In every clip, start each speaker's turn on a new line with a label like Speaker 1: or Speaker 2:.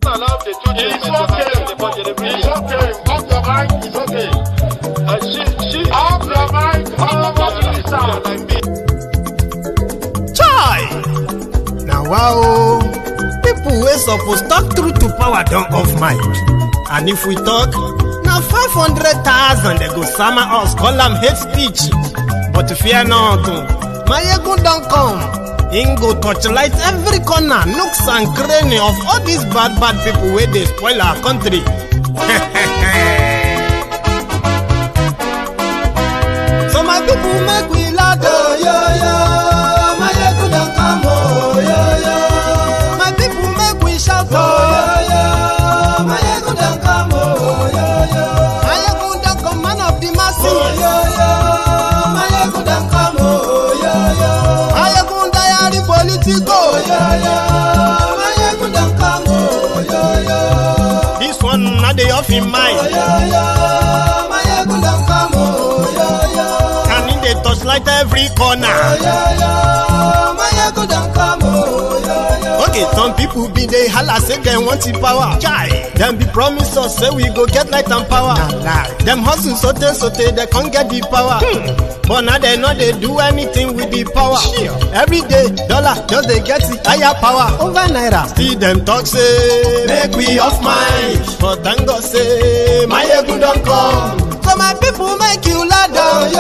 Speaker 1: Allow the children
Speaker 2: it's okay. It's okay. Off your mind. It's okay. Off your mind.
Speaker 3: Chai! Now wow, people wey suppose talk truth to power don't off mic. And if we talk, now 500,000 they go summer us, call them hate speech. But fear not, my ego don't come. Ingo torchlight every corner, nooks and cranny of all these bad people where they spoil our country. So my people make we laugh, my ego don't come, my people make we shout, my ego don't come, my ego don't come, man of the masses, my ego don't come, this one not the off in mind. And in the touchlight every corner. Okay, some people be they holla say they want the power. Chai, them be promise us say we go get light and power. Them hustle sote they can't get the power. But now they know they do anything with the power. Every day, dollar, just they get the higher power over naira. See them talk say, make we off mind. But thank God say, my ego don't come. So my people make you ladder.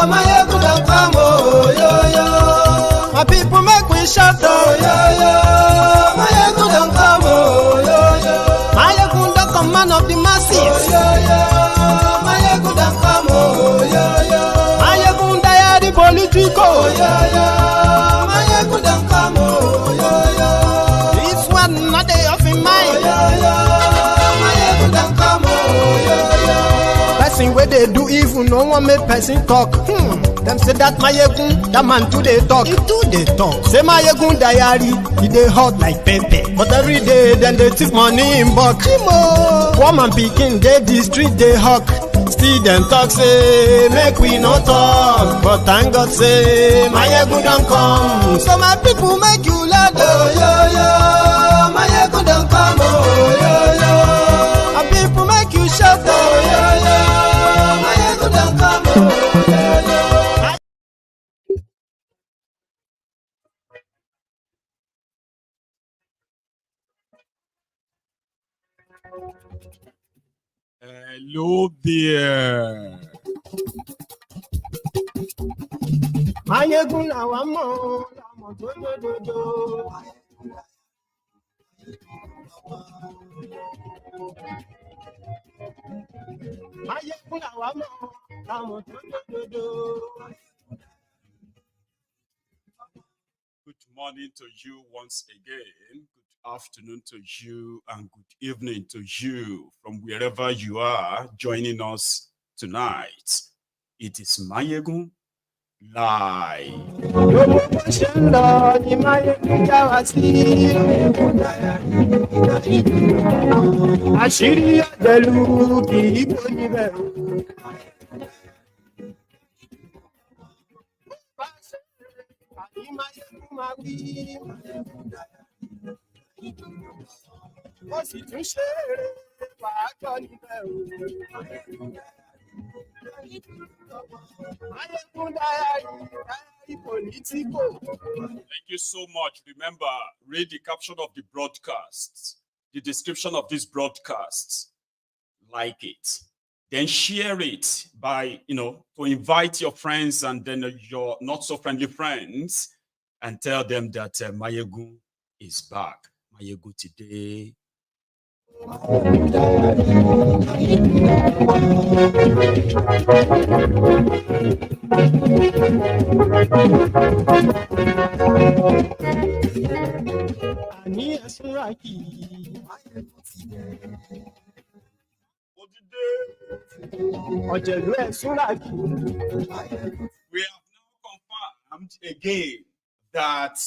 Speaker 3: My ego don't come. My people make we shout. My ego don't come. My ego don't come, man of the masses. My ego don't come. Political, this one not the off in mind. Person where they do evil, no one make person talk. Them say that my yegun, that man too they talk. He too they talk. Say my yegun diary, he they hot like pepper. But every day then they take money in bulk. Woman picking, they the street they hawk. Still them talk say, make we no talk. But thank God say, my ego don't come. So my people make you laugh. My ego don't come. My people make you shout. My ego don't come.
Speaker 4: Hello there.
Speaker 3: Mayegun la wa mo dodo. Mayegun la wa mo dodo.
Speaker 4: Good morning to you once again. Good afternoon to you and good evening to you from wherever you are joining us tonight. It is Mayegun Live. Thank you so much. Remember, read the caption of the broadcast, the description of this broadcast, like it, then share it by, to invite your friends and then your not so friendly friends and tell them that Mayegun is back. Mayegun today.
Speaker 3: We have
Speaker 4: now confirmed again that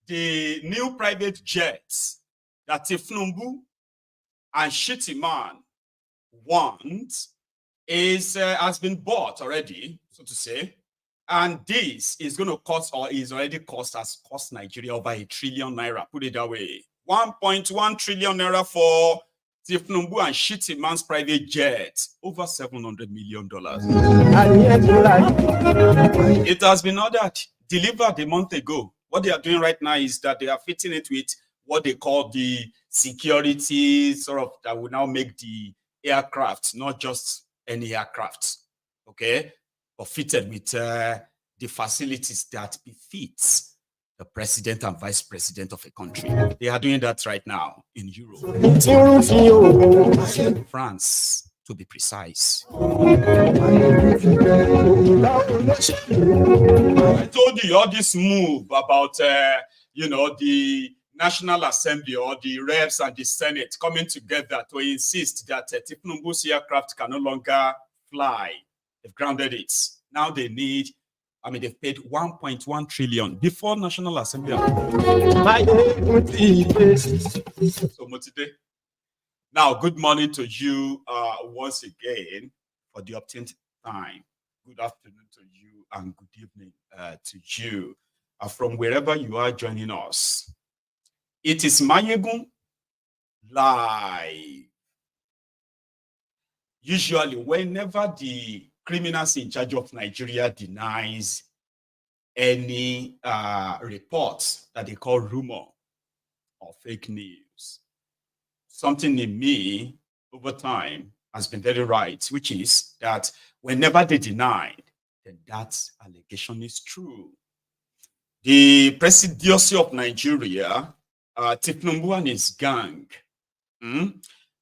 Speaker 4: the new private jets that Thiefnubu and shittyman want has been bought already, so to say, and this is going to cost, or is already cost, has cost Nigeria over 1 trillion naira. Put it that way. 1.1 trillion naira for Thiefnubu and shittyman's private jet, over $700 million. It has been ordered, delivered a month ago. What they are doing right now is that they are fitting it with what they call the security sort of that will now make the aircraft, not just any aircraft, okay, but fitted with the facilities that befits the president and vice president of a country. They are doing that right now in Europe. France, to be precise. I told you all this move about, the National Assembly or the reps and the Senate coming together to insist that Thiefnubu's aircraft can no longer fly. They've grounded it. Now they need, they've paid 1.1 trillion before National Assembly. So, now, good morning to you once again for the obtained time. Good afternoon to you and good evening to you from wherever you are joining us. It is Mayegun Live. Usually, whenever the criminals in charge of Nigeria denies any reports that they call rumor or fake news, something in me over time has been very right, which is that whenever they denied, then that allegation is true. The presidency of Nigeria, Thiefnubu and his gang,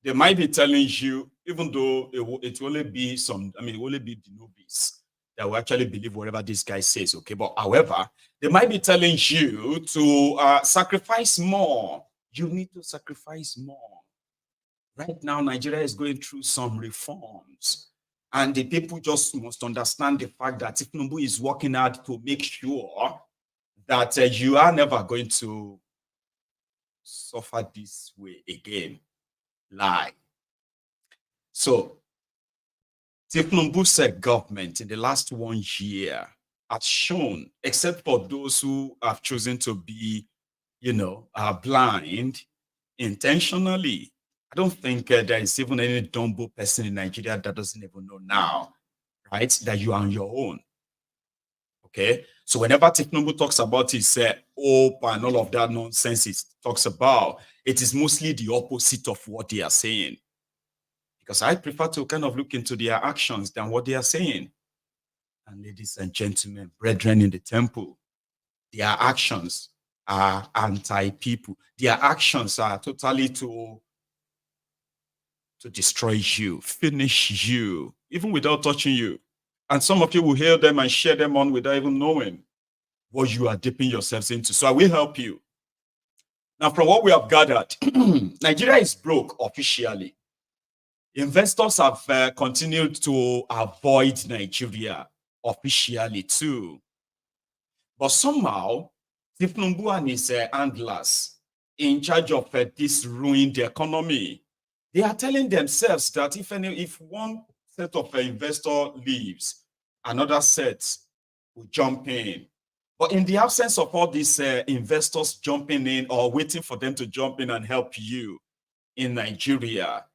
Speaker 4: they might be telling you, even though it will only be it will only be the newbies that will actually believe whatever this guy says, okay? But however, they might be telling you to sacrifice more. You need to sacrifice more. Right now, Nigeria is going through some reforms, and the people just must understand the fact that Thiefnubu is working hard to make sure that you are never going to suffer this way again. Lie. So, Thiefnubu's government in the last 1 year has shown, except for those who have chosen to be, blind intentionally. I don't think there is even any dumbo person in Nigeria that doesn't even know now, right, that you are on your own. Okay, so whenever Thiefnubu talks about his hope and all of that nonsense he talks about, it is mostly the opposite of what they are saying. Because I prefer to kind of look into their actions than what they are saying. And ladies and gentlemen, brethren in the temple, their actions are anti-people. Their actions are totally to destroy you, finish you, even without touching you. And some of you will hear them and share them on without even knowing what you are dipping yourselves into. So I will help you. Now, from what we have gathered, Nigeria is broke officially. Investors have continued to avoid Nigeria officially too. But somehow, Thiefnubu and his handlers in charge of this ruined economy, they are telling themselves that if one set of investor leaves, another set will jump in. But in the absence of all these investors jumping in or waiting for them to jump in and help you in Nigeria,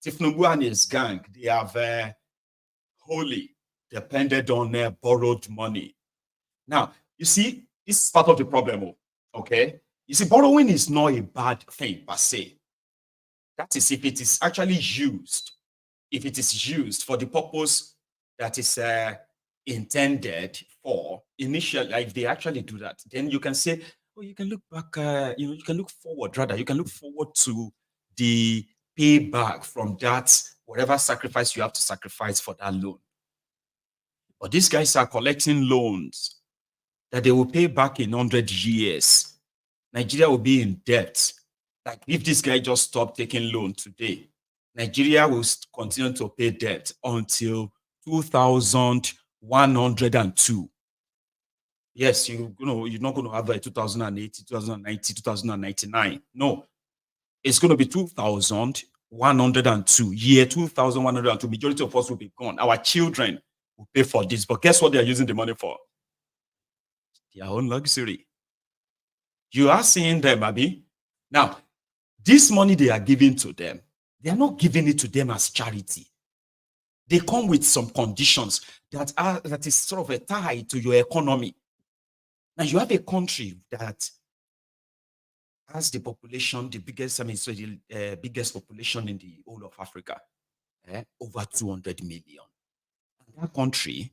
Speaker 4: Thiefnubu and his gang, they have wholly depended on borrowed money. Now, you see, this is part of the problem, okay? You see, borrowing is not a bad thing per se. That is if it is actually used, if it is used for the purpose that is intended for initially, like if they actually do that, then you can say, oh, you can look back, you can look forward, rather, you can look forward to the payback from that, whatever sacrifice you have to sacrifice for that loan. But these guys are collecting loans that they will pay back in 100 years. Nigeria will be in debt. Like if this guy just stopped taking loan today, Nigeria will continue to pay debt until 2102. Yes, you're not going to have a 2080, 2090, 2099. No, it's going to be 2102. Year 2102. Majority of us will be gone. Our children will pay for this. But guess what they are using the money for? Their own luxury. You are seeing them, Abby. Now, This money they are giving to them, they are not giving it to them as charity. They come with some conditions that is sort of a tie to your economy. Now you have a country that has the population, the biggest, the biggest population in the whole of Africa, over 200 million. And that country,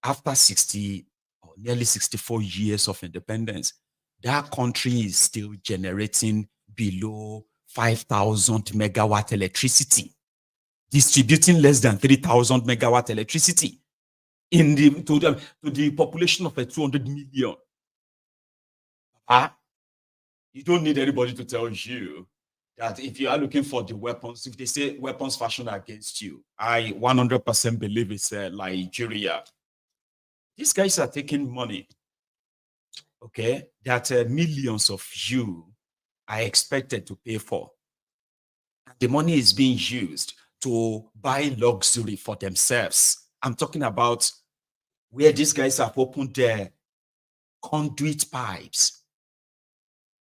Speaker 4: after 60 or nearly 64 years of independence, that country is still generating below 5,000 megawatt electricity, distributing less than 3,000 megawatt electricity to the population of 200 million. You don't need anybody to tell you that if you are looking for the weapons, if they say weapons fashioned against you, I 100% believe it's Nigeria. These guys are taking money, okay, that millions of you are expected to pay for. The money is being used to buy luxury for themselves. I'm talking about where these guys have opened their conduit pipes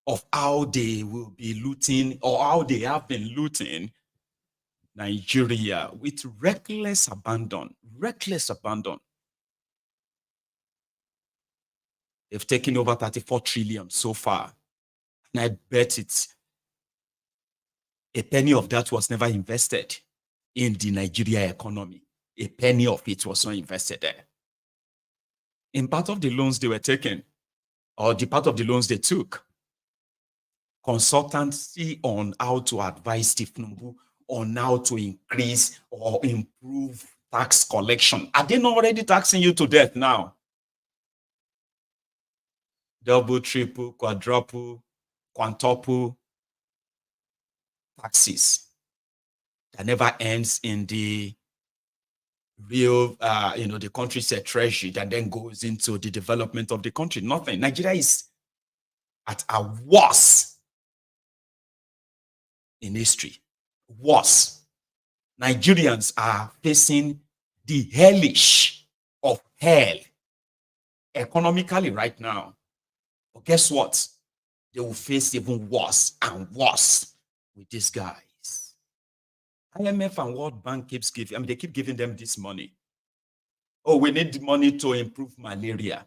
Speaker 4: of how they will be looting, or how they have been looting Nigeria with reckless abandon. Reckless abandon. They've taken over 34 trillion so far. And I bet a penny of that was never invested in the Nigeria economy. A penny of it was not invested there. In part of the loans they were taking, or the part of the loans they took, consultancy on how to advise Thiefnubu on how to increase or improve tax collection. Are they not already taxing you to death now? Double, triple, quadruple, quintuple taxes that never ends in the real, the country's treasury that then goes into the development of the country. Nothing. Nigeria is at a worst in history. Worse. Nigerians are facing the hellish of hell economically right now. But guess what? They will face even worse and worse with these guys. IMF and World Bank keeps giving, they keep giving them this money. Oh, we need money to improve malaria.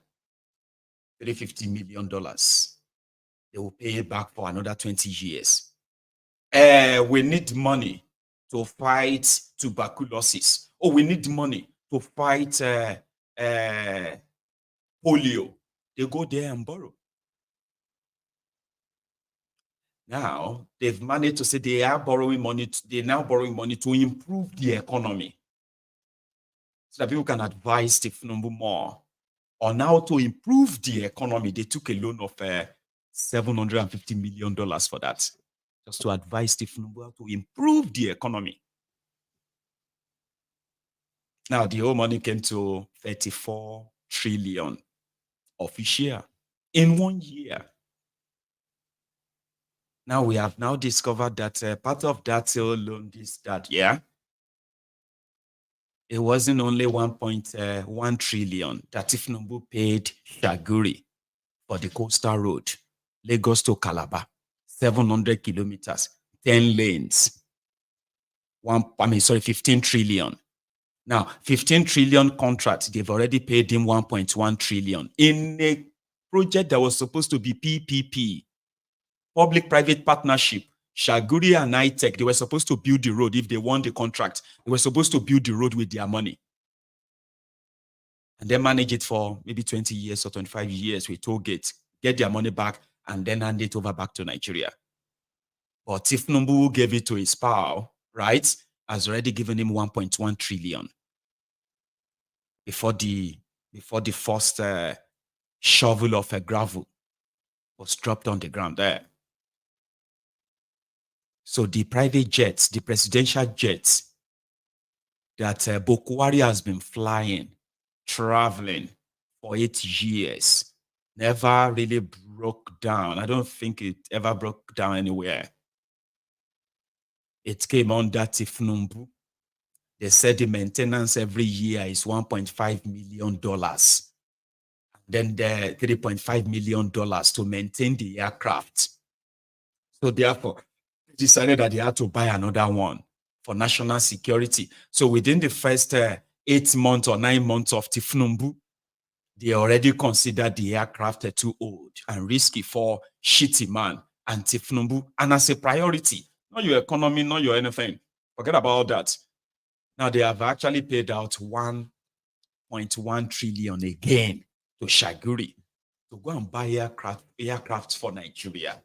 Speaker 4: $350 million. They will pay it back for another 20 years. We need money to fight tuberculosis. Oh, we need money to fight polio. They go there and borrow. Now, they've managed to say they are borrowing money. They're now borrowing money to improve the economy, so that people can advise Thiefnubu more on how to improve the economy. They took a loan of $750 million for that, just to advise Thiefnubu how to improve the economy. Now, the whole money came to 34 trillion official in 1 year. Now, we have now discovered that part of that loan is that, it wasn't only 1.1 trillion that Thiefnubu paid Chagoury for the coastal road, Lagos to Calabar, 700 kilometers, 10 lanes. 15 trillion. Now, 15 trillion contract, they've already paid him 1.1 trillion in a project that was supposed to be PPP, public-private partnership. Chagoury and ITEC, they were supposed to build the road. If they won the contract, they were supposed to build the road with their money. And then manage it for maybe 20 years or 25 years with toll gates, get their money back, and then hand it over back to Nigeria. But Thiefnubu gave it to his pal, right, has already given him 1.1 trillion before the first shovel of a gravel was dropped on the ground there. So the private jets, the presidential jets that Bokohari has been flying, traveling for 8 years, never really broke down. I don't think it ever broke down anywhere. It came under Thiefnubu. They said the maintenance every year is $1.5 million. Then the $3.5 million to maintain the aircraft. So therefore, decided that they had to buy another one for national security. So within the first 8 months or 9 months of Thiefnubu, they already considered the aircraft too old and risky for shittyman and Thiefnubu, and as a priority, not your economy, not your anything. Forget about that. Now they have actually paid out 1.1 trillion again to Chagoury to go and buy aircraft for Nigeria.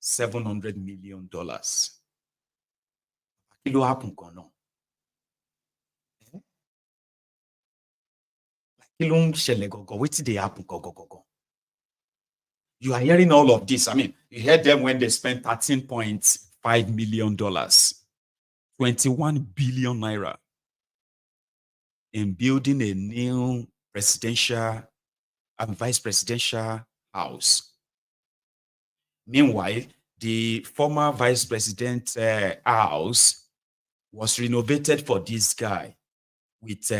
Speaker 4: $700 million. What happened? What did they happen? You are hearing all of this. I mean, you heard them when they spent $13.5 million, 21 billion naira in building a new presidential and vice presidential house. Meanwhile, the former vice president house was renovated for this guy with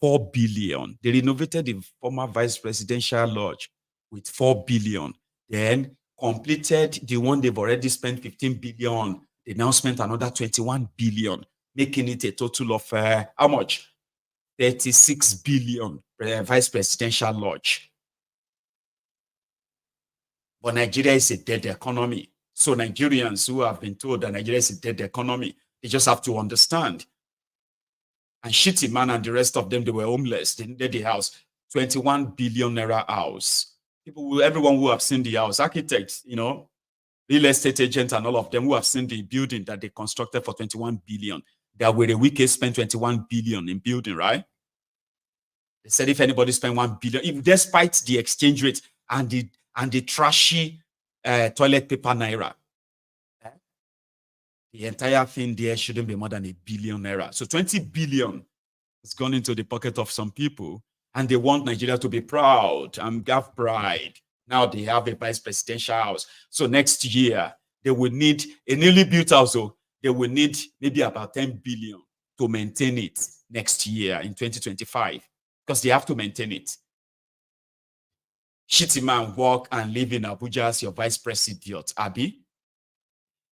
Speaker 4: 4 billion. They renovated the former vice presidential lodge with 4 billion. Then completed the one they've already spent 15 billion. They now spent another 21 billion, making it a total of how much? 36 billion vice presidential lodge. But Nigeria is a dead economy. So Nigerians who have been told that Nigeria is a dead economy, they just have to understand. And shittyman and the rest of them, they were homeless. They needed the house. 21 billion naira house. Everyone who have seen the house, architects, real estate agents and all of them who have seen the building that they constructed for 21 billion. That were a weekend spent 21 billion in building, right? They said if anybody spent 1 billion, if despite the exchange rate and the trashy toilet paper naira, the entire thing there shouldn't be more than 1 billion naira. So 20 billion has gone into the pocket of some people, and they want Nigeria to be proud and have pride. Now they have a vice presidential house. So next year, they will need a newly built house. So they will need maybe about 10 billion to maintain it next year in 2025, because they have to maintain it. Shittyman walk and live in Abuja as your vice president, Abi.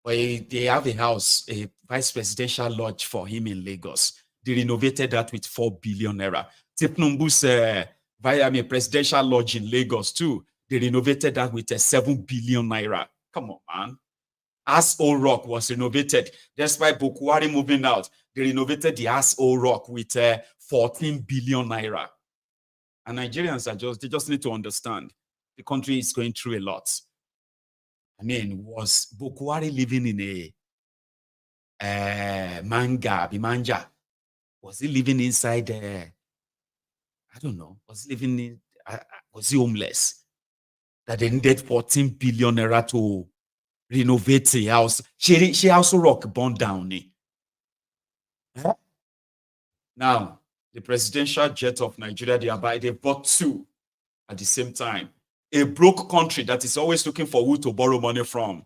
Speaker 4: But they have a house, a vice presidential lodge for him in Lagos. They renovated that with 4 billion naira. Thiefnubu's presidential lodge in Lagos too. They renovated that with 7 billion naira. Come on, man. Asshole Rock was renovated. Despite Bokohari moving out, they renovated the Asshole Rock with 14 billion naira. And Nigerians they just need to understand the country is going through a lot. I mean, was Bokohari living in a Bimanja? Was he living inside I don't know. Was he living in was he homeless? That they needed 14 billion naira to renovate the house. She also rock burned down. Huh? Now, the presidential jet of Nigeria, they bought 2 at the same time. A broke country that is always looking for who to borrow money from.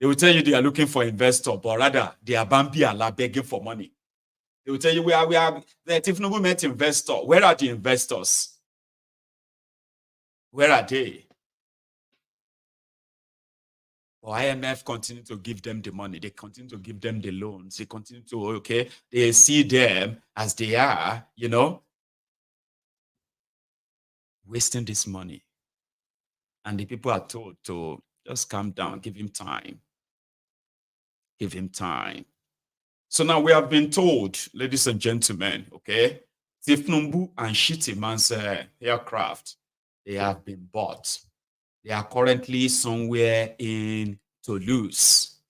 Speaker 4: They will tell you they are looking for investor, but rather they are Bambi Allah begging for money. They will tell you we are the Thiefnubu met investor. Where are the investors? Where are they? Or IMF continue to give them the money. They continue to give them the loans. They continue to, they see them as they are, wasting this money. And the people are told to just calm down, give him time. Give him time. So now we have been told, ladies and gentlemen, Thiefnubu and shittyman's aircraft, they have been bought. They are currently somewhere in Toulouse.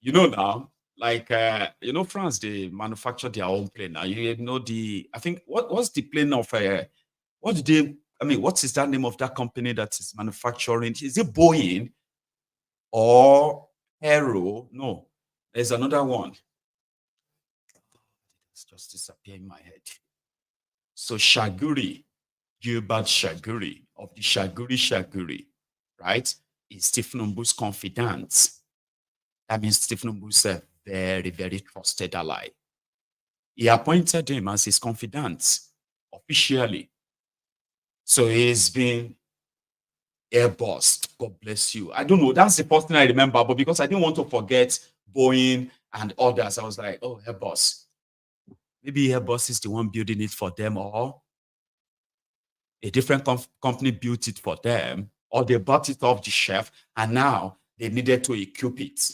Speaker 4: Now, like, France, they manufacture their own plane. Now, I think, what's the plane of, what is that name of that company that is manufacturing? Is it Boeing or Aero? No, there's another one. It's just disappearing in my head. So Chagoury, Gilbert Chagoury of the Chagoury, right, is Thiefnubu's confidant. That means Thiefnubu's a very, very trusted ally. He appointed him as his confidant officially. So he's been airbussed God bless you. I don't know. That's the first thing I remember. But because I didn't want to forget Boeing and others, I was like, oh, Airbus. Maybe Airbus is the one building it for them, or a different company built it for them, or they bought it off the shelf and now they needed to equip it.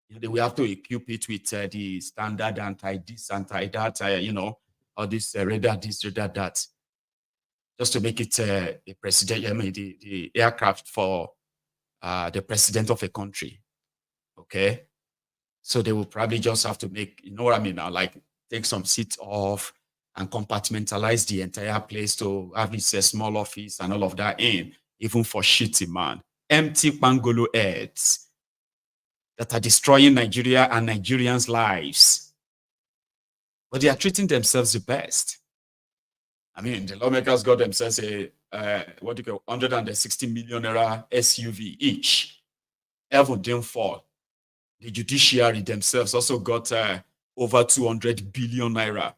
Speaker 4: They will have to equip it with the standard anti-this, anti-that, all this radar this, radar that, just to make it a president, the aircraft for the president of a country. Okay. So they will probably just have to make, you know what I mean now, like take some seats off and compartmentalize the entire place to have its a small office and all of that in, even for shittyman. Empty pangolo heads that are destroying Nigeria and Nigerians' lives. But they are treating themselves the best. I mean, the lawmakers got themselves a 160 million naira SUV each. Even didn't fall. The judiciary themselves also got over 200 billion naira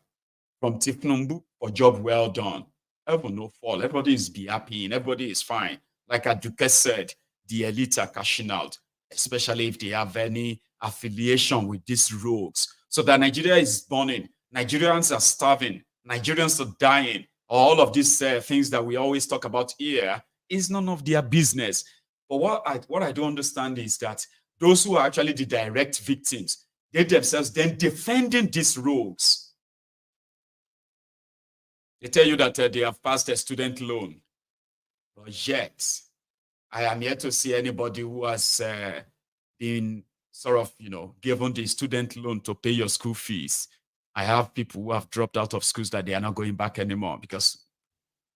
Speaker 4: from Thiefnubu for job well done. Even no fall. Everybody is be happy and everybody is fine. Like Aduke said, the elite are cashing out, especially if they have any affiliation with these rogues. So that Nigeria is burning, Nigerians are starving, Nigerians are dying. All of these things that we always talk about here is none of their business. But what I don't understand is that those who are actually the direct victims, they themselves then defending these rogues. They tell you that they have passed a student loan. But yet, I am yet to see anybody who has been sort of, given the student loan to pay your school fees. I have people who have dropped out of schools that they are not going back anymore because,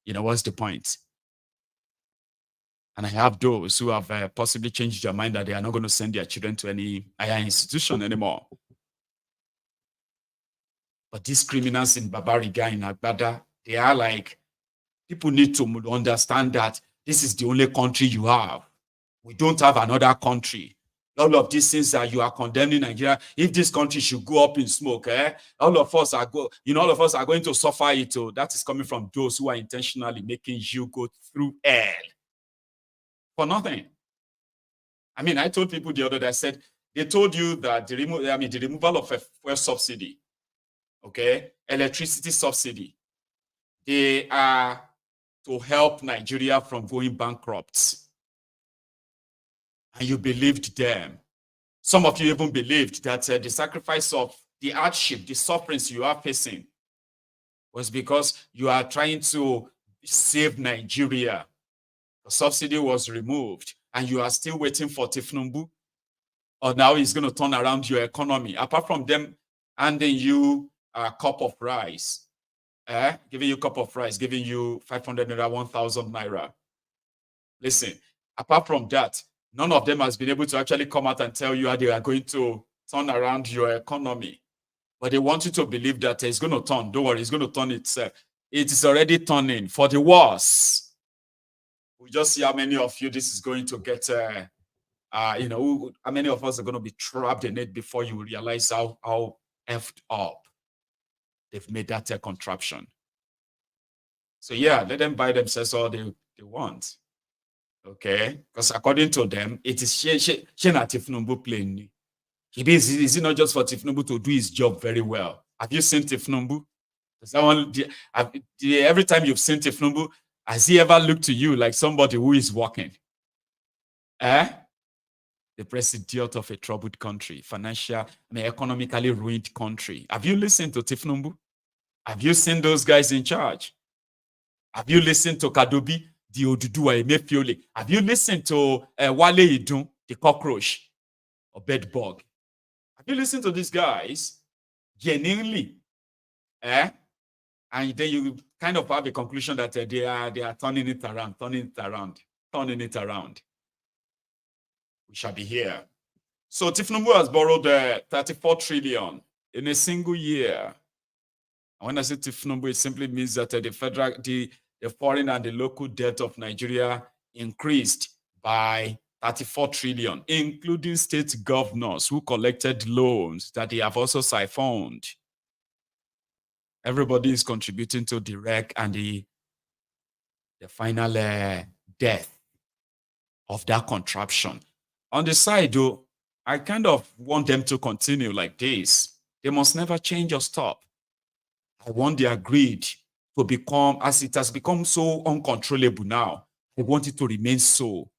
Speaker 4: what's the point? And I have those who have possibly changed their mind that they are not going to send their children to any higher institution anymore. But these criminals in Babariga, in Agbada, they are like, people need to understand that this is the only country you have. We don't have another country. All of these things that you are condemning Nigeria, if this country should go up in smoke, all of us are going to suffer it. Oh, that is coming from those who are intentionally making you go through hell for nothing. I mean, I told people the other day, I said, they told you that the removal of a fuel subsidy, okay, electricity subsidy, they are to help Nigeria from going bankrupt. And you believed them. Some of you even believed that the sacrifice of the hardship, the sufferings you are facing was because you are trying to save Nigeria. The subsidy was removed and you are still waiting for Thiefnubu, or now he's going to turn around your economy. Apart from them handing you a cup of rice, giving you a cup of rice, giving you 500 naira, 1,000 naira. Listen, apart from that, none of them has been able to actually come out and tell you how they are going to turn around your economy. But they want you to believe that it's going to turn. Don't worry, it's going to turn itself. It is already turning for the worse. We just see how many of you this is going to get, how many of us are going to be trapped in it before you realize how effed up they've made that contraption. So yeah, let them buy themselves all they want. Okay, because according to them, it is Thiefnubu playing. Is it not just for Thiefnubu to do his job very well? Have you seen Thiefnubu? Every time you've seen Thiefnubu, has he ever looked to you like somebody who is working? The president of a troubled country, economically ruined country. Have you listened to Thiefnubu? Have you seen those guys in charge? Have you listened to Kadobi? The Oduduwa Emefiole? Have you listened to Wale Idun, the cockroach or bedbug? Have you listened to these guys genuinely? And then you kind of have a conclusion that they are turning it around. We shall be here. So Thiefnubu has borrowed 34 trillion in a single year. And when I say Thiefnubu, it simply means that the foreign and the local debt of Nigeria increased by 34 trillion, including state governors who collected loans that they have also siphoned. Everybody is contributing to the wreck and the final death of that contraption. On the side, though, I kind of want them to continue like this. They must never change or stop. I want their greed to become, as it has become so uncontrollable now, I want it to remain so.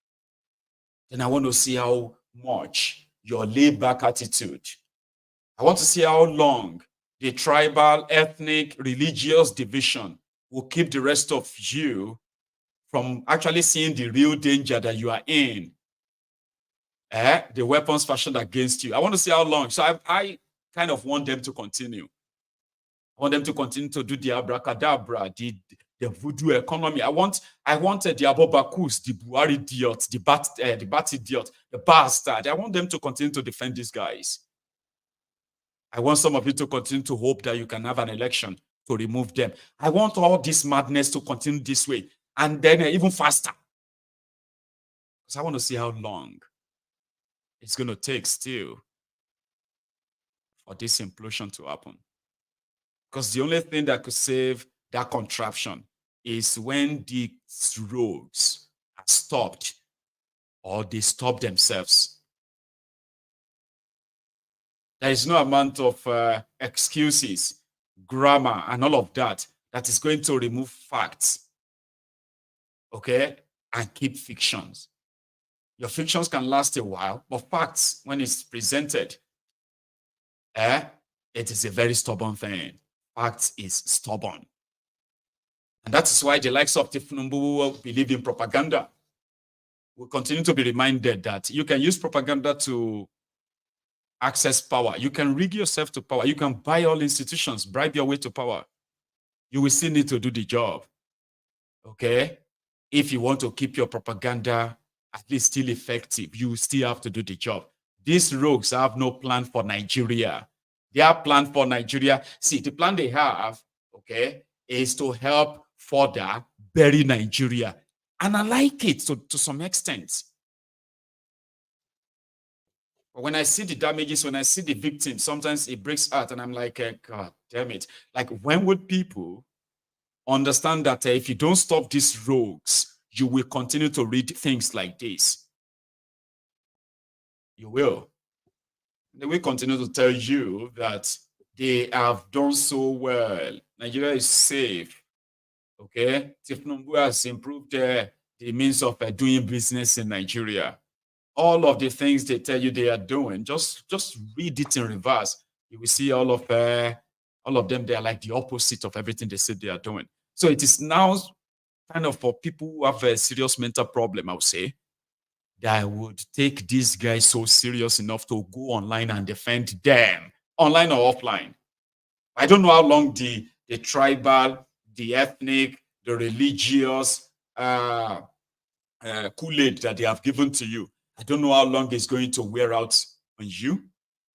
Speaker 4: And I want to see how much your laid-back attitude, I want to see how long the tribal, ethnic, religious division will keep the rest of you from actually seeing the real danger that you are in. The weapons fashioned against you. I want to see how long. So I kind of want them to continue. I want them to continue to do the abracadabra, the voodoo economy. I wanted the Abobakus, the Buhari idiot, the Bat idiot, the bastard. I want them to continue to defend these guys. I want some of you to continue to hope that you can have an election to remove them. I want all this madness to continue this way, and then even faster. Because I want to see how long it's going to take still for this implosion to happen. Because the only thing that could save that contraption is when the rogues are stopped or they stop themselves. There is no amount of excuses, grammar, and all of that that is going to remove facts, okay, and keep fictions. Your fictions can last a while, but facts, when it's presented, it is a very stubborn thing. Facts is stubborn. And that is why the likes of Thiefnubu believe in propaganda. We'll continue to be reminded that you can use propaganda to access power. You can rig yourself to power. You can buy all institutions, bribe your way to power. You will still need to do the job. Okay? If you want to keep your propaganda at least still effective, you still have to do the job. These rogues have no plan for Nigeria. Their plan for Nigeria, see, the plan they have, okay, is to help further bury Nigeria. And I like it to some extent. But when I see the damages, when I see the victims, sometimes it breaks out and I'm like, God damn it. Like, when would people understand that if you don't stop these rogues, you will continue to read things like this? You will. They will continue to tell you that they have done so well. Nigeria is safe. Okay? Thiefnubu has improved the means of doing business in Nigeria. All of the things they tell you they are doing, just read it in reverse. You will see all of them, they are like the opposite of everything they said they are doing. So it is now kind of for people who have a serious mental problem, I would say, that I would take these guys so serious enough to go online and defend them, online or offline. I don't know how long the tribal, the ethnic, the religious Kool-Aid that they have given to you, I don't know how long it's going to wear out on you.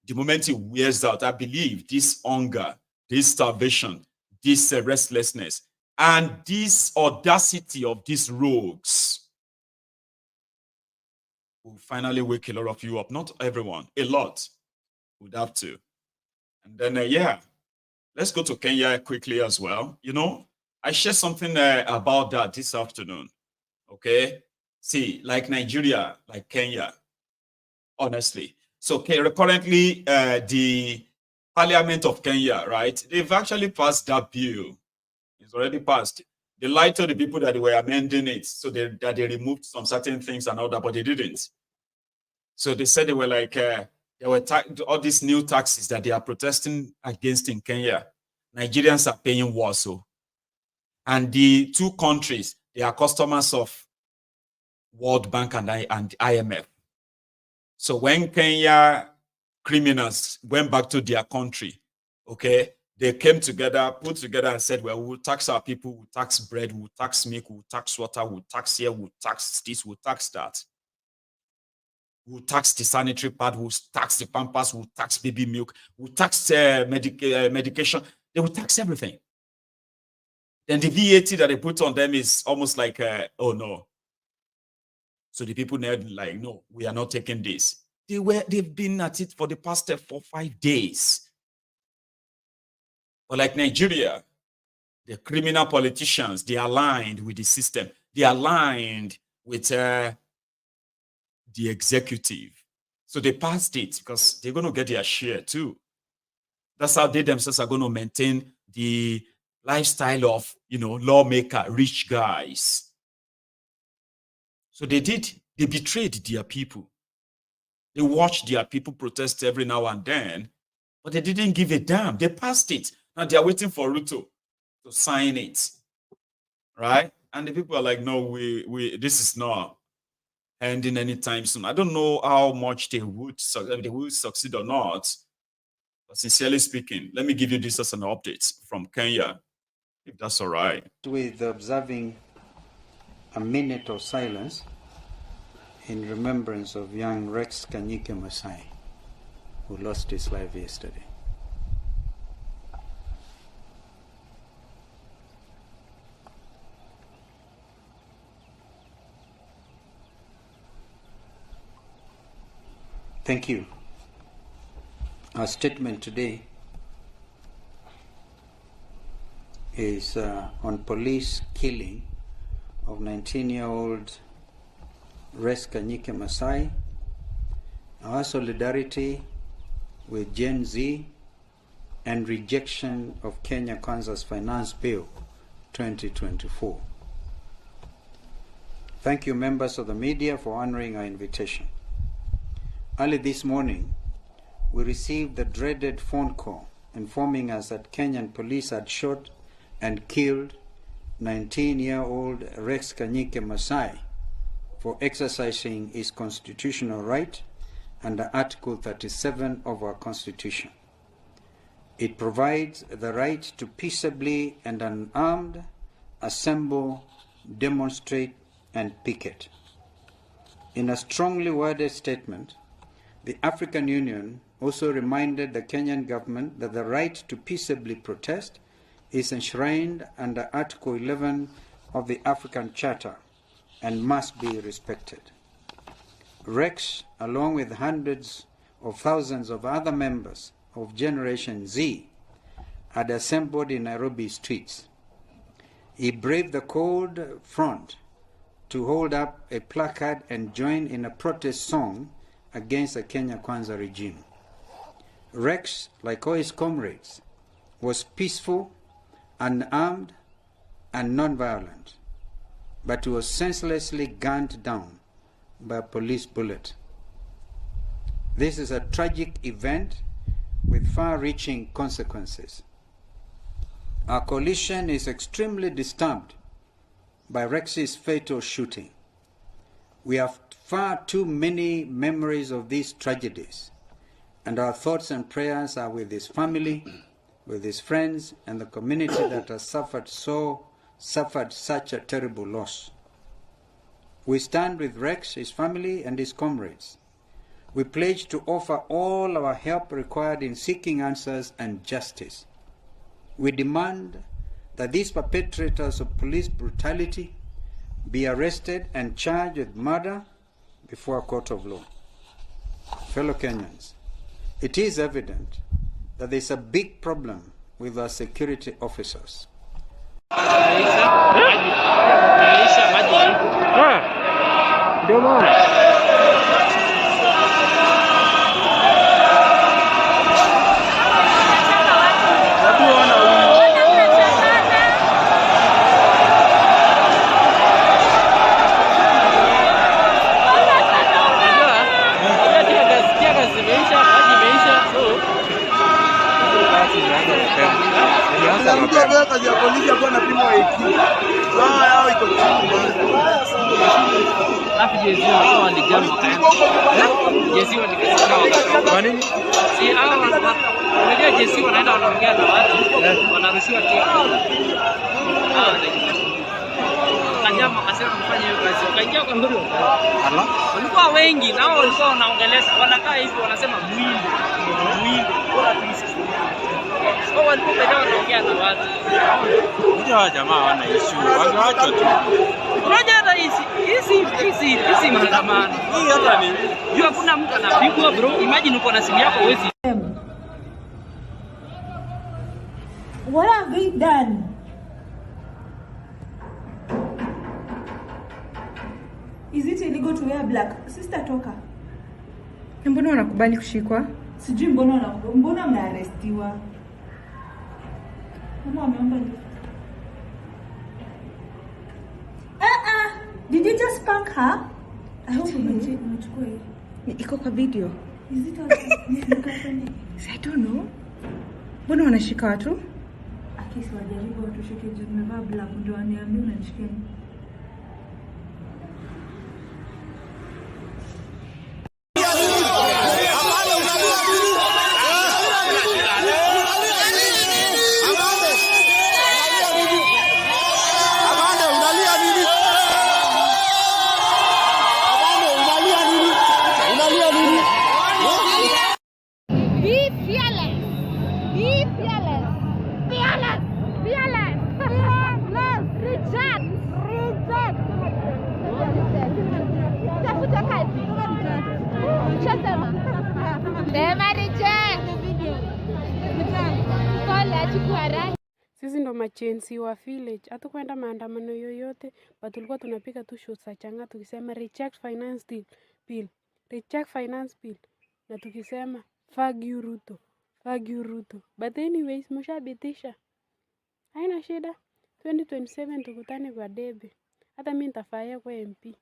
Speaker 4: The moment it wears out, I believe this hunger, this starvation, this restlessness, and this audacity of these rogues will finally wake a lot of you up. Not everyone, a lot would have to. And then, yeah, let's go to Kenya quickly as well. You know, I shared something about that this afternoon, okay? See, like Nigeria, like Kenya, honestly. So currently, the Parliament of Kenya, right? They've actually passed that bill. It's already passed. They lied to the people that they were amending it, so that they removed some certain things and all that, but they didn't. So they said they were like, there were all these new taxes that they are protesting against in Kenya. Nigerians are paying war, so. And the two countries, they are customers of World Bank and IMF. So when Kenya criminals went back to their country, okay, they came together, put together and said, well, we'll tax our people, we'll tax bread, we'll tax milk, we'll tax water, we'll tax here, we'll tax this, we'll tax that. We'll tax the sanitary pad, we'll tax the pampers, we'll tax baby milk, we'll tax medication. They will tax everything. Then the VAT that they put on them is almost like, oh no. So the people there like, no, we are not taking this. They've been at it for the past 4-5 days. But like Nigeria, the criminal politicians, they aligned with the system. They aligned with the executive. So they passed it because they're going to get their share too. That's how they themselves are going to maintain the lifestyle of, lawmaker, rich guys. So they betrayed their people. They watched their people protest every now and then, but they didn't give a damn. They passed it. Now they're waiting for Ruto to sign it, right? And the people are like, no, this is not ending anytime soon. I don't know how much they would succeed or not. But sincerely speaking, let me give you this as an update from Kenya, if that's all right.
Speaker 1: With observing a minute of silence in remembrance of young Rex Kanyike Masai, who lost his life yesterday. Thank you. Our statement today is on police killing of 19-year-old Rex Kanyike Masai. Our solidarity with Gen Z and rejection of Kenya Kwanza's Finance Bill 2024. Thank you, members of the media, for honoring our invitation. Early this morning, we received the dreaded phone call informing us that Kenyan police had shot and killed 19-year-old Rex Kanyike Masai for exercising his constitutional right under Article 37 of our Constitution. It provides the right to peaceably and unarmed assemble, demonstrate, and picket. In a strongly worded statement, the African Union also reminded the Kenyan government that the right to peaceably protest is enshrined under Article 11 of the African Charter and must be respected. Rex, along with hundreds of thousands of other members of Generation Z, had assembled in Nairobi streets. He braved the cold front to hold up a placard and join in a protest song against the Kenya Kwanza regime. Rex, like all his comrades, was peaceful, unarmed, and non-violent, but he was senselessly gunned down by a police bullet. This is a tragic event with far-reaching consequences. Our coalition is extremely disturbed by Rex's fatal shooting. We have far too many memories of these tragedies, and our thoughts and prayers are with his family, with his friends, and the community that has suffered such a terrible loss. We stand with Rex, his family, and his comrades. We pledge to offer all our help required in seeking answers and justice. We demand that these perpetrators of police brutality be arrested and charged with murder before a court of law. Fellow Kenyans, it is evident that there is a big problem with our security officers.
Speaker 5: Walikuwa wengi nao walikuwa wanaongeleza, wanakaa hivi wanasema mwili bora tuishi. Kwa walikuwa bado wanaongea na watu. Unajua jamaa wana issue. Wangeacha tu. Unajua hata hizi maandamano. Hii hata ni. Jua kuna mtu anapigwa bro. Imagine uko na simu yako huwezi.
Speaker 6: What have we done? Is it illegal? illegal to wear black. Sister toka.
Speaker 7: Mbona unakubali kushikwa?
Speaker 6: Sijui mbona mnaarestiwa. Mama ameomba lift. Did you just spank her? I hope umechukua hiyo.
Speaker 7: Iko kwa video.
Speaker 6: Is it okay?
Speaker 7: I don't know. Mbona wanashika watu?
Speaker 6: Akisi wajaribu watushike juu nimevaa black ndio waniambie unanishika.
Speaker 8: Sisi ndo machensi wa village. Hatukwenda maandamano yoyote, but tulikuwa tunapiga tu shots za changa tukisema reject finance bill. Reject finance bill. Na tukisema fuck you Ruto. Fuck you Ruto. But anyways, mshabitisha. Haina shida. 2027 tukutane kwa debe. Hata mimi nitafaya kwa MP.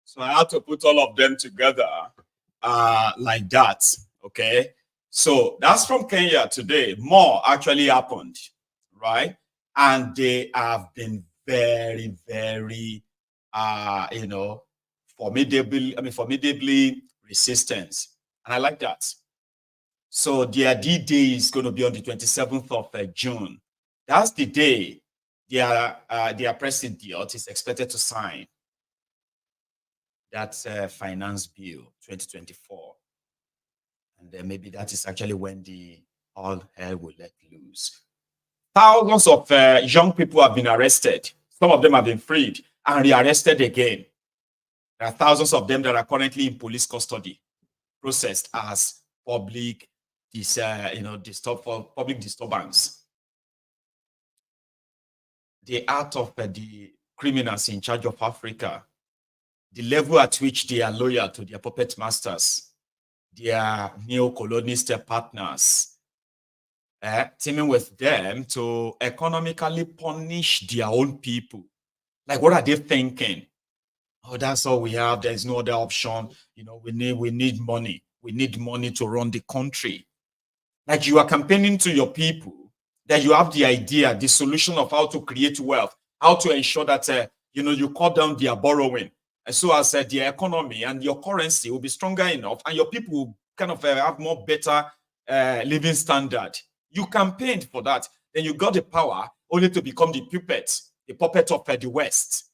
Speaker 4: So I had to put all of them together like that, okay? So that's from Kenya today. More actually happened, right? And they have been very, very, formidably resistant. And I like that. So their D-Day is going to be on the 27th of June. That's the day their president is expected to sign that finance bill 2024. And then maybe that is actually when the all hell will let loose. Thousands of young people have been arrested. Some of them have been freed and rearrested again. There are thousands of them that are currently in police custody, processed as public public disturbance. The art of the criminals in charge of Africa, the level at which they are loyal to their puppet masters, their neo-colonist partners, teaming with them to economically punish their own people. Like, what are they thinking? Oh, that's all we have. There's no other option. We need money. We need money to run the country. Like, you are campaigning to your people that you have the idea, the solution of how to create wealth, how to ensure that, you cut down their borrowing. And so as the economy and your currency will be stronger enough and your people will kind of have more better living standard. You campaigned for that. Then you got the power only to become the puppet of the West.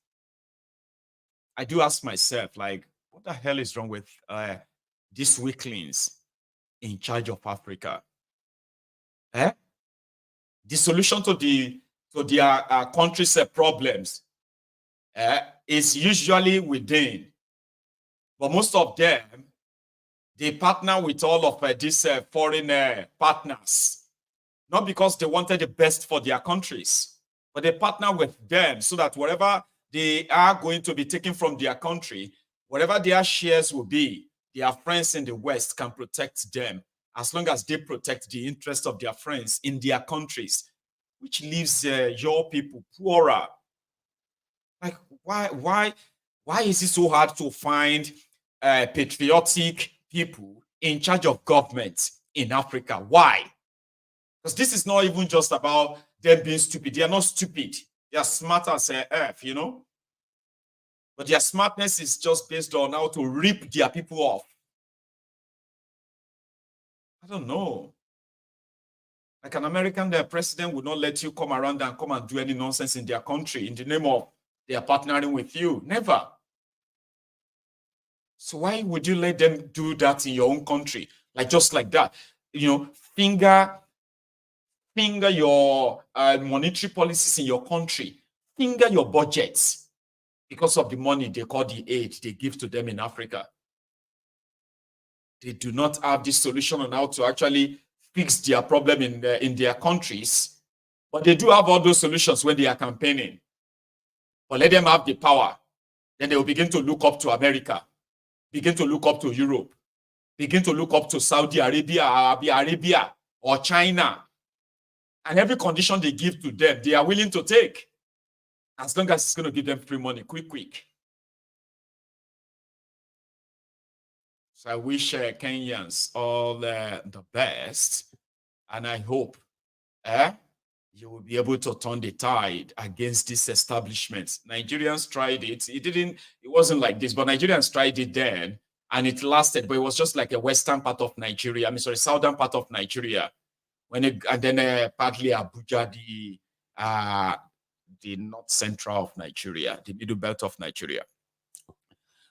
Speaker 4: I do ask myself, like, what the hell is wrong with these weaklings in charge of Africa? the solution to their country's problems is usually within. But most of them, they partner with all of these foreign partners, not because they wanted the best for their countries, but they partner with them so that whatever they are going to be taking from their country, whatever their shares will be, their friends in the West can protect them as long as they protect the interests of their friends in their countries, which leaves your people poorer. Like, why is it so hard to find patriotic people in charge of government in Africa? Why? Because this is not even just about them being stupid. They are not stupid. They are smart as F, you know? But their smartness is just based on how to rip their people off. I don't know. Like an American president would not let you come around and come and do any nonsense in their country in the name of they are partnering with you. Never. So why would you let them do that in your own country? Like just like that. You know, finger your monetary policies in your country. Finger your budgets because of the money they call the aid they give to them in Africa. They do not have this solution on how to actually fix their problem in their countries, but they do have all those solutions when they are campaigning. But let them have the power. Then they will begin to look up to America, begin to look up to Europe, begin to look up to Saudi Arabia or China. And every condition they give to them, they are willing to take, as long as it's going to give them free money, quick. So I wish Kenyans all the best, and I hope you will be able to turn the tide against this establishment. Nigerians tried it. It wasn't like this, but Nigerians tried it then, and it lasted, but it was just like a western part of Nigeria. Southern part of Nigeria. And then partly Abuja, the north central of Nigeria, the middle belt of Nigeria.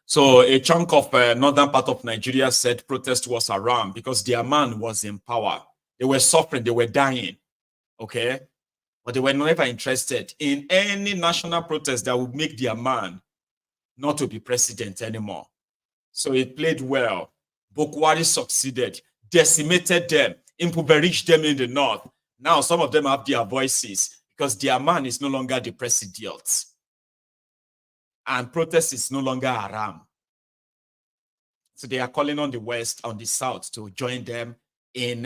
Speaker 4: So a chunk of northern part of Nigeria said protest was around because their man was in power. They were suffering, they were dying, okay? But they were never interested in any national protest that would make their man not to be president anymore. So it played well. Bokohari succeeded, decimated them, impoverished them in the north. Now some of them have their voices because their man is no longer the president. And protest is no longer haram. So they are calling on the West, on the South, to join them in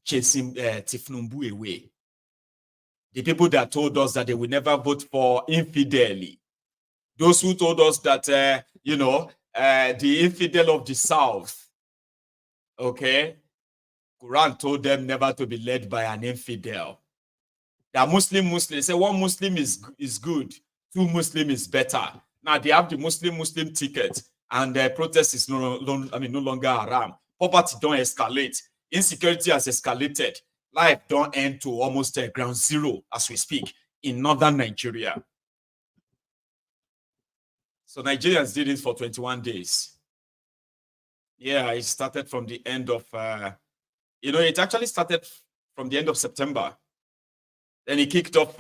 Speaker 4: chasing Thiefnubu away. The people that told us that they will never vote for infideli. Those who told us that, the infidel of the South, okay? Quran told them never to be led by an infidel. They are Muslim. They say one Muslim is good, two Muslim is better. Now they have the Muslim ticket, and the protest is no longer haram. Poverty don't escalate. Insecurity has escalated. Life don't end to almost ground zero as we speak in northern Nigeria. So Nigerians did it for 21 days. Yeah, it started from the end of, it actually started from the end of September. Then it kicked off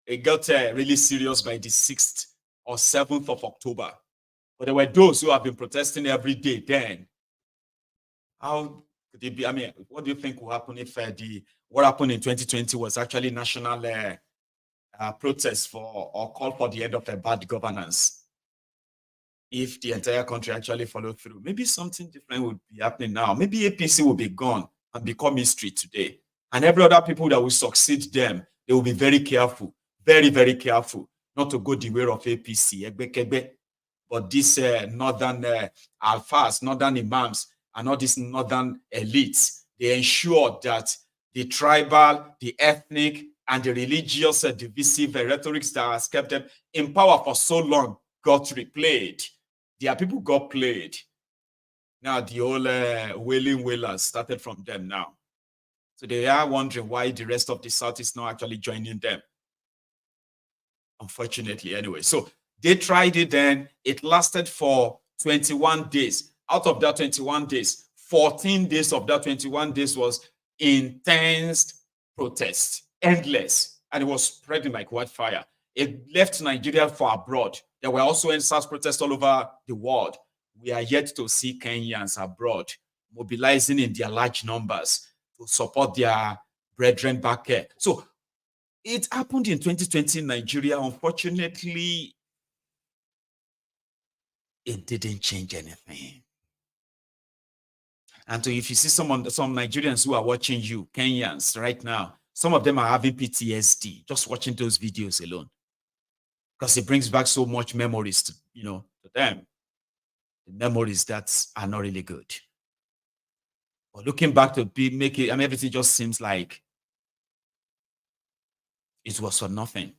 Speaker 4: it got really serious by the 6th or 7th of October. But there were those who have been protesting every day then. How could it be? I mean, what do you think will happen if what happened in 2020 was actually national protest for or call for the end of bad governance? If the entire country actually followed through, maybe something different would be happening now. Maybe APC will be gone and become history today. And every other people that will succeed them, they will be very careful. Very, very careful not to go the way of APC. But these northern alphas, northern imams, and all these northern elites, they ensure that the tribal, the ethnic, and the religious divisive rhetorics that has kept them in power for so long got replayed. Their people got played. Now the whole wailing wailers started from them now. So they are wondering why the rest of the South is not actually joining them. Unfortunately, anyway. So they tried it then. It lasted for 21 days. Out of that 21 days, 14 days of that 21 days was intense protests, endless, and it was spreading like wildfire. It left Nigeria for abroad. There were also Ansars protests all over the world. We are yet to see Kenyans abroad mobilizing in their large numbers to support their brethren back here. So it happened in 2020 in Nigeria. Unfortunately, it didn't change anything. And so if you see some Nigerians who are watching you, Kenyans, right now, some of them are having PTSD just watching those videos alone, because it brings back so much memories to, to them. The memories that are not really good. But looking back to make it, everything just seems like it was for nothing.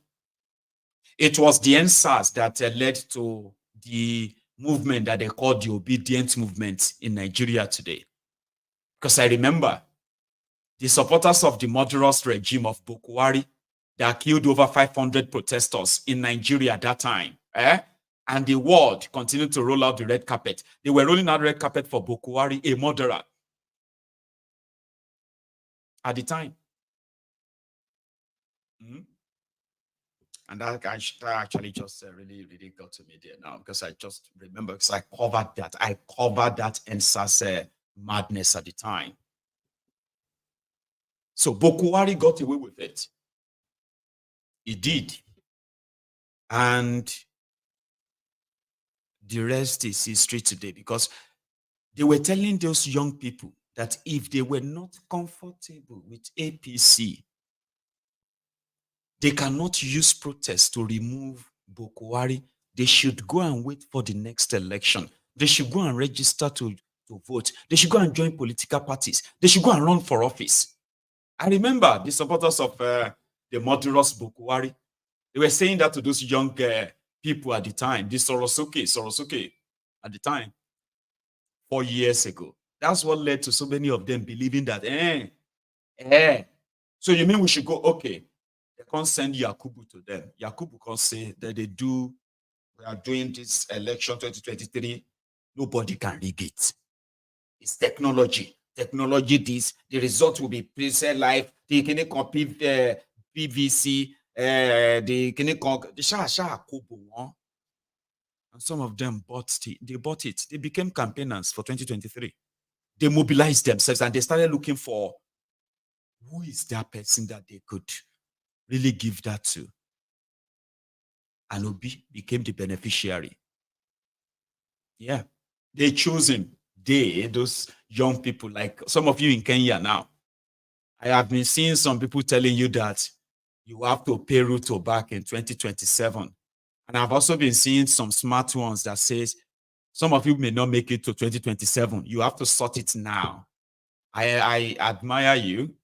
Speaker 4: It was the Ansars that led to the movement that they call the obedient movement in Nigeria today. Because I remember the supporters of the murderous regime of bokohari that killed over 500 protesters in Nigeria at that time. And the world continued to roll out the red carpet. They were rolling out the red carpet for bokohari, a murderer, at the time. And that actually just really, really got to me there now, because I just remember, because I covered that Ansars madness at the time. So bokohari got away with it. He did. And the rest is history today, because they were telling those young people that if they were not comfortable with APC, they cannot use protests to remove bokohari. They should go and wait for the next election. They should go and register to vote. They should go and join political parties. They should go and run for office. I remember the supporters of the murderous bokohari, they were saying that to those young people at the time, the Sorosuke at the time, 4 years ago. That's what led to so many of them believing that, so you mean we should go, okay. They can't send Yakubu to them. Yakubu can say that we are doing this election 2023, nobody can rig it. It's technology. Technology this, the result will be preset live, the can copy PVC, the can the and some of them bought it. They became campaigners for 2023. They mobilized themselves and they started looking for who is that person that they could really give that to. And Obi became the beneficiary. Yeah, they chose him. Those young people, like some of you in Kenya now. I have been seeing some people telling you that you have to pay Ruto back in 2027. And I've also been seeing some smart ones that says some of you may not make it to 2027. You have to sort it now. I admire you.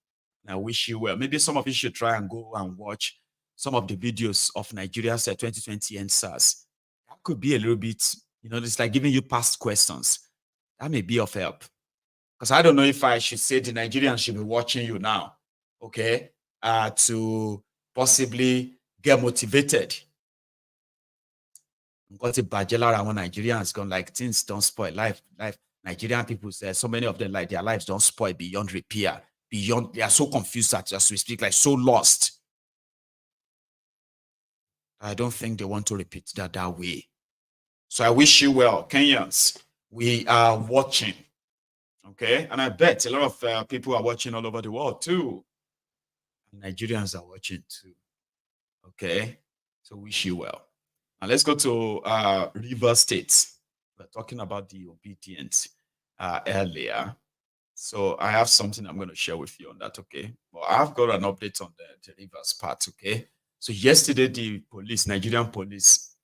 Speaker 4: I wish you well. Maybe some of you should try and go and watch some of the videos of Nigeria's 2020 Ansars. That could be a little bit, it's like giving you past questions. That may be of help. Because I don't know if I should say the Nigerians should be watching you now, okay, to possibly get motivated. Got a bajela around Nigerians gone like things don't spoil life. Nigerian people say so many of them like their lives don't spoil beyond repair. They are so confused as we speak, like so lost. I don't think they want to repeat that way. So I wish you well, Kenyans. We are watching, okay? And I bet a lot of people are watching all over the world too. Nigerians are watching too, okay? So wish you well. Now let's go to River State. We're talking about the obedience earlier. So I have something I'm going to share with you on that, okay? But I've got an update on the Rivers part, okay? So yesterday, the Nigerian police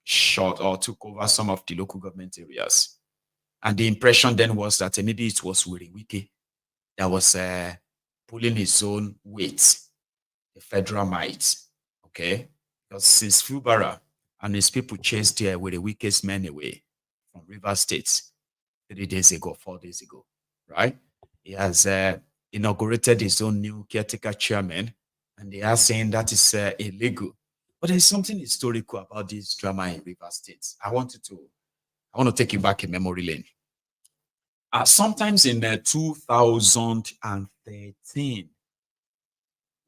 Speaker 4: shot or took over some of the local government areas. And the impression then was that maybe it was Wiki that was pulling his own weight, the federal might, okay? Because since Fubara and his people chased the weakest men away from River State 4 days ago, right? He has inaugurated his own new caretaker chairman, and they are saying that is illegal. But there's something historical about this drama in River State. I want to take you back in memory lane. sometimes in 2013.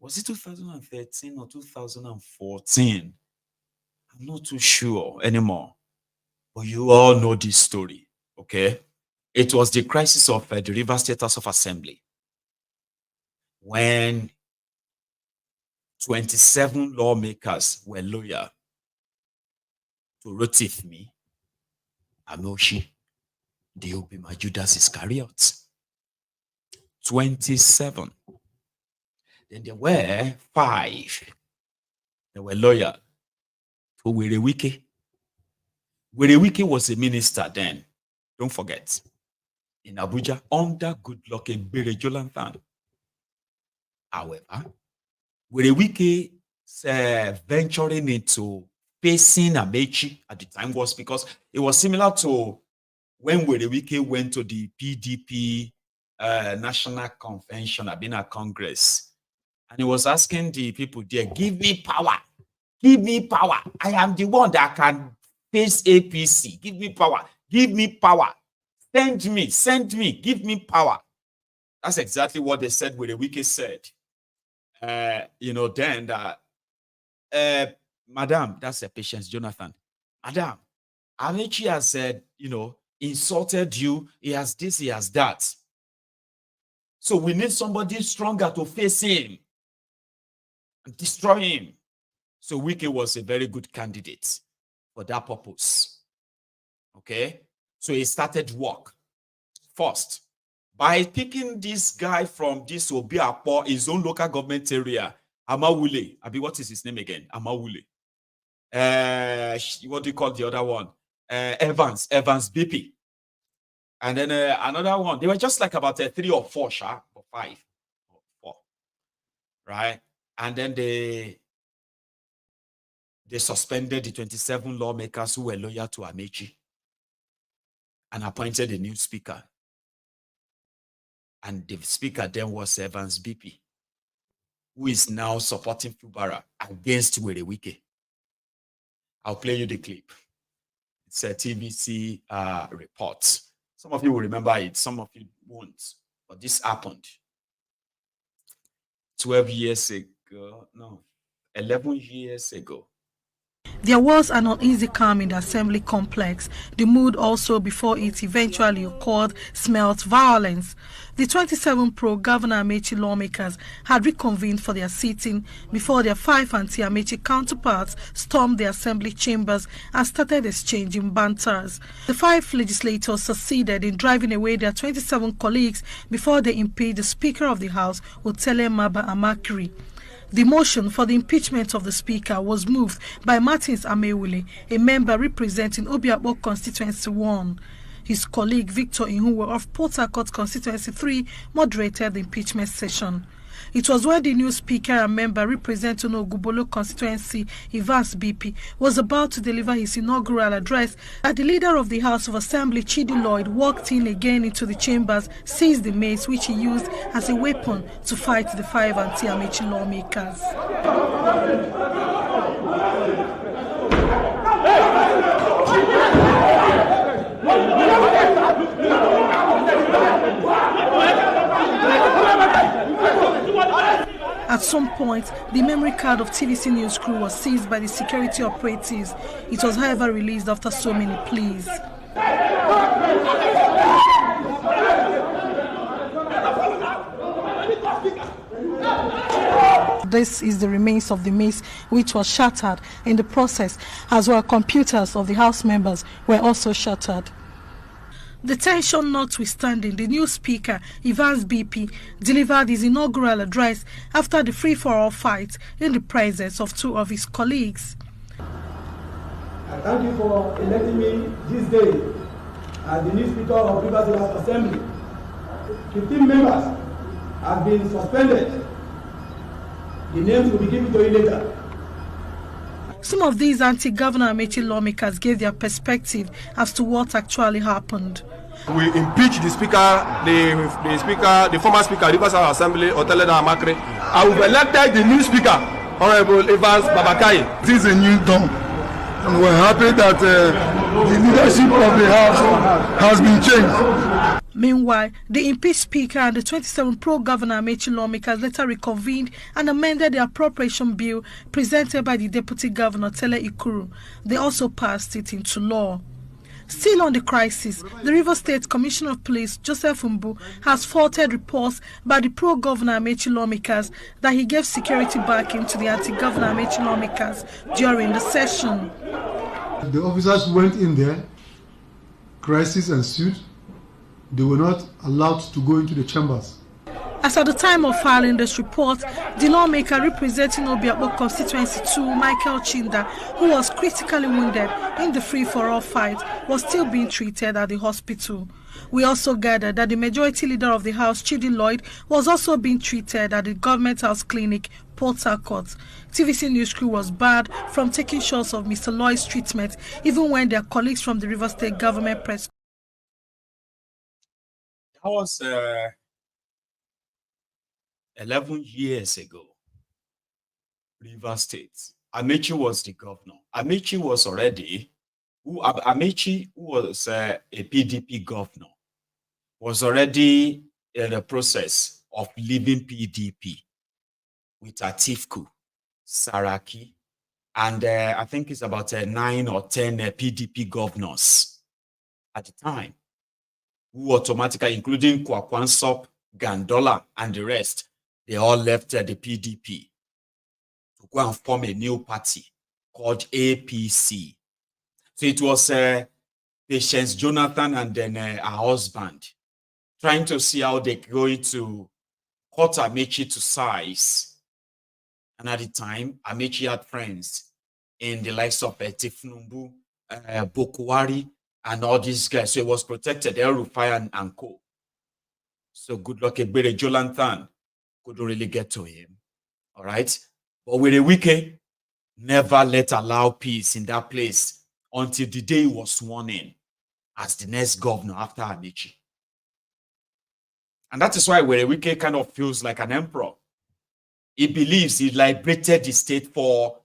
Speaker 4: Was it 2013 or 2014? I'm not too sure anymore. But you all know this story, okay? It was the crisis of the River State House of Assembly when 27 lawmakers were loyal to Rotifmi, Amoshi, the Obima Judas Iscariot. 27. Then there were 5 that were loyal to Werewike. Werewike was a minister then, don't forget, in Abuja under Goodluck Ebere Jonathan. However, Werewike venturing into facing Amechi at the time was because it was similar to when Werewike went to the PDP National Convention, Abina Congress, and he was asking the people there, give me power, give me power. I am the one that can face APC. Give me power, give me power. Send me, give me power. That's exactly what they said Werewike said. Then that, Madam, that's a Patience Jonathan. Madam, Amechi has said, insulted you. He has this, he has that. So we need somebody stronger to face him and destroy him. So Wike was a very good candidate for that purpose. Okay? So he started work first by picking this guy from this Obiapo, his own local government area, Amawule. What is his name again? Amawule. What do you call the other one? Evans BP. And then another one. They were just like about 3 or 4, or 5 or 4. Right? And then they suspended the 27 lawmakers who were loyal to Amechi and appointed a new speaker. And the speaker then was Evans BP, who is now supporting Fubara against Werewike. I'll play you the clip. It's a TVC report. Some of you will remember it, some of you won't. But this happened 12 years ago, no, 11 years ago.
Speaker 9: There was an uneasy calm in the assembly complex. The mood also before it eventually occurred smelt violence. The 27 pro-Governor Amechi lawmakers had reconvened for their sitting before their 5 anti-Amechi counterparts stormed the assembly chambers and started exchanging banters. The 5 legislators succeeded in driving away their 27 colleagues before they impeached the Speaker of the House, Otele Maba Amakri. The motion for the impeachment of the Speaker was moved by Martins Amewule, a member representing Obiakpo Constituency 1. His colleague Victor Ihuwe of Port Harcourt Constituency 3 moderated the impeachment session. It was when the new Speaker and member representing Ogubolo Constituency, Evans BP, was about to deliver his inaugural address that the leader of the House of Assembly, Chidi Lloyd, walked in again into the chambers, seized the mace which he used as a weapon to fight the 5 anti-Amechi lawmakers. At some point, the memory card of TVC News crew was seized by the security operatives. It was, however, released after so many pleas. This is the remains of the mace which was shattered in the process, as well computers of the House members were also shattered. The tension notwithstanding, the new Speaker, Evans BP, delivered his inaugural address after the free-for-all fight in the presence of 2 of his colleagues.
Speaker 10: I thank you for electing me this day as the new Speaker of Rivers State House Assembly. 15 members have been suspended. The names will be given to you later.
Speaker 9: Some of these anti-Governor Amechi lawmakers gave their perspective as to what actually happened.
Speaker 11: We impeached the speaker, the former speaker, Rivers House Assembly, Otele Amakre, and we've elected the new speaker, Honorable Evans Babakai.
Speaker 12: This is a new dawn, and we're happy that the leadership of the House has been changed.
Speaker 9: Meanwhile, the impeached speaker and the 27 pro-governor Amechi lawmakers later reconvened and amended the appropriation bill presented by the deputy governor Tele Ikuru. They also passed it into law. Still on the crisis, the Rivers State Commissioner of Police, Joseph Mbu, has faulted reports by the pro-governor Amechi lawmakers that he gave security backing to the anti-governor Amechi lawmakers during the session.
Speaker 12: The officers went in there, crisis ensued. They were not allowed to go into the chambers.
Speaker 9: As at the time of filing this report, the lawmaker representing Obiakpo constituency 2, Michael Chinda, who was critically wounded in the free-for-all fight, was still being treated at the hospital. We also gathered that the majority leader of the House, Chidi Lloyd, was also being treated at the Government House Clinic, Port Harcourt. TVC News crew was barred from taking shots of Mr. Lloyd's treatment, even when their colleagues from the Rivers State government press.
Speaker 4: That was 11 years ago. Rivers State. Amechi was the governor. Amechi was already, who was a PDP governor, was already in the process of leaving PDP with Atiku, Saraki, and I think it's about 9 or 10 PDP governors at the time, who automatically, including Kwakwansop, Gandola, and the rest, they all left the PDP to go and form a new party called APC. So it was Patience Jonathan and then her husband trying to see how they're going to cut Amechi to size. And at the time, Amechi had friends in the likes of Thiefnubu, bokohari, and all these guys. So it was protected, El Rufai and co. So good luck, Ebere Jonathan couldn't really get to him. All right. But with a wicked, never allow peace in that place until the day he was sworn in as the next governor after Amechi. And that is why Werewike kind of feels like an emperor. He believes he liberated the state for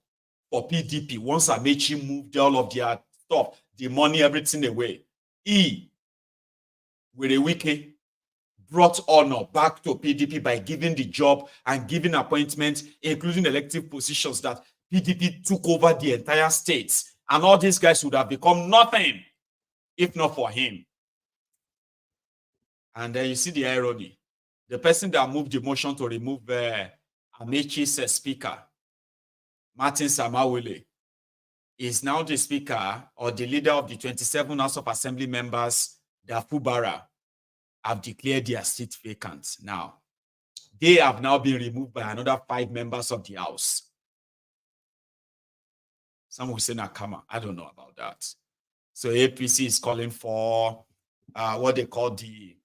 Speaker 4: PDP. Once Amechi moved all of their stuff, the money, everything away, he, Werewike, brought honor back to PDP by giving the job and giving appointments, including elective positions, that PDP took over the entire state. And all these guys would have become nothing if not for him. And then you see the irony. The person that moved the motion to remove Amechi's speaker, Martin Samawile, is now the speaker or the leader of the 27 House of Assembly members that Fubara have declared their seat vacant now. They have now been removed by another 5 members of the House. Some will say Nakama. I don't know about that. So APC is calling for what they call the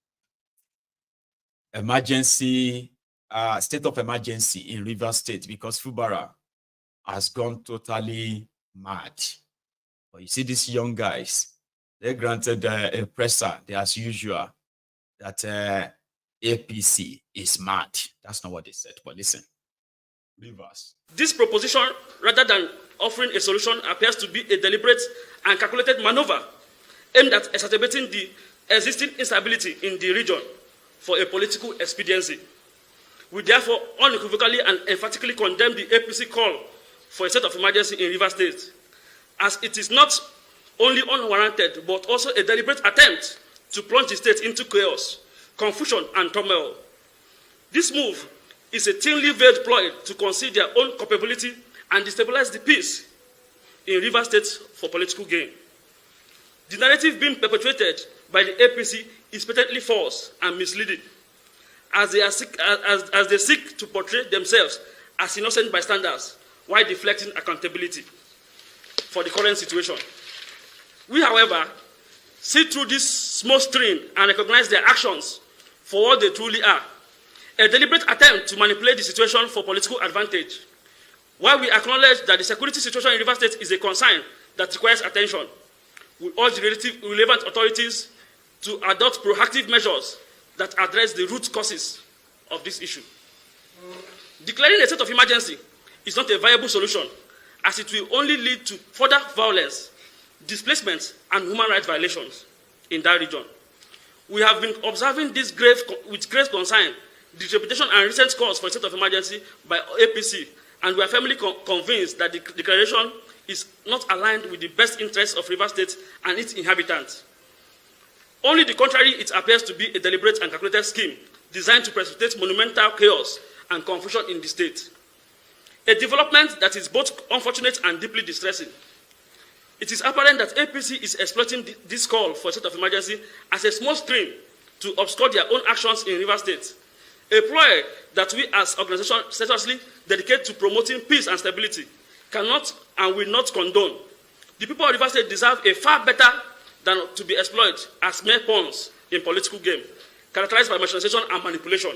Speaker 4: emergency, state of emergency in Rivers State, because Fubara has gone totally mad. But you see these young guys, they granted a presser, as usual, that APC is mad. That's not what they said, but listen. Rivers.
Speaker 13: This proposition, rather than offering a solution, appears to be a deliberate and calculated maneuver aimed at exacerbating the existing instability in the region for a political expediency. We therefore unequivocally and emphatically condemn the APC call for a state of emergency in Rivers State, as it is not only unwarranted, but also a deliberate attempt to plunge the state into chaos, confusion, and turmoil. This move is a thinly veiled ploy to conceal their own culpability and destabilize the peace in Rivers State for political gain. The narrative being perpetuated by the APC is patently false and misleading, as they seek to portray themselves as innocent bystanders while deflecting accountability for the current situation. We, however, see through this small screen and recognize their actions for what they truly are: a deliberate attempt to manipulate the situation for political advantage. While we acknowledge that the security situation in Rivers State is a concern that requires attention, we urge the relevant authorities to adopt proactive measures that address the root causes of this issue. Declaring a state of emergency is not a viable solution, as it will only lead to further violence, displacement, and human rights violations in that region. We have been observing this with great concern the reputation and recent calls for a state of emergency by APC, and we are firmly convinced that the declaration is not aligned with the best interests of Rivers State and its inhabitants. Only the contrary, it appears to be a deliberate and calculated scheme designed to precipitate monumental chaos and confusion in the state. A development that is both unfortunate and deeply distressing. It is apparent that APC is exploiting this call for a state of emergency as a small stream to obscure their own actions in Rivers State, a ploy that we as organization seriously dedicated to promoting peace and stability cannot and will not condone. The people of Rivers State deserve a far better than to be exploited as mere pawns in political game, characterized by marginalization and manipulation.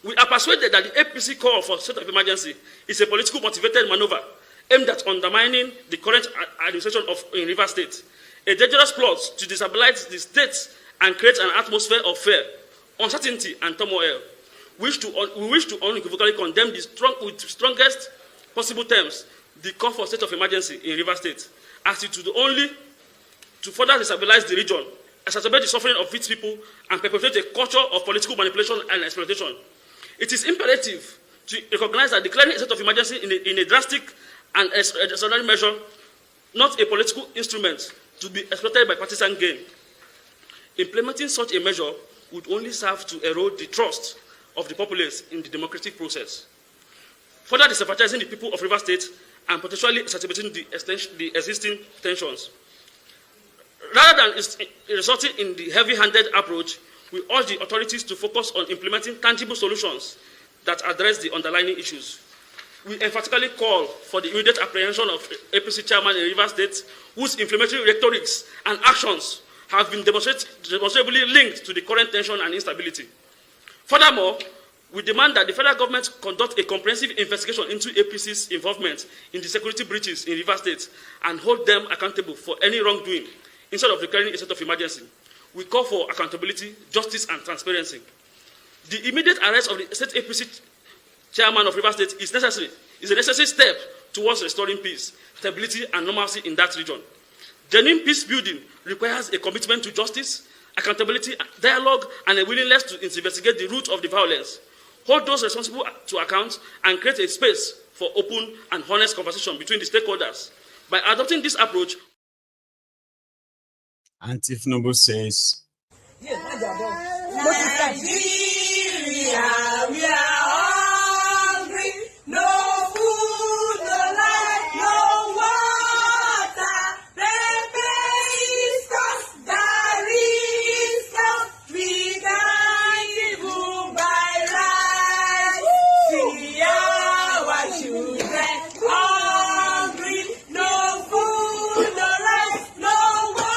Speaker 13: We are persuaded that the APC call for state of emergency is a politically motivated maneuver aimed at undermining the current administration in Rivers State, a dangerous plot to destabilize the state and create an atmosphere of fear, uncertainty, and turmoil. We wish to unequivocally condemn with strongest possible terms the call for state of emergency in Rivers State, as it would only to further destabilize the region, exacerbate the suffering of its people, and perpetuate a culture of political manipulation and exploitation. It is imperative to recognize that declaring a state of emergency in a drastic and extraordinary measure, not a political instrument to be exploited by partisan gain. Implementing such a measure would only serve to erode the trust of the populace in the democratic process, further disenfranchising the people of Rivers State and potentially exacerbating the existing tensions. Rather than resulting in the heavy-handed approach, we urge the authorities to focus on implementing tangible solutions that address the underlying issues. We emphatically call for the immediate apprehension of APC chairman in Rivers State, whose inflammatory rhetorics and actions have been demonstrably linked to the current tension and instability. Furthermore, we demand that the federal government conduct a comprehensive investigation into APC's involvement in the security breaches in Rivers State and hold them accountable for any wrongdoing instead of declaring a state of emergency. We call for accountability, justice, and transparency. The immediate arrest of the state APC chairman of Rivers State is a necessary step towards restoring peace, stability, and normalcy in that region. Genuine peace building requires a commitment to justice, accountability, dialogue, and a willingness to investigate the root of the violence, hold those responsible to account, and create a space for open and honest conversation between the stakeholders. By adopting this approach,
Speaker 4: and Thiefnubu says,
Speaker 14: Nigeria, we are hungry, no food, no light, no water, is cost, Gary is cost, we can't even buy rice, see our children hungry, no food, no light, no water,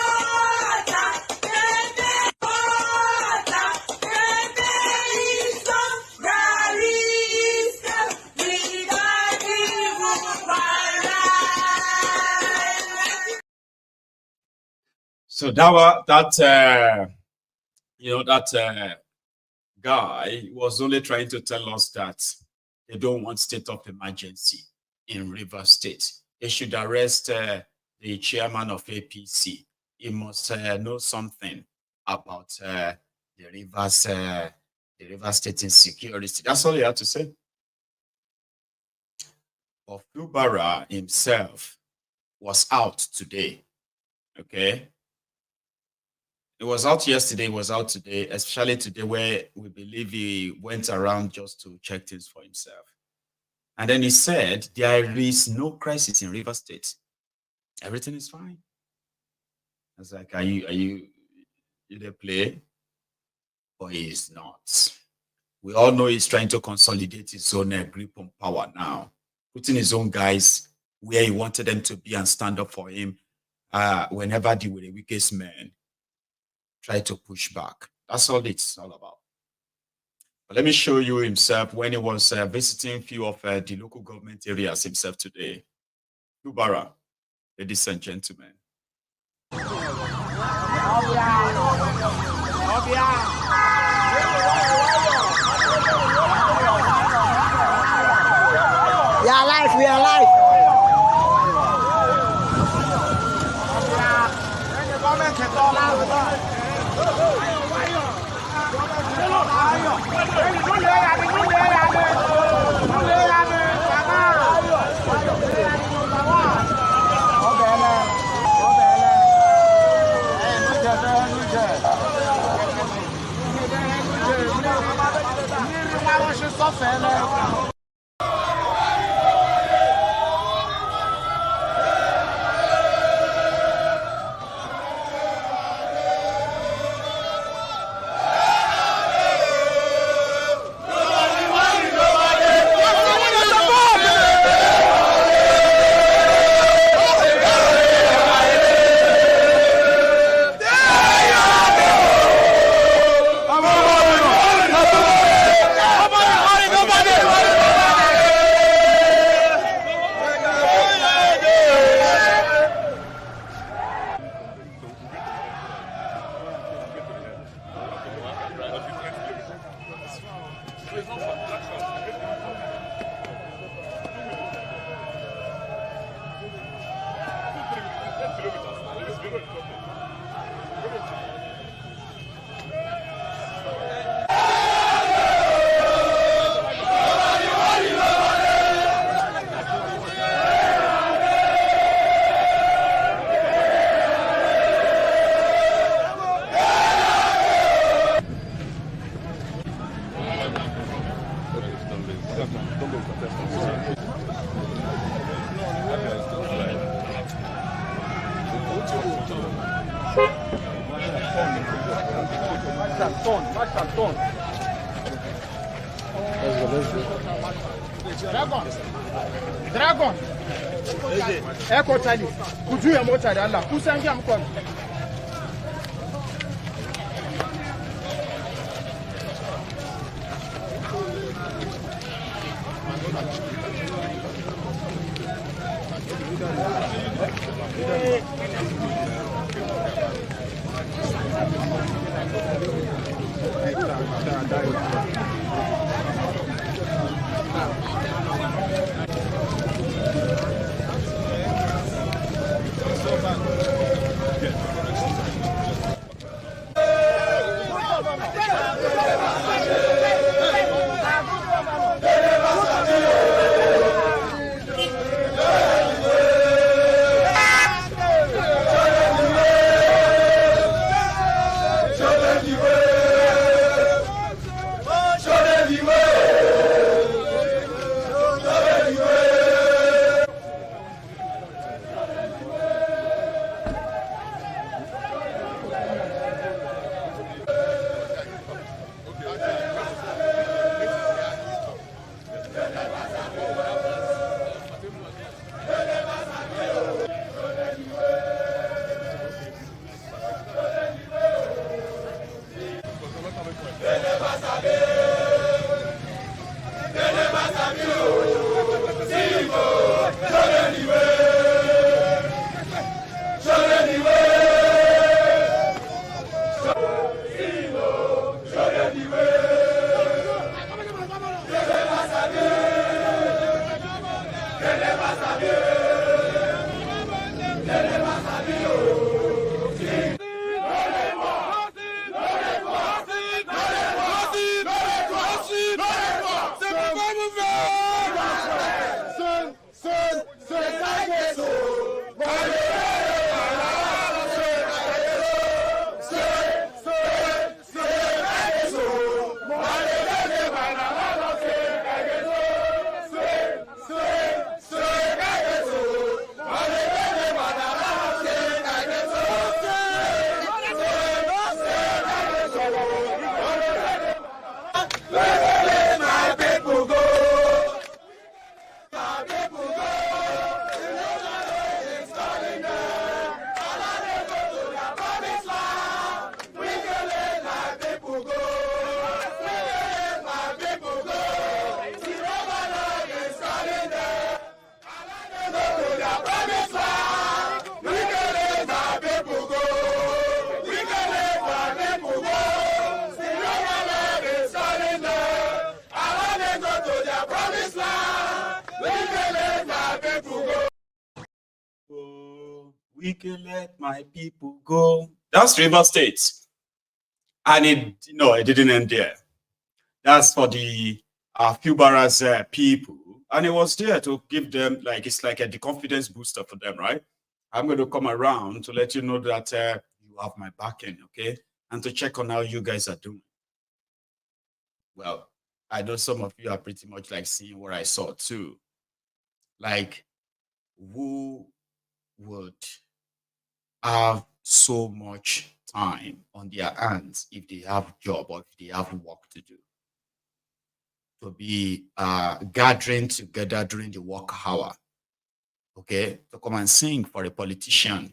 Speaker 4: so that guy was only trying to tell us that they don't want state of emergency in Rivers State. They should arrest the chairman of APC. He must know something about the Rivers State insecurity. That's all you have to say. But Fubara himself was out today. Okay. It was out yesterday, it was out today, especially today where we believe he went around just to check things for himself. And then he said, there is no crisis in Rivers State. Everything is fine. I was like, are you there play? But he is not. We all know he's trying to consolidate his own grip on power now, putting his own guys where he wanted them to be and stand up for him whenever they were the weakest men. Try to push back. That's all it's all about. But let me show you himself when he was visiting a few of the local government areas himself today. Fubara, ladies and gentlemen.
Speaker 14: We are alive, we are alive.
Speaker 15: Dragon. Echo Charlie. Could you have motor Allah? Who sang him?
Speaker 4: We can let my people go. That's Rivers State. And it didn't end there. That's for the Fubara's people. And it was there to give them, it's like the confidence booster for them, right? I'm going to come around to let you know that you have my backing, okay? And to check on how you guys are doing. Well, I know some of you are pretty much seeing what I saw too. Who would have so much time on their hands if they have a job or if they have work to do, to be gathering together during the work hour, okay, to come and sing for a politician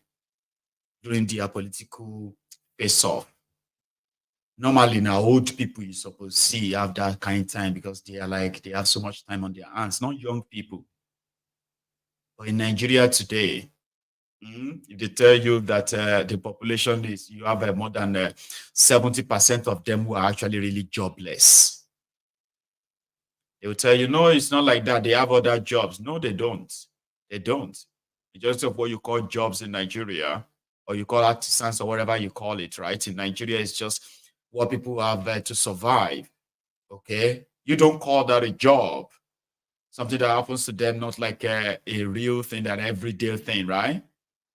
Speaker 4: during their political face-off. Normally now, old people you suppose see have that kind of time because they are they have so much time on their hands, not young people. But in Nigeria today, if they tell you that the population is, you have more than 70% of them who are actually really jobless. They will tell you, no, it's not like that. They have other jobs. No, they don't. They don't. It's just of what you call jobs in Nigeria, or you call artisans or whatever you call it, right? In Nigeria, it's just what people have to survive, okay? You don't call that a job. Something that happens to them, not like a real thing, an everyday thing, right?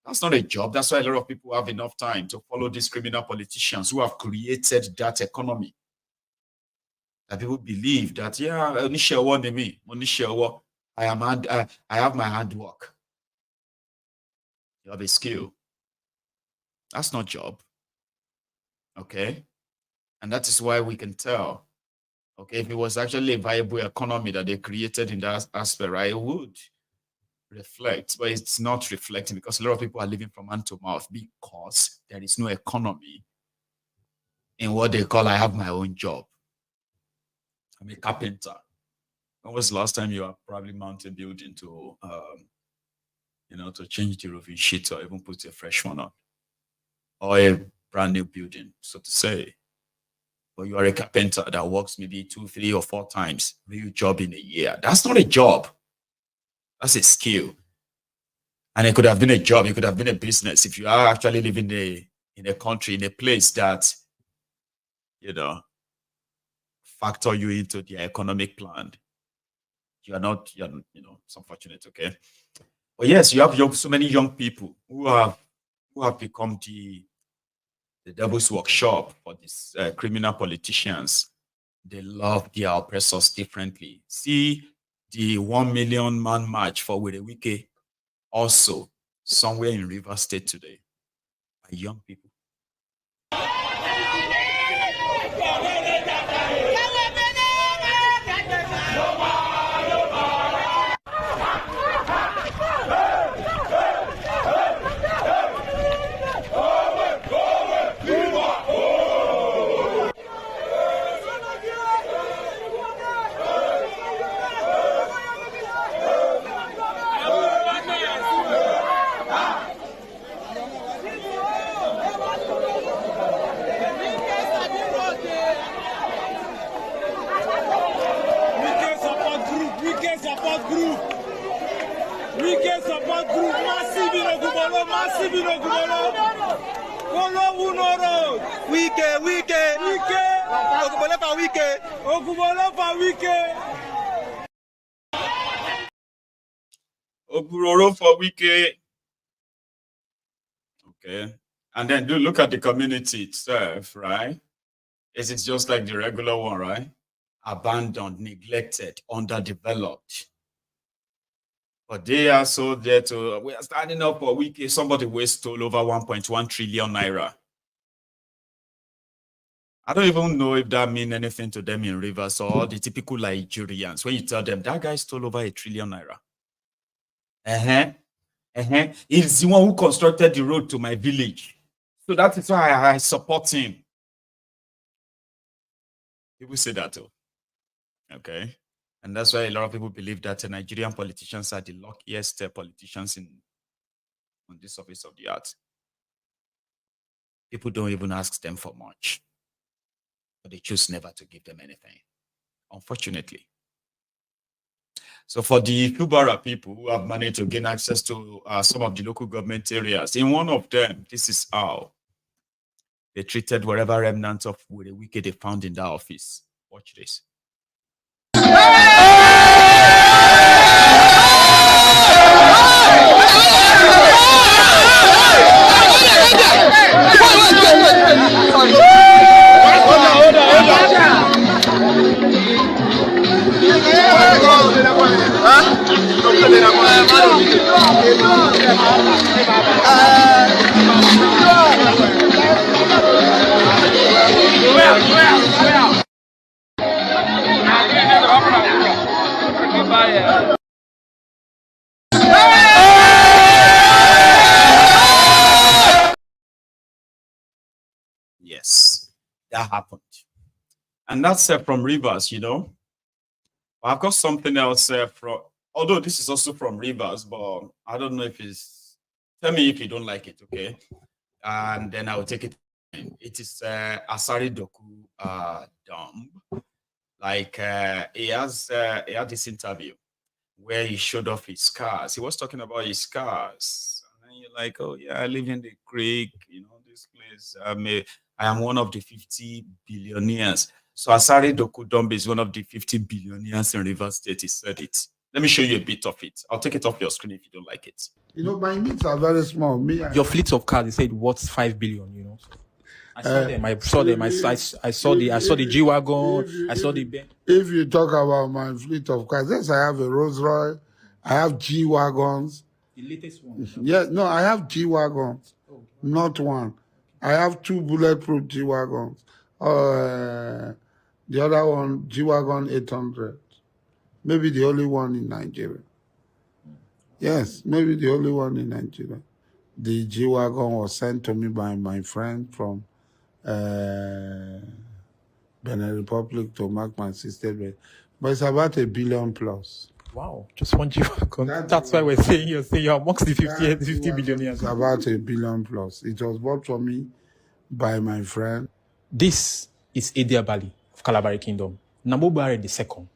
Speaker 4: That's not a job. That's why a lot of people have enough time to follow these criminal politicians who have created that economy. That people believe that, yeah, I have my handwork. You have a skill. That's not job. Okay. And that is why we can tell, okay, if it was actually a viable economy that they created in that aspect, right, it would reflect, but it's not reflecting because a lot of people are living from hand to mouth because there is no economy in what they call, I have my own job. I'm a carpenter. When was the last time you are probably mounting a building to, to change the roofing sheet or even put a fresh one on? Or a brand new building, so to say. Or you are a carpenter that works maybe 2, 3, or 4 times, real job in a year. That's not a job. That's a skill. And it could have been a job. It could have been a business. If you are actually living in a country, in a place that, factor you into their economic plan, you are not, it's unfortunate, okay? But yes, you have so many young people who have become the devil's workshop for these criminal politicians. They love their oppressors differently. See the 1 million man march for Wike, also somewhere in Rivers State today, by young people. Oguroro for Wike. Okay. And then do look at the community itself, right? Is it just like the regular one, right? Abandoned, neglected, underdeveloped. But they are so there to, we are standing up for Wike. Somebody stole over 1.1 trillion naira. I don't even know if that means anything to them in Rivers or the typical Nigerians. When you tell them that guy stole over 1 trillion naira. He's the one who constructed the road to my village. So that is why I support him. People say that too. Okay. And that's why a lot of people believe that Nigerian politicians are the luckiest politicians on the surface of the earth. People don't even ask them for much. But they choose never to give them anything, unfortunately. So for the Fubara people who have managed to gain access to some of the local government areas, in one of them, this is how they treated whatever remnants of Wike they found in that office. Watch this. Yes, that happened. And that's from Rivers, I've got something else from, although this is also from Rivers, but I don't know if it's, tell me if you don't like it, okay? And then I will take it. It is Asari Dokubo dumb. Like he had this interview where he showed off his cars. He was talking about his cars. And then you're like, oh yeah, I live in the creek, this place. I am one of the 50 billionaires. So Asari Dokubo is one of the 50 billionaires in Rivers State. He said it. Let me show you a bit of it. I'll take it off your screen if you don't like it.
Speaker 16: My needs are very small.
Speaker 17: Your fleet of cars, they said worth 5 billion, I saw them. I saw them. I saw the G-Wagon. I saw the.
Speaker 16: If you talk about my fleet of cars, yes, I have a Rolls Royce. I have G-Wagons.
Speaker 17: The latest one.
Speaker 16: Yes, no, I have G-Wagons. Not one. I have 2 bulletproof G-Wagons. The other one, G-Wagon 800. Maybe the only one in Nigeria. Yes, maybe the only one in Nigeria. The G-Wagon was sent to me by my friend from Benin Republic to mark my sister's birthday. But it's about $1 billion plus.
Speaker 17: Wow, just one G-Wagon. That's why we're saying you're amongst the 50 billionaires.
Speaker 16: It's about $1 billion plus. It was bought for me by my friend.
Speaker 17: This is Edo Bali of Kalabari Kingdom, Namobare II.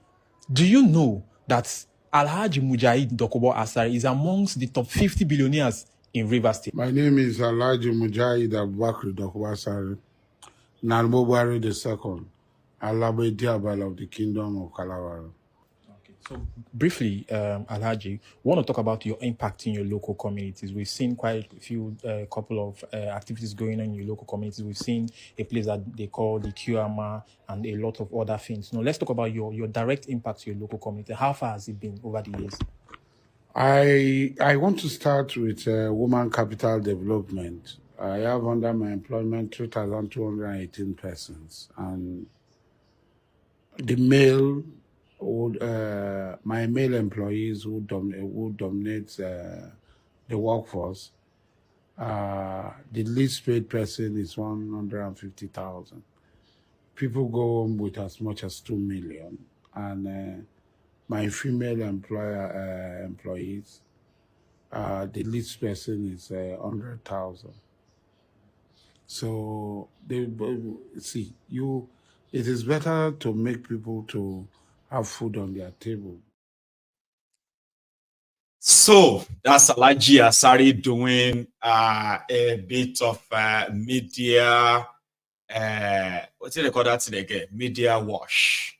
Speaker 17: Do you know that Alhaji Mujahid Dokubo Asari is amongst the top 50 billionaires in Rivers State?
Speaker 16: My name is Alhaji Mujahid Abubakar Dokubo Asari, Namobare II, Alabe Diabal of the Kingdom of Kalabari.
Speaker 17: So briefly, Alhaji, we want to talk about your impact in your local communities. We've seen quite a few, couple of activities going on in your local communities. We've seen a place that they call the QMA and a lot of other things. Now, let's talk about your direct impact to your local community. How far has it been over the years?
Speaker 16: I want to start with woman capital development. I have under my employment 3,218 persons, and the male my male employees who dominate the workforce, the least paid person is 150,000. People go home with as much as 2 million, and my female employees, the least person is 100,000. So it is better to make people to have food on their table.
Speaker 4: So that's Alhaji Asari doing a bit of media, what do they call that thing again? Media wash.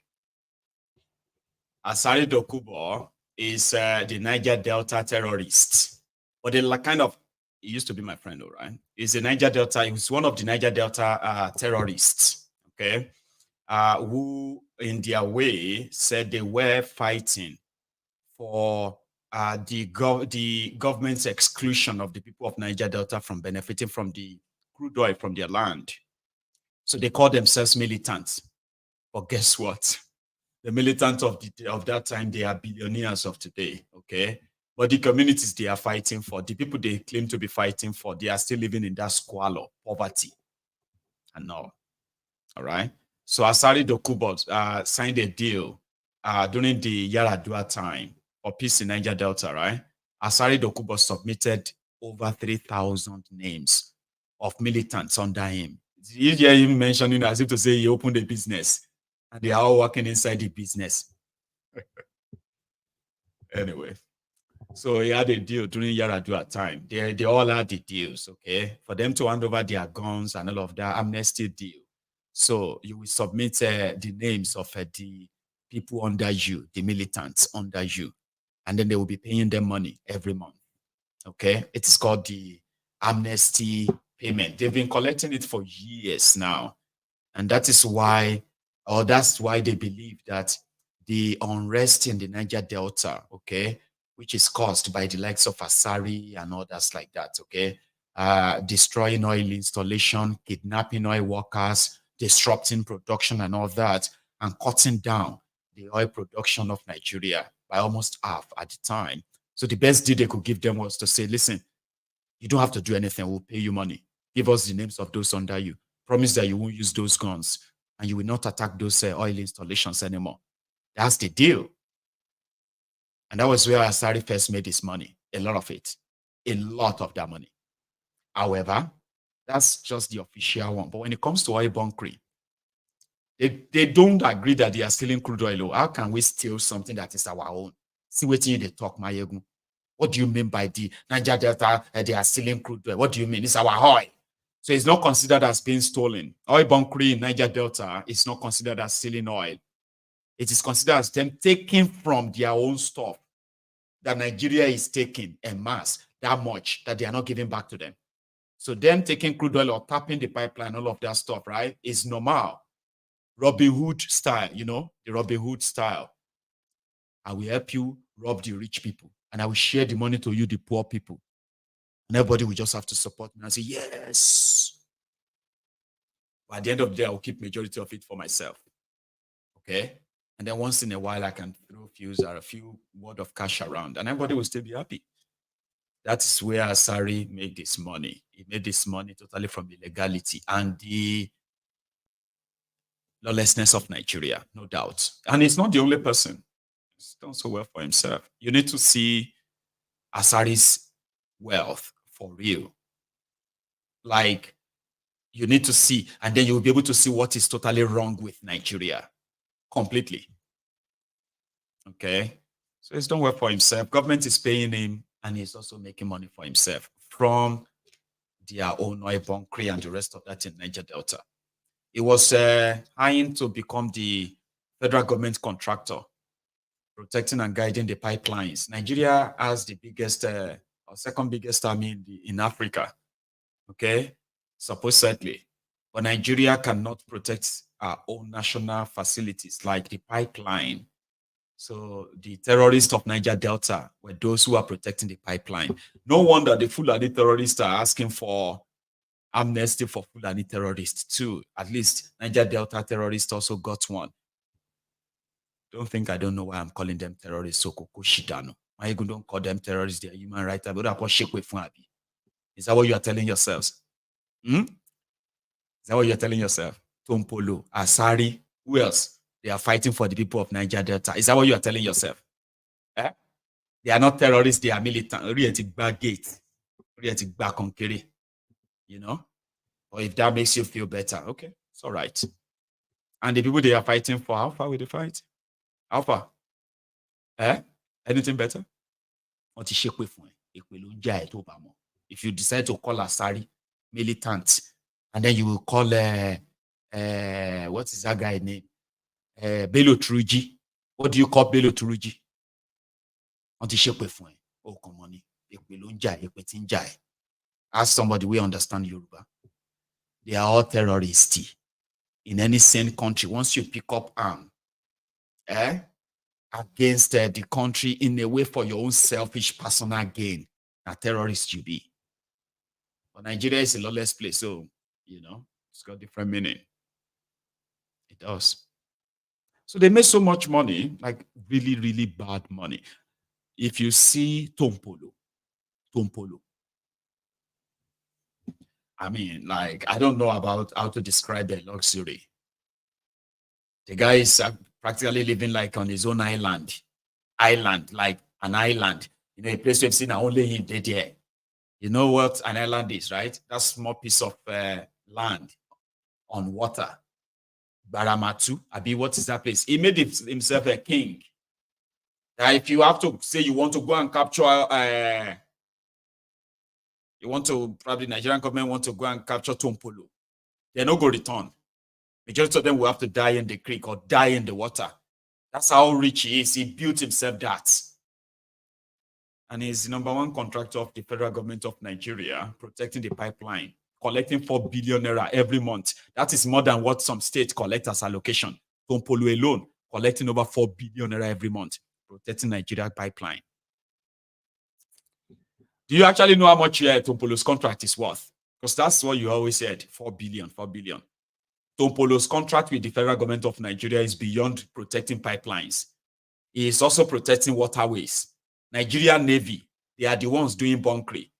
Speaker 4: Asari Dokubo is the Niger Delta terrorist. But they kind of, he used to be my friend, all right? He's a Niger Delta, he was one of the Niger Delta terrorists, okay? Who in their way said they were fighting for the government's exclusion of the people of Niger Delta from benefiting from the crude oil from their land. So they call themselves militants. But guess what? The militants of that time, they are billionaires of today, okay? But the communities they are fighting for, the people they claim to be fighting for, they are still living in that squalor, poverty, and all right? So Asari Dokubo signed a deal during the Yaradua time for peace in Niger Delta, right? Asari Dokubo submitted over 3,000 names of militants under him. You hear him mentioning as if to say he opened a business and they are all working inside the business. Anyway, so he had a deal during Yaradua time. They all had the deals, okay? For them to hand over their guns and all of that amnesty deal. So you will submit the names of the people under you, the militants under you, and then they will be paying them money every month. Okay, it's called the amnesty payment. They've been collecting it for years now, and that's why they believe that the unrest in the Niger Delta, okay, which is caused by the likes of Asari and others like that, okay, destroying oil installation, kidnapping oil workers, disrupting production and all that, and cutting down the oil production of Nigeria by almost half at the time. So the best deal they could give them was to say, listen, you don't have to do anything. We'll pay you money. Give us the names of those under you. Promise that you won't use those guns and you will not attack those oil installations anymore. That's the deal. And that was where Asari first made his money. A lot of it. A lot of that money. However, that's just the official one. But when it comes to oil bunkering, they don't agree that they are stealing crude oil. How can we steal something that is our own? See what they talk, Mayegun. What do you mean by the Niger Delta? They are stealing crude oil. What do you mean? It's our oil. So it's not considered as being stolen. Oil bunkering in Niger Delta is not considered as stealing oil. It is considered as them taking from their own stuff that Nigeria is taking en masse, that much that they are not giving back to them. So them taking crude oil or tapping the pipeline, all of that stuff, right, is normal. Robin Hood style, you know, the Robin Hood style. I will help you rob the rich people and I will share the money to you, the poor people. And everybody will just have to support me and say, yes. But at the end of the day, I'll keep majority of it for myself. Okay? And then once in a while, I can throw a few word of cash around, and everybody will still be happy. That is where Asari made this money. He made this money totally from illegality and the lawlessness of Nigeria, no doubt. And he's not the only person. He's done so well for himself. You need to see Asari's wealth for real. Like, you need to see, and then you'll be able to see what is totally wrong with Nigeria. Completely. Okay? So he's done well for himself. Government is paying him, and he's also making money for himself from their own oil bunkering and the rest of that in Niger Delta. He was hiring to become the federal government contractor, protecting and guiding the pipelines. Nigeria has the biggest, or second biggest army in Africa, okay, supposedly. But Nigeria cannot protect our own national facilities like the pipeline. So the terrorists of Niger Delta were those who are protecting the pipeline. No wonder the Fulani terrorists are asking for amnesty for Fulani terrorists too. At least Niger Delta terrorists also got one. Don't think I don't know why I'm calling them terrorists. So Shidano. Why you don't call them terrorists? They are human rights. Is that what you are telling yourselves? Is that what you're telling yourself? Tompolo, Asari, who else? They are fighting for the people of Niger Delta. Is that what you are telling yourself? Eh? They are not terrorists, they are militant. You know? Or if that makes you feel better, okay, it's all right. And the people they are fighting for, how far will they fight? How far? Eh? Anything better? If you decide to call Asari militant, and then you will call what is that guy's name? Bello Turuji. What do you call Bello Turuji? Oh, come on. Ask somebody we understand Yoruba. They are all terrorists in any sane country. Once you pick up arm against the country in a way for your own selfish personal gain, a terrorist you be. But Nigeria is a lawless place, so you know it's got different meaning. It does. So they made so much money, like really, really bad money. If you see Tompolo, I mean, like, I don't know about how to describe their luxury. The guy is practically living like on his own island, like an island. You know, a place we've seen only him there. You know what an island is, right? That small piece of land on water. Baramatu, Abi, what is that place? He made himself a king. If you have to say you want to go and capture, probably Nigerian government want to go and capture Tompolo, they're not going to return. Majority of them will have to die in the creek or die in the water. That's how rich he is. He built himself that. And he's the #1 contractor of the federal government of Nigeria, protecting the pipeline, collecting 4 billion naira every month. That is more than what some states collect as allocation. Tompolo alone, collecting over 4 billion naira every month, protecting Nigeria pipeline. Do you actually know how much Tompolo's contract is worth? Because that's what you always said, 4 billion. Tompolo's contract with the federal government of Nigeria is beyond protecting pipelines. He is also protecting waterways. Nigerian Navy, they are the ones doing bunkering.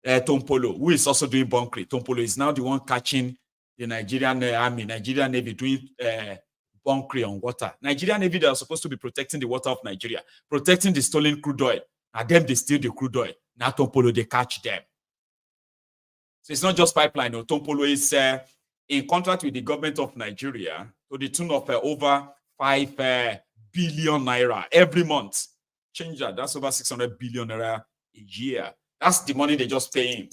Speaker 4: Tompolo, who is also doing bunkering. Tompolo is now the one catching the Nigerian Army, Nigerian Navy doing bunkering on water. Nigerian Navy, they are supposed to be protecting the water of Nigeria, protecting the stolen crude oil. And them, they steal the crude oil. Now Tompolo, they catch them. So it's not just pipeline. No. Tompolo is in contract with the government of Nigeria to the tune of over 5 billion naira every month. Change that. That's over 600 billion naira a year. That's the money they just pay him.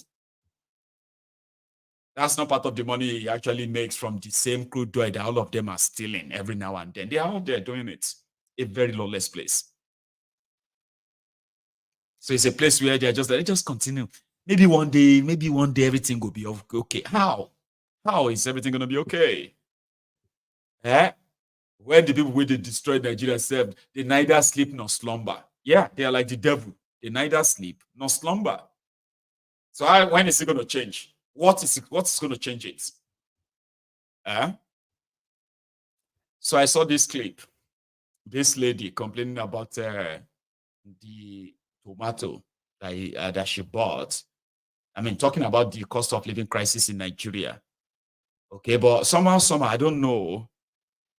Speaker 4: That's not part of the money he actually makes from the same crude oil that all of them are stealing every now and then. They are out there doing it. A very lawless place. So it's a place where they're just like, just continue. Maybe one day everything will be okay. How? How is everything going to be okay? When the people when they destroyed Nigeria said they neither sleep nor slumber. Yeah, they are like the devil. They neither sleep nor slumber. So when is it going to change? What's going to change it? So I saw this clip. This lady complaining about the tomato that she bought. I mean, talking about the cost of living crisis in Nigeria. Okay, but somehow, I don't know.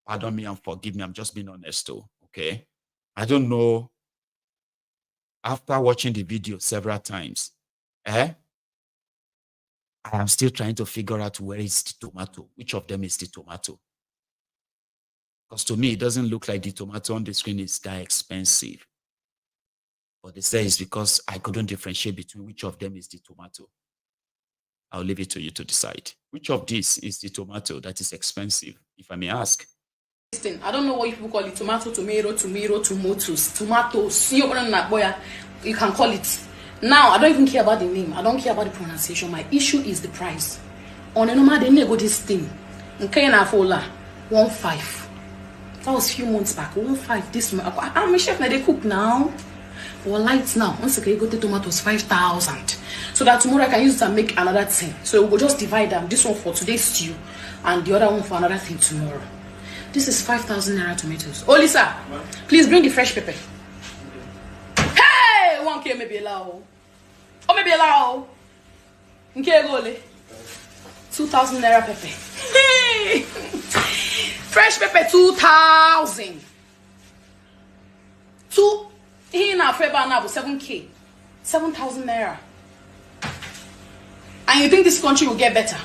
Speaker 4: Pardon me and forgive me. I'm just being honest, though. Okay, I don't know. After watching the video several times, I am still trying to figure out where is the tomato. Which of them is the tomato? Because to me, it doesn't look like the tomato on the screen is that expensive. But they say it's because I couldn't differentiate between which of them is the tomato. I'll leave it to you to decide. Which of these is the tomato that is expensive, if I may ask?
Speaker 18: I don't know what you people call it. Tomatoes. You can call it. Now, I don't even care about the name. I don't care about the pronunciation. My issue is the price. On a normal, they go this thing. Okay, now for 1.5. That was a few months back. 1.5 this month. I'm a chef now. They cook now. For lights now. Once again, you go to tomatoes 5,000. So that tomorrow I can use it and make another thing. So we'll just divide them. This one for today's stew and the other one for another thing tomorrow. This is 5,000 naira tomatoes. Oh, Lisa, please bring the fresh pepper. Hey, 1K maybe allow. Oh, maybe allow. Okay, go 2,000 naira pepper. Hey, fresh pepper 2,000. Here now, Fubara now 7K, 7,000 naira. And you think this country will get better?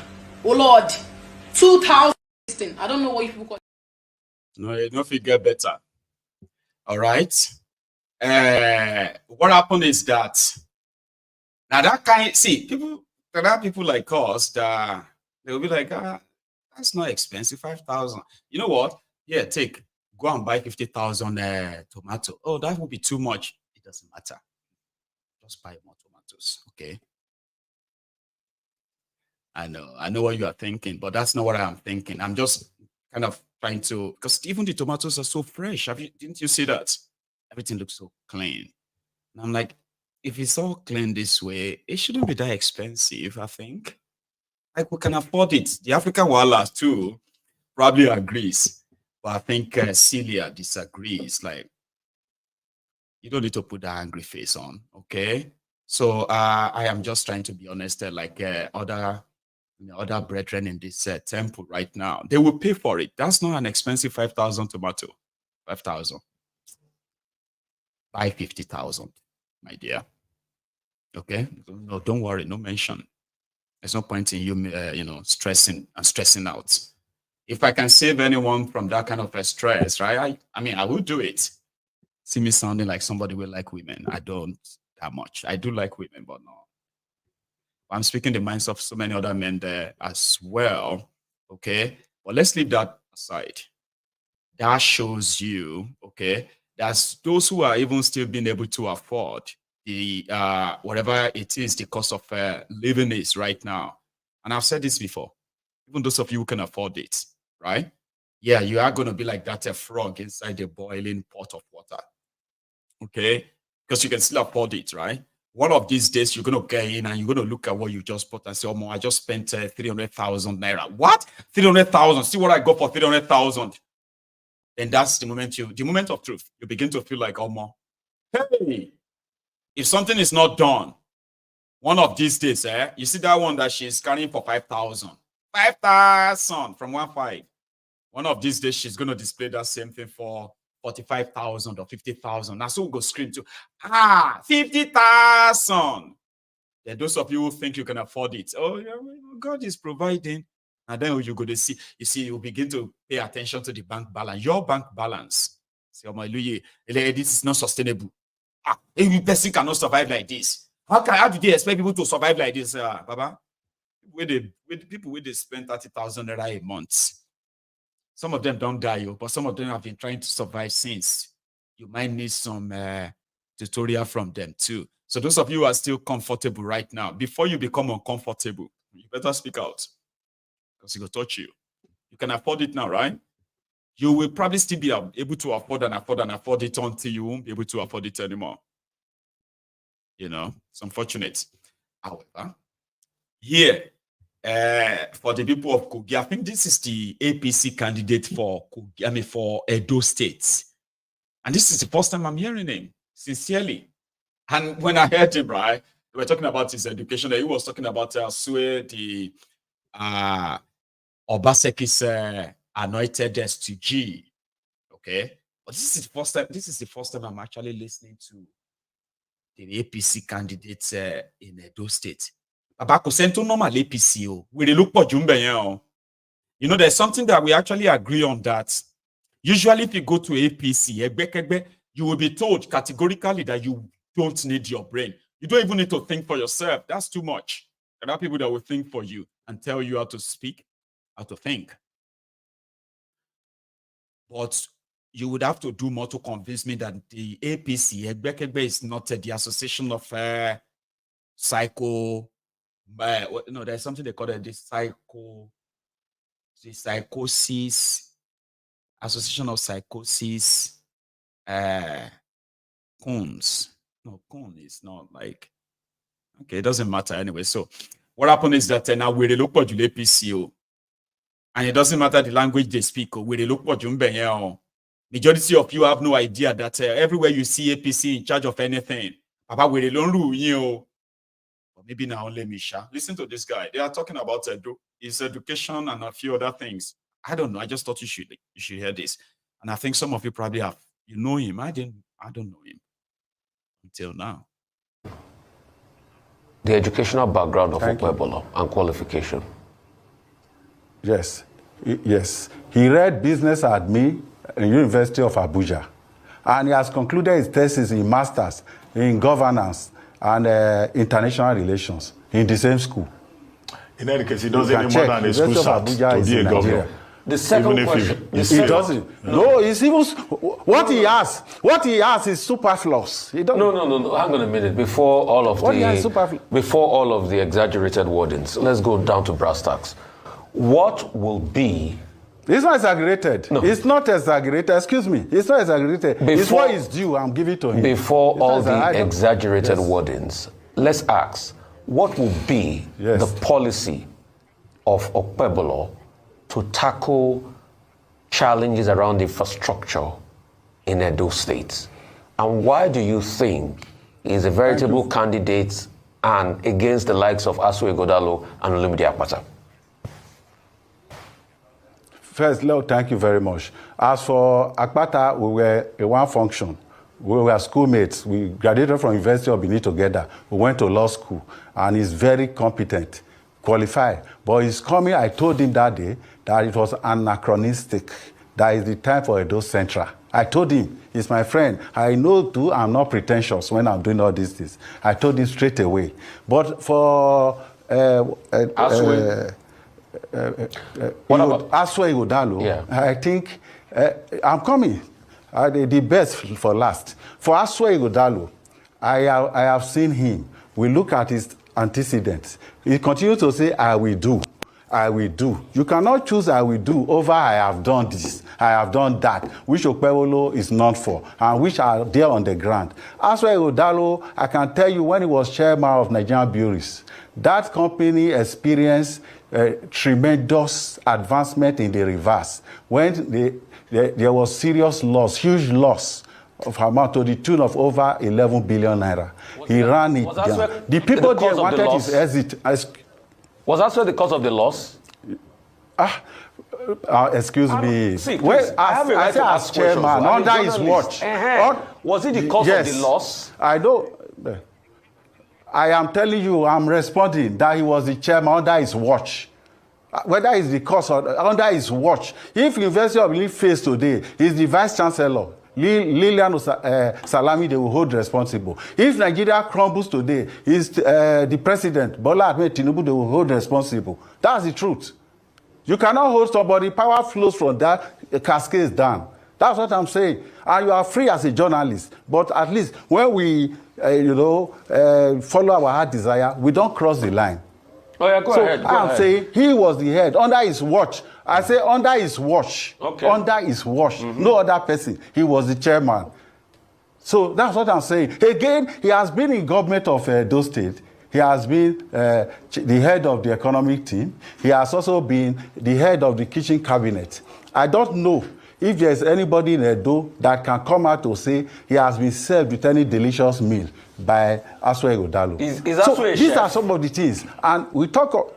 Speaker 18: Oh Lord, 2,000. I don't know what you people call.
Speaker 4: No, it don't get better. All right. What happened is that now that kind there are people like us that they will be like, that's not expensive, 5,000. You know what? Yeah, go and buy 50,000 tomato. Oh, that would be too much. It doesn't matter. Just buy more tomatoes, okay? I know what you are thinking, but that's not what I'm thinking. I'm just kind of trying to, because even the tomatoes are so fresh. Didn't you see that? Everything looks so clean. And I'm like, if it's all clean this way, it shouldn't be that expensive, I think. Like, we can afford it. The African Wallahs too probably agrees. But I think Celia disagrees. Like, you don't need to put that angry face on, okay? So I am just trying to be honest, like other brethren in this temple right now. They will pay for it. That's not an expensive 5,000 tomato. 5,000. Buy 50,000, my dear. Okay? No, don't worry. No mention. There's no point in you, stressing out. If I can save anyone from that kind of a stress, right? I mean, I will do it. See me sounding like somebody will like women. I don't that much. I do like women, but no. I'm speaking the minds of so many other men there as well. Okay, but let's leave that aside. That shows you, okay, that's those who are even still being able to afford the whatever it is the cost of living is right now. And I've said this before. Even those of you who can afford it, right? Yeah, you are going to be like that frog inside a boiling pot of water. Okay, because you can still afford it, right? One of these days, you're going to get in and you're going to look at what you just bought and say, oh, I just spent 300,000 naira. What? 300,000? See what I got for 300,000. Then that's the moment of truth. You begin to feel like, oh, hey, if something is not done, one of these days, you see that one that she's carrying for 5,000. 5,000 from 1.5. One of these days, she's going to display that same thing for 45,000 or 50,000. Now, so we'll go scream to 50,000. Then those of you who think you can afford it, oh, yeah, God is providing. And then you go to see, you begin to pay attention to the bank balance, your bank balance. Say, oh my Louis, this is not sustainable. Every person cannot survive like this. How do they expect people to survive like this, Baba? With people where they spend 30,000 naira a month. Some of them don't die, but some of them have been trying to survive since. You might need some tutorial from them too. So those of you who are still comfortable right now, before you become uncomfortable, you better speak out. Because it will touch you. You can afford it now, right? You will probably still be able to afford it until you won't be able to afford it anymore. You know, it's unfortunate. However, here for the people of Kogi. I think this is the APC candidate for Kogi, I mean for Edo State. And this is the first time I'm hearing him, sincerely. And when I heard him, right, we were talking about his education. He was talking about the Obaseki's anointed STG. Okay, but this is the first time. This is the first time I'm actually listening to the APC candidates in Edo State. Abako sento normal APC. We look for Jumbe. You know, there's something that we actually agree on that. Usually, if you go to APC, you will be told categorically that you don't need your brain. You don't even need to think for yourself. That's too much. There are people that will think for you and tell you how to speak, how to think. But you would have to do more to convince me that the APC, Egbekegbe, is not the association of psycho. No, there's something they call it the psychosis, association of psychosis, cones. No, cone is not like, okay, it doesn't matter anyway. So what happened is that now we look for the APC, and it doesn't matter the language they speak, we look for Jumbe. Majority of you have no idea that everywhere you see APC in charge of anything, Papa, we don't rule you. Or maybe now let me share. Listen to this guy. They are talking about his education and a few other things. I don't know. I just thought you should hear this. And I think some of you probably have. You know him. I don't know him until now.
Speaker 19: The educational background of Okwebolo and qualification.
Speaker 20: Yes. Yes. He read business admin at the University of Abuja. And he has concluded his thesis in masters in governance and international relations in the same school.
Speaker 2: In any case, he doesn't any more than a school cert to be a governor.
Speaker 19: The second question,
Speaker 20: he doesn't. Yeah. No, it's even what he has is superfluous. He don't.
Speaker 19: No. Hang on a minute. Before all of the exaggerated wordings, let's go down to brass tacks. What will be?
Speaker 20: It's not exaggerated. No. It's not exaggerated. Excuse me. It's not exaggerated. It's what is due. I'm giving to him.
Speaker 19: Before all the exaggerated wordings, let's ask, what will be the policy of Okwebolo to tackle challenges around infrastructure in Edo State? And why do you think he's a veritable candidate and against the likes of Asari Dokubo and Olumide Akpata?
Speaker 20: First, Lord, thank you very much. As for Akpata, we were in one function. We were schoolmates. We graduated from University of Benin together. We went to law school, and he's very competent, qualified. But he's coming, I told him that day that it was anachronistic. That is the time for Edo Central. I told him, he's my friend. I know too, I'm not pretentious when I'm doing all these things. I told him straight away. But for Asari Dokubo, I think I'm coming. The best for last. For Asari Dokubo, I have seen him. We look at his antecedents. He continues to say, I will do. I will do. You cannot choose I will do over I have done this, I have done that, which Okwebolo is known for, and which are there on the ground. Asari Dokubo, I can tell you when he was chairman of Nigerian Breweries, that company experienced tremendous advancement in the reverse. When there was serious loss, huge loss of amount to the tune of over 11 billion naira. He ran it down. The people there wanted his exit.
Speaker 19: Was that the cause of the loss?
Speaker 20: Excuse me.
Speaker 19: See, I say as chairman,
Speaker 20: under his watch.
Speaker 19: Was it the cause of the loss?
Speaker 20: I know. I am telling you, I'm responding that he was the chairman under his watch. Whether it's the cause or under his watch. If University of Benin fails today, he's the vice chancellor. Lilian Salami, they will hold responsible. If Nigeria crumbles today, he's the president, Bola Ahmed Tinubu, they will hold responsible. That's the truth. You cannot hold somebody, power flows from that, cascades down. That's what I'm saying. And you are free as a journalist. But at least when we, follow our heart desire, we don't cross the line.
Speaker 19: Oh yeah, go ahead.
Speaker 20: I'm saying he was the head under his watch. I say under his watch. Okay. Under his watch. No other person. He was the chairman. So that's what I'm saying. Again, he has been in government of Edo State. He has been the head of the economic team. He has also been the head of the kitchen cabinet. I don't know if there's anybody in Edo that can come out to say he has been served with any delicious meal by Asari Dokubo.
Speaker 19: Is Asari a
Speaker 20: these
Speaker 19: chef?
Speaker 20: are some of the things. And we talk of...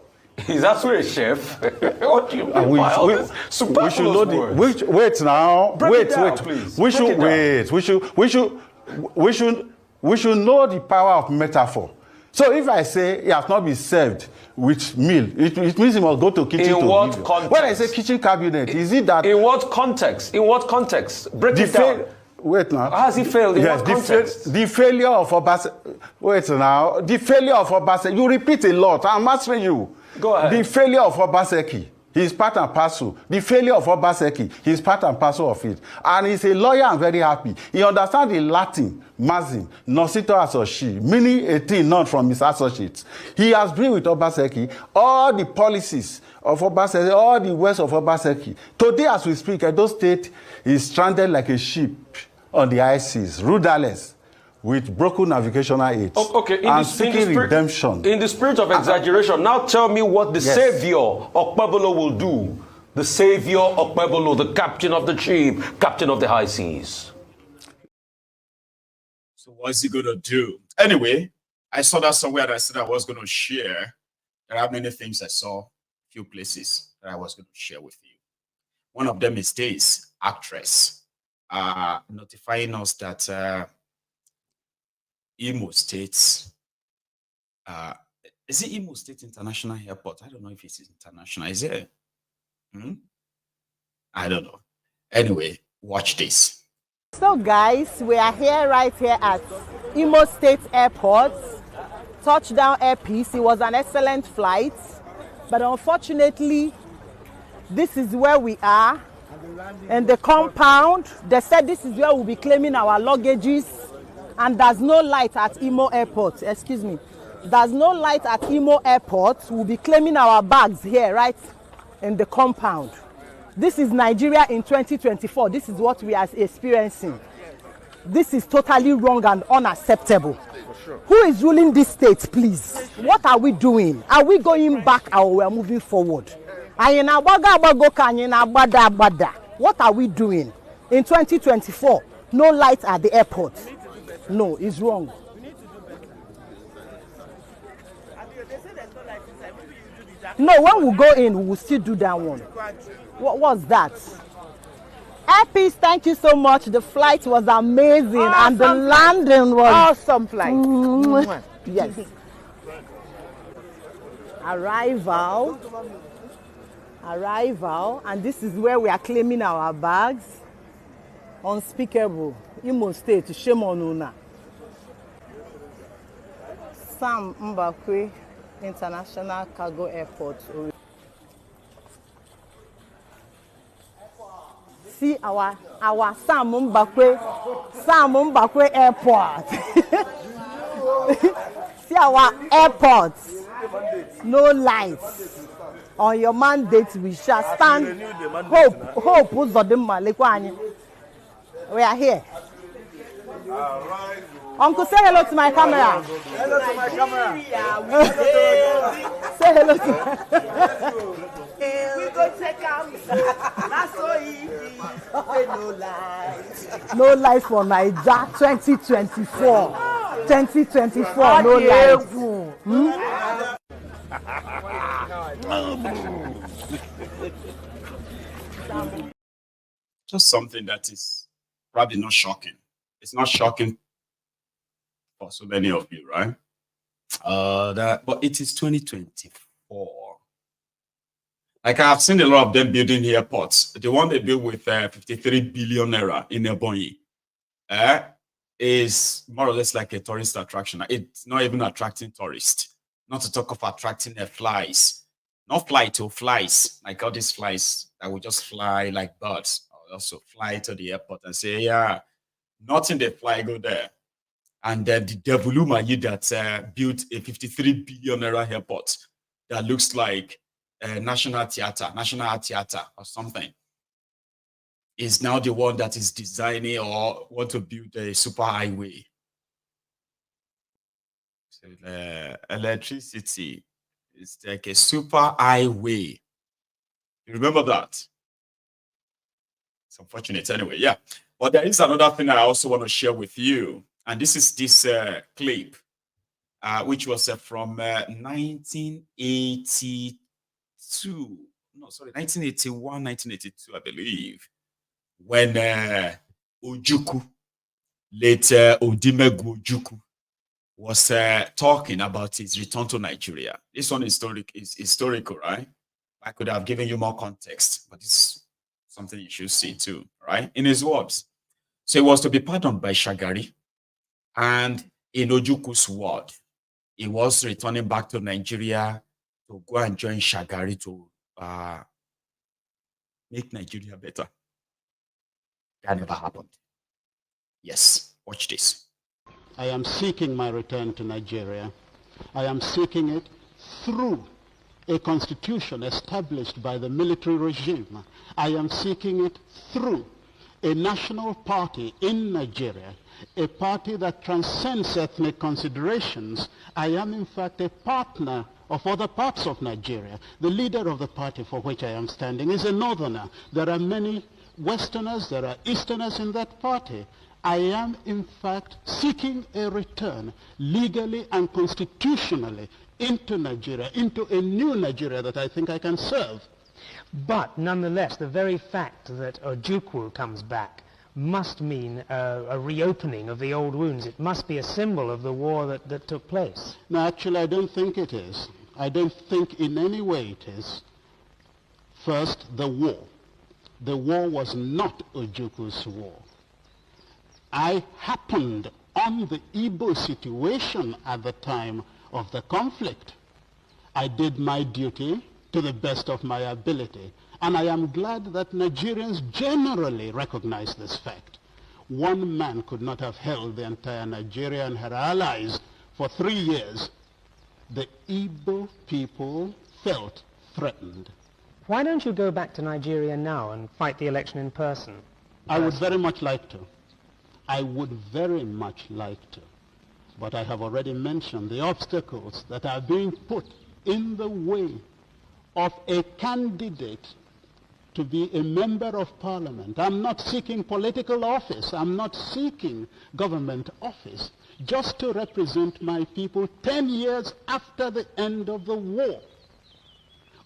Speaker 19: Is Asari a chef? What do you mean by all this
Speaker 20: we should know
Speaker 19: words?
Speaker 20: wait now.
Speaker 19: Break it down, please.
Speaker 20: We should wait. We should know the power of metaphor. So if I say he has not been served with meal, it means he must go to kitchen to
Speaker 19: In what
Speaker 20: give you.
Speaker 19: context?
Speaker 20: When I say kitchen cabinet, is it that...
Speaker 19: In what context? In what context? Break it down.
Speaker 20: Wait now.
Speaker 19: How has he failed? In
Speaker 20: yes,
Speaker 19: what context?
Speaker 20: The failure of Obaseki. Wait now. The failure of Obaseki. You repeat a lot. I'm answering you.
Speaker 19: Go ahead.
Speaker 20: The failure of Obaseki. He's part and parcel. The failure of Obaseki, he's part and parcel of it. And he's a lawyer and very happy. He understands the Latin, mazim, nocito associate, meaning a thing not from his associates. He has been with Obaseki, all the policies of Obaseki, all the words of Obaseki. Today, as we speak, Edo State is stranded like a ship on the high seas, rudderless, with broken navigational aids.
Speaker 19: Okay,
Speaker 20: redemption.
Speaker 19: In the spirit of exaggeration, now tell me what the savior Okpebolo will do. The savior Okpebolo, the captain of the ship, captain of the high seas.
Speaker 4: So what's he going to do? Anyway, I saw that somewhere and I said I was going to share. There are many things I saw, few places that I was going to share with you. One of them is this actress notifying us that Imo State, is it Imo State International Airport? I don't know if it's international. Is it? I don't know. Anyway, watch this.
Speaker 14: So guys, we are here right here at Imo State Airport. Touchdown airpiece. It was an excellent flight, but unfortunately, this is where we are. In the compound, they said this is where we'll be claiming our luggages. And there's no light at Imo Airport. Excuse me. There's no light at Imo Airport. We'll be claiming our bags here, right in the compound. This is Nigeria in 2024. This is what we are experiencing. This is totally wrong and unacceptable. Sure. Who is ruling this state, please? What are we doing? Are we going back or we are moving forward? What are we doing? In 2024, no light at the airport. No, it's wrong. No, when we go in, we will still do that one. What was that? Airpiece, thank you so much. The flight was amazing, and the landing was awesome flight. Yes. Arrival, and this is where we are claiming our bags. Unspeakable. Imo State, shame on Una. Sam Mbakwe International Cargo Airport. See our Sam Mbakwe Airport. See our airport. No lights. On your mandate, we shall stand. Hope. We are here. Uncle, say hello to my camera.
Speaker 2: Hello to my camera.
Speaker 14: Say hello to
Speaker 2: We go check out. That's so easy. No lights.
Speaker 14: No lights for Naija 2024. 2024, no lights.
Speaker 4: Just something that is probably not shocking. It's not shocking for so many of you, right? But it is 2024. Like I've seen a lot of them building airports. The one they built with 53 billion naira in Ebonyi is more or less like a tourist attraction. It's not even attracting tourists. Not to talk of attracting flies. Not fly to flies, like all these flies that will just fly like birds. Or also fly to the airport and say, yeah, nothing they fly, go there. And then the Devulumayi that built a 53 billion naira airport that looks like National Art Theatre or something, is now the one that is designing or want to build a super highway. So electricity is like a super highway. You remember that? It's unfortunate anyway, yeah. But there is another thing I also want to share with you. And this is this clip, which was from 1982. No, sorry, 1981, 1982, I believe. When Ojukwu, later Odimegu Ojukwu, was talking about his return to Nigeria. This one is historical, right? I could have given you more context, but this is something you should see too, right? In his words. So he was to be pardoned by Chagoury, and in Ojukwu's word, he was returning back to Nigeria to go and join Chagoury to make Nigeria better. That never happened. Yes, watch this.
Speaker 21: I am seeking my return to Nigeria. I am seeking it through a constitution established by the military regime. I am seeking it through a national party in Nigeria, a party that transcends ethnic considerations. I am in fact a partner of other parts of Nigeria. The leader of the party for which I am standing is a northerner. There are many Westerners, there are Easterners in that party. I am, in fact, seeking a return legally and constitutionally into Nigeria, into a new Nigeria that I think I can serve.
Speaker 22: But nonetheless, the very fact that Ojukwu comes back must mean a reopening of the old wounds. It must be a symbol of the war that took place.
Speaker 21: No, actually, I don't think it is. I don't think in any way it is. First, the war. The war was not Ojukwu's war. I happened on the Igbo situation at the time of the conflict. I did my duty to the best of my ability, and I am glad that Nigerians generally recognize this fact. One man could not have held the entire Nigeria and her allies for 3 years. The Igbo people felt threatened.
Speaker 22: Why don't you go back to Nigeria now and fight the election in person?
Speaker 21: I would very much like to. I would very much like to. But I have already mentioned the obstacles that are being put in the way of a candidate to be a member of parliament. I'm not seeking political office. I'm not seeking government office. Just to represent my people 10 years after the end of the war.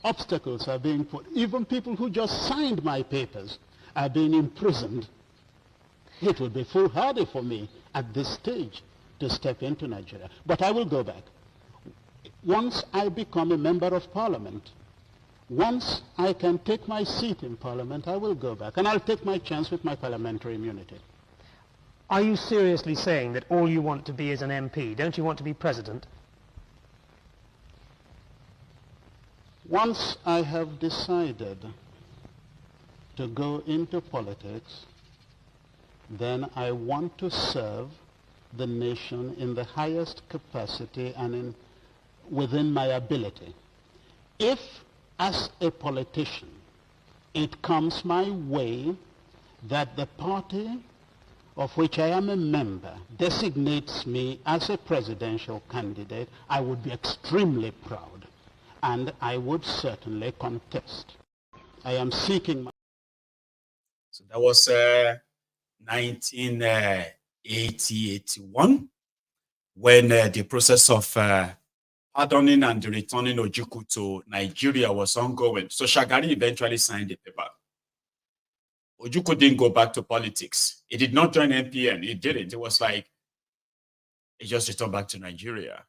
Speaker 21: Obstacles are being put. Even people who just signed my papers are being imprisoned. It would be foolhardy for me at this stage to step into Nigeria. But I will go back. Once I become a member of parliament, once I can take my seat in parliament, I will go back. And I'll take my chance with my parliamentary immunity.
Speaker 22: Are you seriously saying that all you want to be is an MP? Don't you want to be president?
Speaker 21: Once I have decided to go into politics, then I want to serve the nation in the highest capacity and within my ability. If, as a politician, it comes my way that the party of which I am a member designates me as a presidential candidate, I would be extremely proud, and I would certainly contest. I am seeking my...
Speaker 4: So that was 1980-81, when the process of pardoning and returning Ojukwu to Nigeria was ongoing. So Chagoury eventually signed the paper. Ojukwu didn't go back to politics. He did not join NPN. He didn't. It was like he just returned back to Nigeria.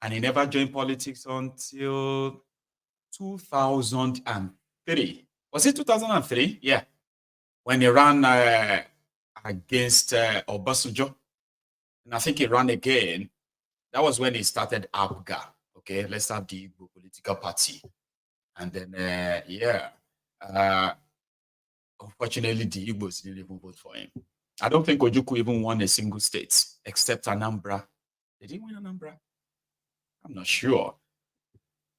Speaker 4: And he never joined politics until 2003. Was it 2003? Yeah. When he ran against Obasanjo. And I think he ran again. That was when he started APGA. Okay, let's have the Igbo political party. And then, unfortunately, the Igbos didn't even vote for him. I don't think Ojukwu even won a single state, except Anambra. Did he win Anambra? I'm not sure.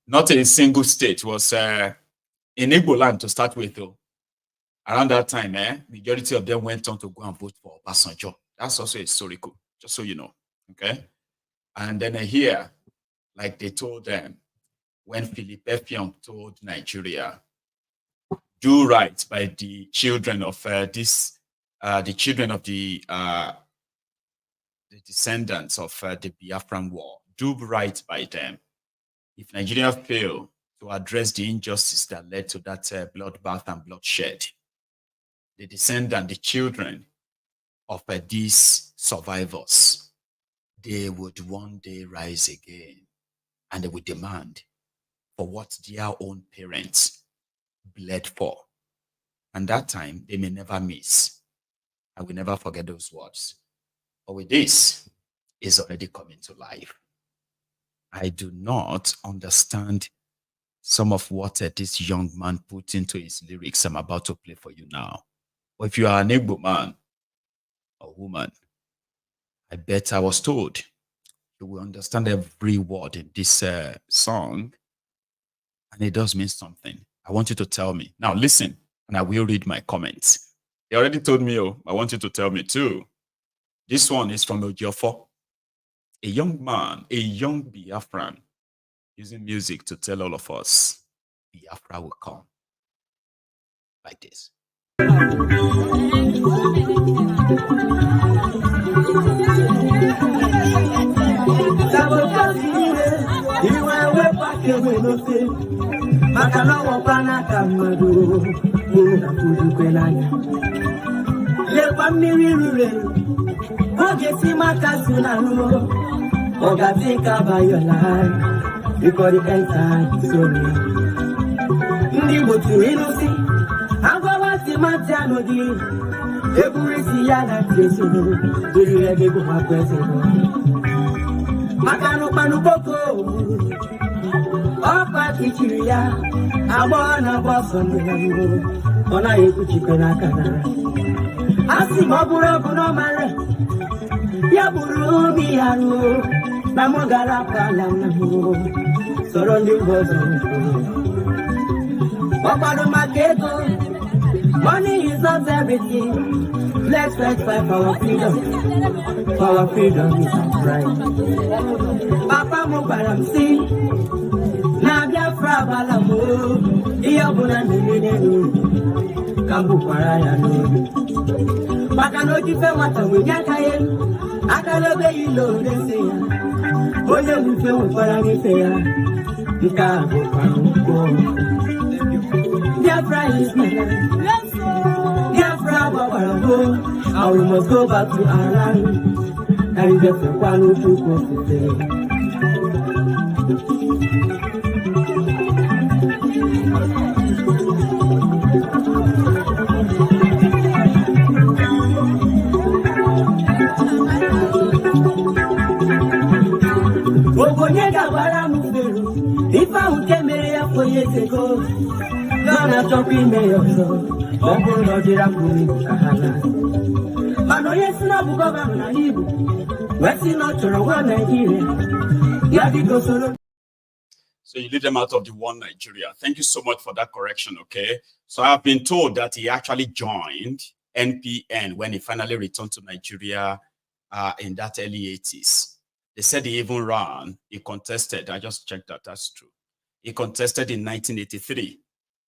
Speaker 4: Not a single state was in Igbo land to start with, though. Around that time, majority of them went on to go and vote for Obasanjo. That's also historical, just so you know. Okay. And then here, like they told them, when Philip Effiong told Nigeria, do right by the children of the descendants of the Biafran war. Do right by them. If Nigeria fail to address the injustice that led to that bloodbath and bloodshed, the descendants, the children of these survivors, they would one day rise again and they would demand for what their own parents bled for. And that time, they may never miss. I will never forget those words. But with this, is already coming to life. I do not understand some of what this young man put into his lyrics I'm about to play for you now. But if you are an Igbo man or woman, I bet I was told you will understand every word in this song, and it does mean something. I want you to tell me. Now listen, and I will read my comments. They already told me, oh, I want you to tell me too. This one is from Ojukwu, a young man, a young Biafran, using music to tell all of us, Biafra will come. Like this.
Speaker 1: Because the end time is so near. Ndibo tuinusi, agwawati matianodi. Eburisi yana tresino, durege kwa kwesino. Makanu panu boko, opa kichiria, abona bosono yango, ona ekuchikona kana. Asi maburo kuno mare, ya buru biharu, namogara pala namu. Surrounding was on money is not everything. Let's fight for our freedom. For our freedom is our right. Papa Mubarak see. Nabia Frabalamu. Iabuna Ninu. Kambu Parayano. Makanoji Femata Winyakaye. Akalobe Ilo Desia. Oye Mufe Mufaramisea. Biafra is my land. Biafra, and we must go back to our land. And get the one who took us today. If I would get married 4 years ago, gonna talk in mayor, Uncle Roger Kahana. Mano, yes, no, government, what's not to one Nigeria?
Speaker 4: So you lead them out of the one Nigeria. Thank you so much for that correction, okay? So I've been told that he actually joined NPN when he finally returned to Nigeria in that early 80s. They said he even ran, he contested, I just checked that, that's true. He contested in 1983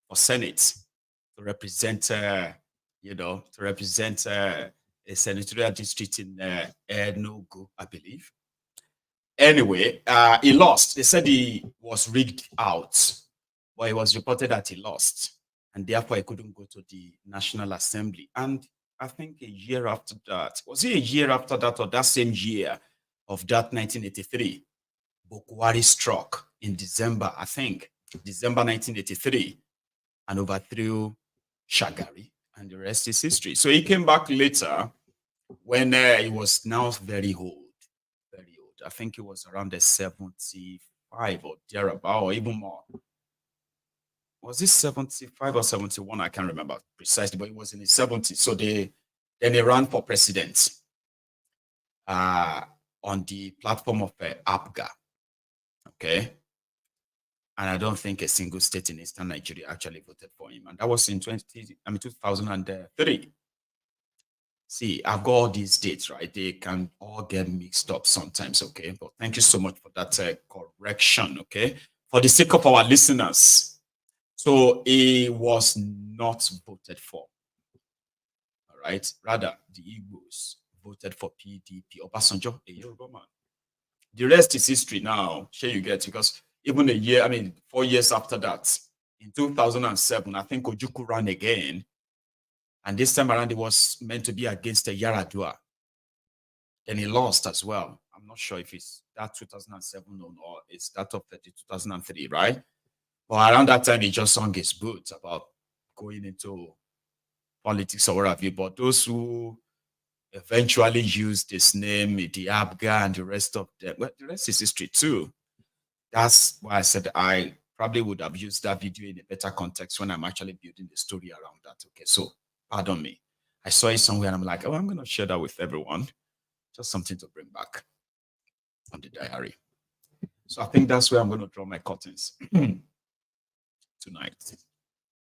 Speaker 4: for Senate to represent, a senatorial district in Enugu, I believe. Anyway, he lost. They said he was rigged out, but it was reported that he lost, and therefore he couldn't go to the National Assembly. And I think a year after that, was it a year after that or that same year of that 1983, bokohari struck in December, I think, December 1983, and overthrew Chagoury, and the rest is history. So he came back later when he was now very old. I think it was around the 75 or thereabout, or even more. Was it 75 or 71? I can't remember precisely, but it was in the 70s. So then he ran for president on the platform of APGA. Okay. And I don't think a single state in Eastern Nigeria actually voted for him. And that was in 2003. See, I've got all these dates, right? They can all get mixed up sometimes, okay? But thank you so much for that correction, okay? For the sake of our listeners. So he was not voted for, all right? Rather, the Igbos voted for PDP. Obasanjo, a Yoruba man. The rest is history now, sure you get, because even 4 years after that, in 2007, I think Ojukwu ran again. And this time around, it was meant to be against Yaradua. Then he lost as well. I'm not sure if it's that 2007 or it's that of 2003, right? But around that time, he just sung his boots about going into politics or whatever. But those who eventually used this name, the Abga and the rest of them, well, the rest is history too. That's why I said I probably would have used that video in a better context when I'm actually building the story around that. Okay, so pardon me. I saw it somewhere and I'm like, oh, I'm going to share that with everyone. Just something to bring back on the diary. So I think that's where I'm going to draw my curtains tonight.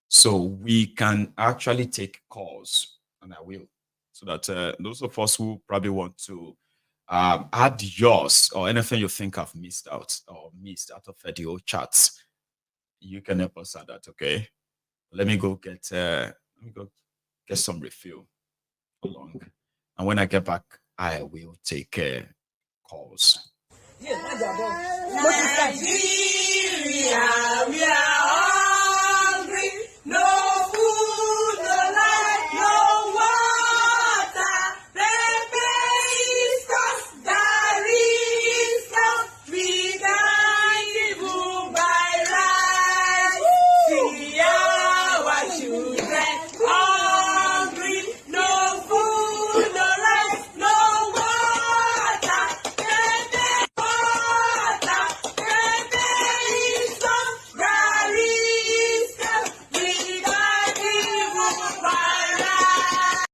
Speaker 4: So we can actually take calls, and I will, so that those of us who probably want to add yours or anything you think I've missed out or missed out of the old chats, you can help us add that, okay? Let me go get some refill along. And when I get back, I will take calls.
Speaker 1: Nigeria, we are hungry. No food, no light, no water. Pepper is cost, garri is cost. We can't even buy rice. See our children hungry. No food, no light, no water. Pepper, water. Pepper is cost, garri is cost. We can't even buy rice.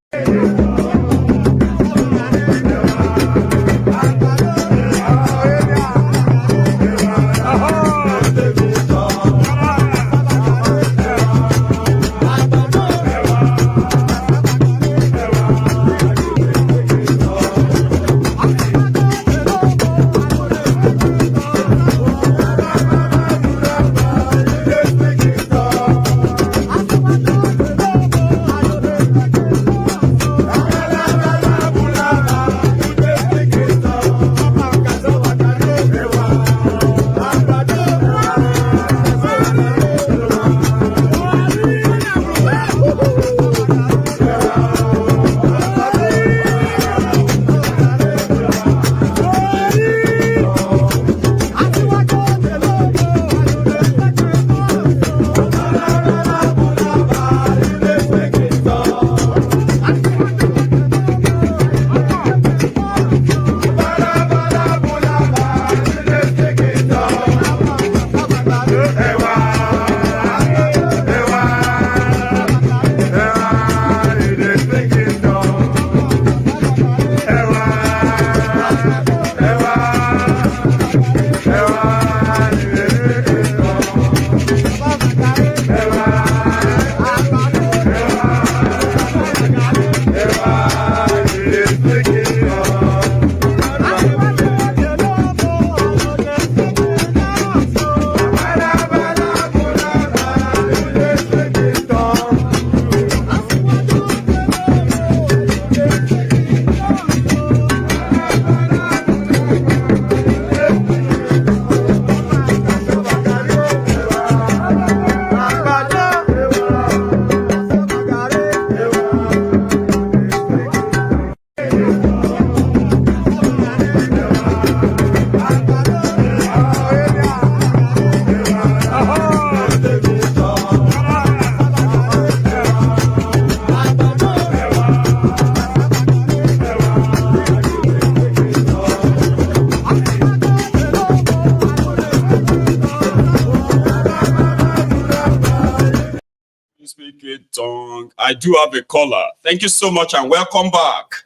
Speaker 4: I do have a caller. Thank you so much and welcome back.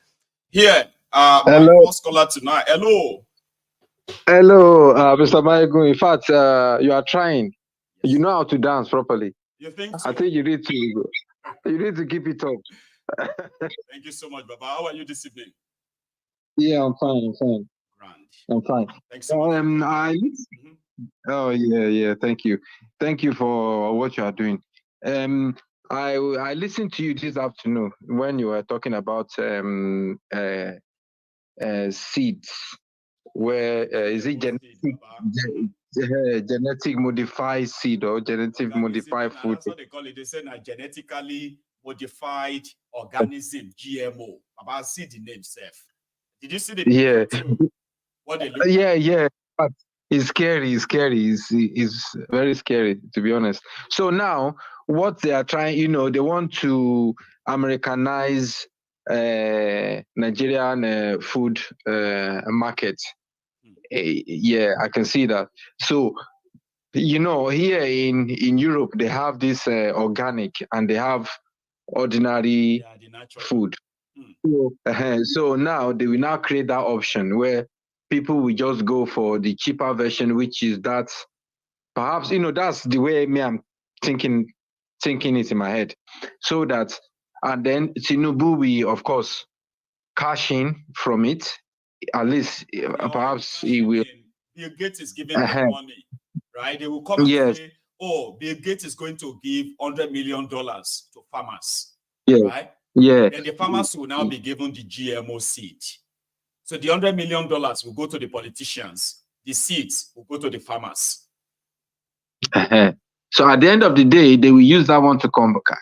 Speaker 4: Here,
Speaker 3: hello.
Speaker 4: My first caller tonight. Hello.
Speaker 3: Hello, Mr. Maigu. In fact, you are trying. You know how to dance properly.
Speaker 4: You think so?
Speaker 3: I think you need to keep it up.
Speaker 4: Thank you so much, Baba. How are you this evening?
Speaker 3: Yeah, I'm fine.
Speaker 4: Grand.
Speaker 3: I'm fine.
Speaker 4: Thanks so much.
Speaker 3: Oh yeah. Thank you for what you are doing. I listened to you this afternoon when you were talking about seeds. Where is it genetic modified seed or genetic modified food?
Speaker 4: That's what they call it. They say genetically modified organism, GMO. About see the name, Seth. Did you see the picture too? What they look like?
Speaker 3: Yeah. But it's scary. It's very scary, to be honest. So now, what they are trying, they want to Americanize Nigerian food market. Yeah, I can see that. So, here in Europe, they have this organic and they have ordinary food. So now they will now create that option where people will just go for the cheaper version, which is that perhaps, that's the way I'm thinking it in my head. So that, and then Tinubu will, of course, cash in from it. At least, perhaps he will.
Speaker 4: Bill Gates is giving them money, right? They will come and say, oh, Bill Gates is going to give $100 million to farmers, right?
Speaker 3: Yeah.
Speaker 4: Then the farmers will now be given the GMO seed. So the $100 million will go to the politicians. The seeds will go to the farmers.
Speaker 3: So at the end of the day, they will use that one to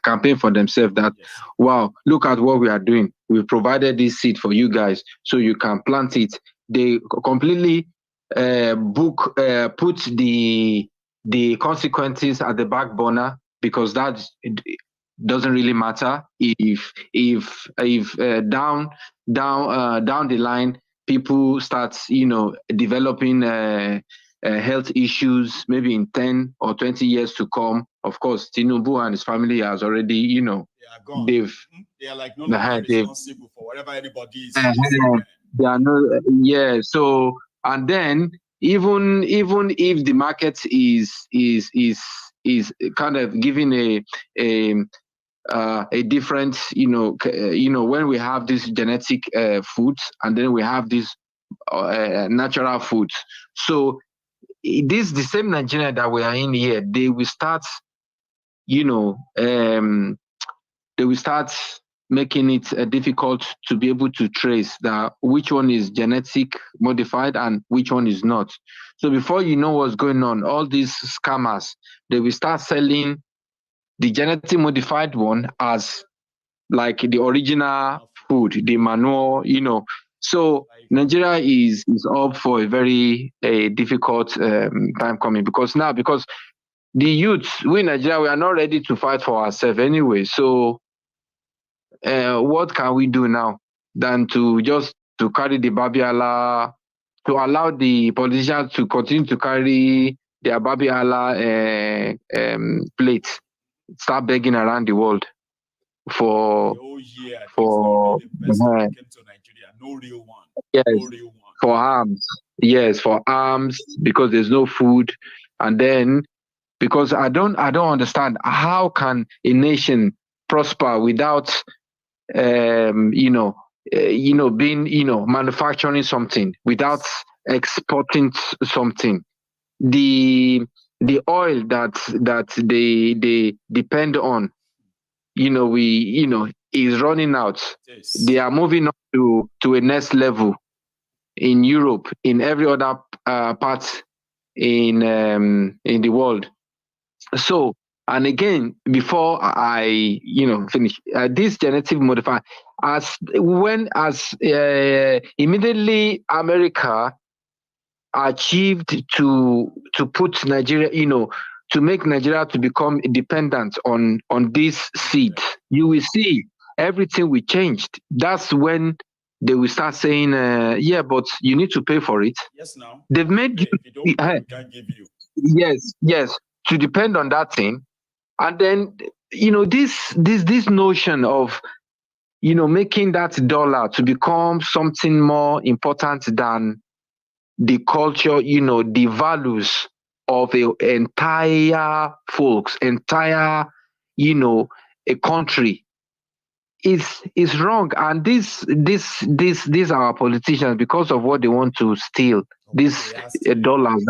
Speaker 3: campaign for themselves that, wow, look at what we are doing. We provided this seed for you guys so you can plant it. They completely put the consequences at the back burner because that doesn't really matter if down the line people start developing health issues maybe in 10 or 20 years to come. Of course, Tinubu and his family has already
Speaker 4: They are like no longer responsible for whatever anybody is facing.
Speaker 3: They are no, so and then even if the market is kind of giving a different, when we have these genetic foods and then we have these natural foods. So the same Nigeria that we are in here, they will start, making it difficult to be able to trace that which one is genetic modified and which one is not. So before you know what's going on, all these scammers, they will start selling the genetic modified one as like the original food, the manual, So Nigeria is up for a very difficult time coming because the youth, we in Nigeria, we are not ready to fight for ourselves anyway. So what can we do now than to carry the Babiala, to allow the politicians to continue to carry their Babiala plates, start begging around the world for
Speaker 4: no real one.
Speaker 3: Yes,
Speaker 4: no real one.
Speaker 3: For arms. Yes, for arms because there's no food, and then because I don't understand how can a nation prosper without being manufacturing something, without exporting something. The oil that they depend on, is running out.
Speaker 4: Yes.
Speaker 3: They are moving on to a next level in Europe, in every other part in the world. So, and again, before I finish, this genetic modifier, immediately America achieved to put Nigeria, to make Nigeria to become dependent on this seed, you will see everything will change. That's when they will start saying, but you need to pay for it.
Speaker 4: Yes, now.
Speaker 3: They've made
Speaker 4: you don't pay, we can't give you.
Speaker 3: Yes, to depend on that thing. And then, this notion of, making that dollar to become something more important than the culture, the values of the entire folks, entire, a country, is wrong. And these are our politicians, because of what they want to steal. These dollars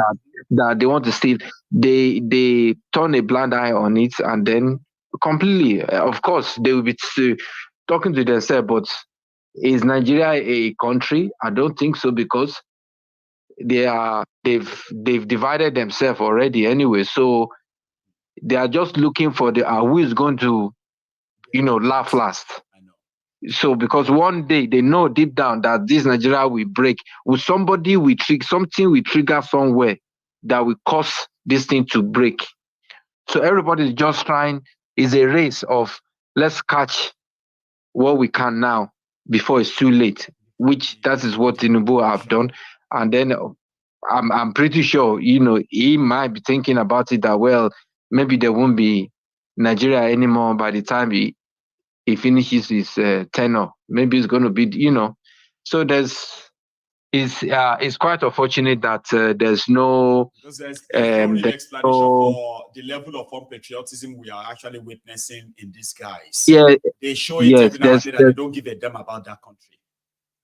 Speaker 3: that they want to steal, they turn a blind eye on it, and then completely, of course, they will be talking to themselves. But is Nigeria a country? I don't think so, because they've divided themselves already anyway. So they are just looking for who is going to, laugh last. So because one day they know deep down that this Nigeria will break, something will trigger somewhere that will cause this thing to break. So everybody is just trying. It's a race of let's catch what we can now before it's too late. Which that is what Tinubu have done. And then I'm pretty sure he might be thinking about it that, well, maybe there won't be Nigeria anymore by the time he finishes his tenure. Maybe it's going to be, So it's quite unfortunate that there's no.
Speaker 4: Because there's no real explanation for the level of unpatriotism we are actually witnessing in these guys.
Speaker 3: Yeah,
Speaker 4: they show it every now and then, and they don't give a damn about that country,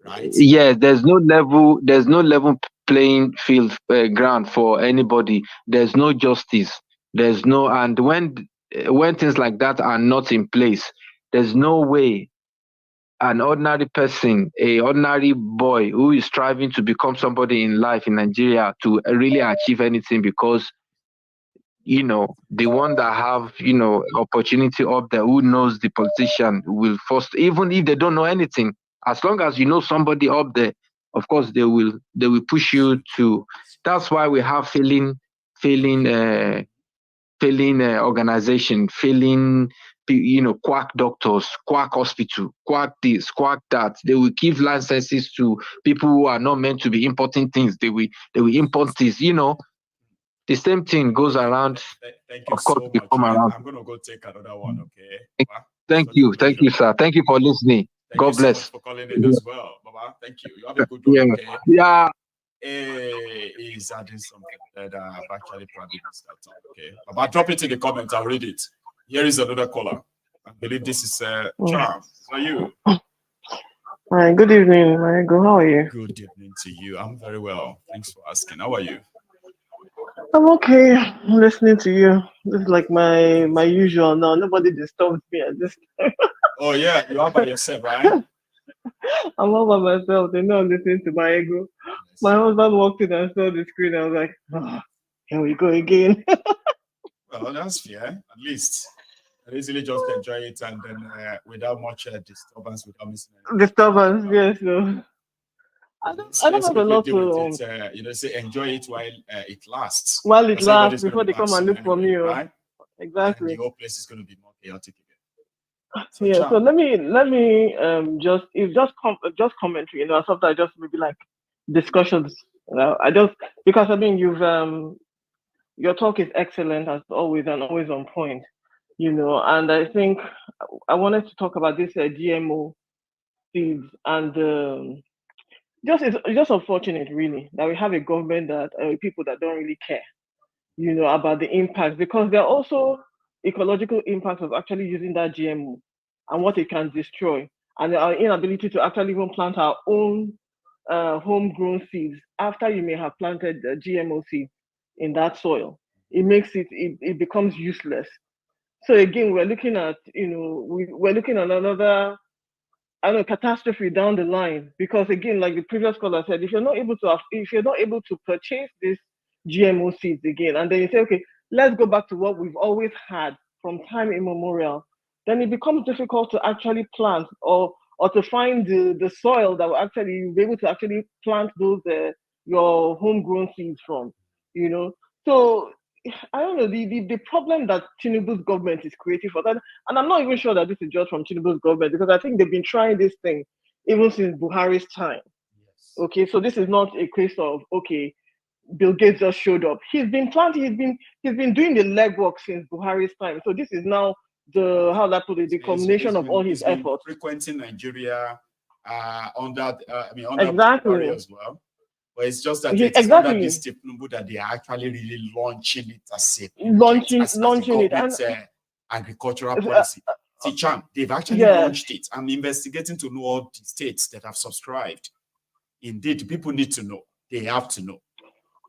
Speaker 4: right?
Speaker 3: Yeah, there's no level playing field ground for anybody. There's no justice. There's no, and when things like that are not in place, there's no way an ordinary person, a ordinary boy who is striving to become somebody in life in Nigeria to really achieve anything, because the one that have opportunity up there, who knows the politician, will first, even if they don't know anything, as long as you know somebody up there, of course they will push you to. That's why we have failing organization, failing, quack doctors, quack hospital, quack this, quack that. They will give licenses to people who are not meant to be importing things. They will import this. The same thing goes around.
Speaker 4: Thank you so much. I'm going to go take another one, okay?
Speaker 3: Thank you, sir. Thank you for listening. God bless.
Speaker 4: So much for calling in as well, Baba. Thank you. You have a good one, okay?
Speaker 3: Yeah.
Speaker 4: Is adding something that I've actually probably missed out on, okay? Baba, drop it in the comments. I'll read it. Here is another caller. I believe this is Charm. How are you?
Speaker 5: Hi, good evening, Marigo. How are you?
Speaker 4: Good evening to you. I'm very well. Thanks for asking. How are you?
Speaker 5: I'm okay. I'm listening to you. This is like my usual now. Nobody disturbs me at this time.
Speaker 4: Oh yeah, you are by yourself, right?
Speaker 5: I'm all by myself. They know I'm listening to my ego. My husband walked in and saw the screen. I was like, oh, here we go again.
Speaker 4: Well, that's fair. At least I easily just enjoy it, and then without much disturbance, without missing anything.
Speaker 5: Disturbance, yes. No. I don't have a lot to
Speaker 4: say enjoy it while it lasts.
Speaker 5: While it lasts, before they come and look for me,
Speaker 4: right?
Speaker 5: Exactly.
Speaker 4: And the whole place is going to be more chaotic again.
Speaker 5: So, yeah. So let me just commentary. Sometimes just maybe like discussions. Because I mean your talk is excellent as always and always on point. And I think I wanted to talk about this GMO seeds and. It's just unfortunate, really, that we have a government that people that don't really care, about the impacts, because there are also ecological impacts of actually using that GMO and what it can destroy, and our inability to actually even plant our own homegrown seeds after you may have planted GMO seeds in that soil. It makes it becomes useless. So again, we're looking at we're looking at another catastrophe down the line, because again, like the previous caller said, if you're not able to purchase these GMO seeds again, and then you say, okay, let's go back to what we've always had from time immemorial, then it becomes difficult to actually plant or to find the soil that will actually be able to actually plant those your homegrown seeds from. So I don't know, the problem that Tinubu's government is creating for that, and I'm not even sure that this is just from Tinubu's government, because I think they've been trying this thing even since Buhari's time. Yes. Okay, so this is not a case of, okay, Bill Gates just showed up. He's been planting, he's been doing the legwork since Buhari's time. So this is now the culmination of all his efforts.
Speaker 4: Frequenting Nigeria under
Speaker 5: exactly.
Speaker 4: Buhari as well. But it's just that it's under this Thiefnubu that they are actually really launching it as a
Speaker 5: launching it
Speaker 4: and agricultural policy. See, Cham, they've actually launched it. I'm investigating to know all the states that have subscribed. Indeed, people need to know. They have to know.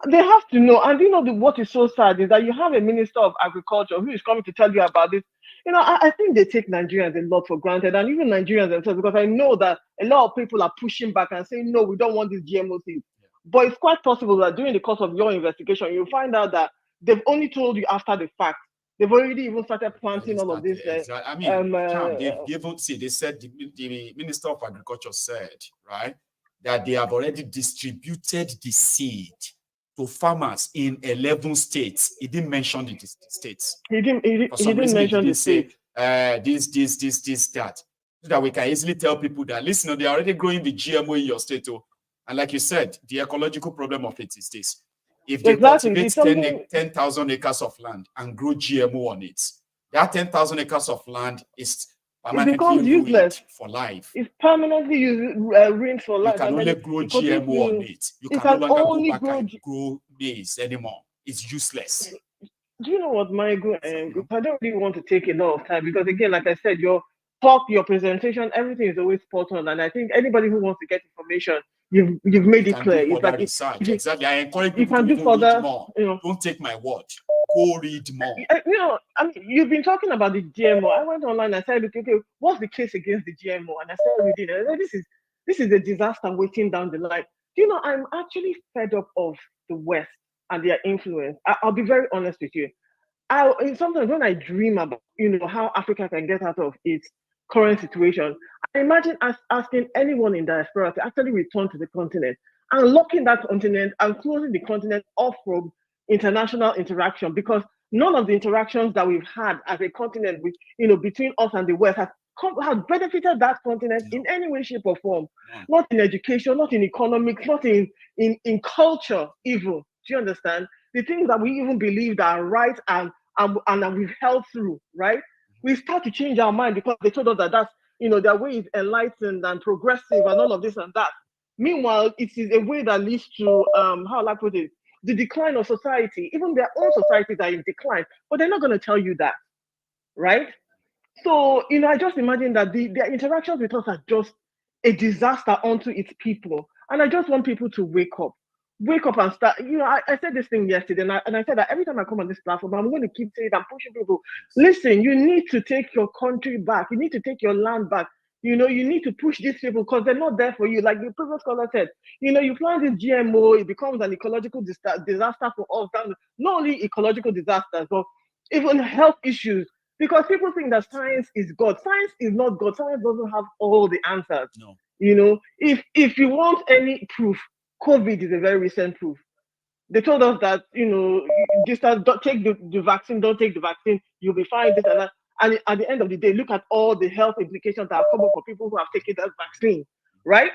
Speaker 5: They have to know. And you know, what is so sad is that you have a minister of agriculture who is coming to tell you about this. You know, I think they take Nigerians a lot for granted, and even Nigerians themselves, because I know that a lot of people are pushing back and saying, no, we don't want this GMO thing. But it's quite possible that during the course of your investigation, you'll find out that they've only told you after the fact. They've already even started planting all of this.
Speaker 4: Exactly. I mean, they've given, see, they said, the Minister of Agriculture said, right, that they have already distributed the seed to farmers in 11 states. He didn't mention the states.
Speaker 5: He didn't mention the state.
Speaker 4: This, that. So that we can easily tell people that, listen, they're already growing the GMO in your state. And like you said, the ecological problem of it is this. If they cultivate 10,000 acres of land and grow GMO on it, that 10,000 acres of land is permanently ruined for life.
Speaker 5: It's permanently ruined for life.
Speaker 4: You can only grow GMO on it. You can no longer go back and grow maize anymore. It's useless.
Speaker 5: Do you know what, my group? I don't really want to take a lot of time because, again, like I said, your talk, your presentation, everything is always spot on. And I think anybody who wants to get information, you've made it clear.
Speaker 4: It's like exactly. I encourage people to do further. More. You know, don't take my word. Go read more.
Speaker 5: You know, I mean, you've been talking about the GMO. I went online and said, okay, what's the case against the GMO? And I started reading it. And I said, this is a disaster waiting down the line. You know, I'm actually fed up of the West and their influence. I'll be very honest with you. Sometimes when I dream about, you know, how Africa can get out of its current situation, I imagine asking anyone in diaspora to actually return to the continent, unlocking that continent and closing the continent off from international interaction, because none of the interactions that we've had as a continent, with, you know, between us and the West has benefited that continent in any way, shape, or form. Not in education, not in economics, not in culture, even. Do you understand? The things that we even believed are right and that we've held through, right? We start to change our mind because they told us that that's, you know, their way is enlightened and progressive and all of this and that. Meanwhile, it is a way that leads to, how I put it, the decline of society. Even their own societies are in decline, but they're not going to tell you that, right? So, you know, I just imagine that their interactions with us are just a disaster unto its people. And I just want people to wake up and start. You know, I said this thing yesterday, and I said that every time I come on this platform, I'm going to keep saying I'm pushing people. Listen, you need to take your country back. You need to take your land back. You know, you need to push these people because they're not there for you. Like the previous caller said, you know, you plant this GMO, it becomes an ecological disaster for us. Not only ecological disasters, but even health issues. Because people think that science is God. Science is not God. Science doesn't have all the answers.
Speaker 4: No.
Speaker 5: You know, if you want any proof, COVID is a very recent proof. They told us that, you know, distance, don't take the vaccine, don't take the vaccine, you'll be fine, this and that. And at the end of the day, look at all the health implications that have come up for people who have taken that vaccine, right?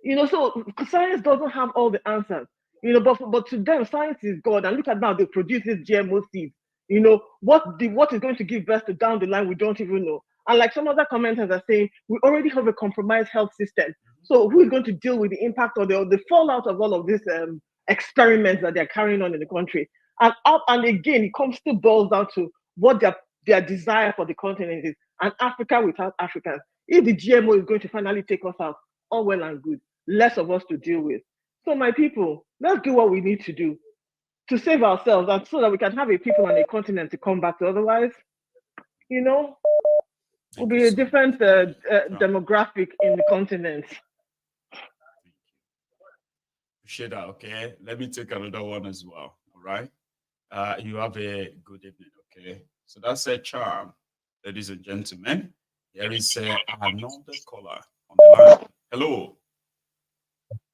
Speaker 5: You know, so science doesn't have all the answers, you know, but to them, science is God. And look at now, they produce this GMO seeds. You know, what is going to give birth to down the line, we don't even know. And like some other commenters are saying, we already have a compromised health system. So who is going to deal with the impact or the fallout of all of these experiments that they're carrying on in the country? And again, it still boils down to what their desire for the continent is. And Africa without Africans. If the GMO is going to finally take us out, all well and good, less of us to deal with. So my people, let's do what we need to do to save ourselves, and so that we can have a people and a continent to come back to. Otherwise, you know, will be a different demographic in the continent.
Speaker 4: Appreciate that. Okay, let me take another one as well. All right, you have a good evening. Okay, so that's a charm, ladies and gentlemen. Here is another caller on the line. Hello.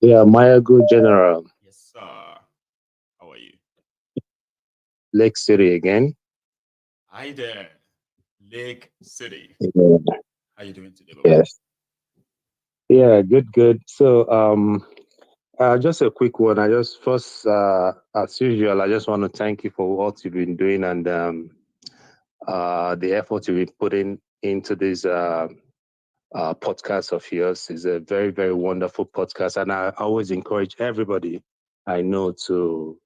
Speaker 6: Yeah, my good general.
Speaker 4: Yes, sir. How are you?
Speaker 6: Lake City again.
Speaker 4: Hi there, Lake City.
Speaker 6: Yeah.
Speaker 4: How you doing today, Baba?
Speaker 6: Yes. Yeah, good. So, just a quick one. I just first, as usual, I just want to thank you for what you've been doing and the effort you've been putting into this podcast of yours. Is a very, very wonderful podcast, and I always encourage everybody I know to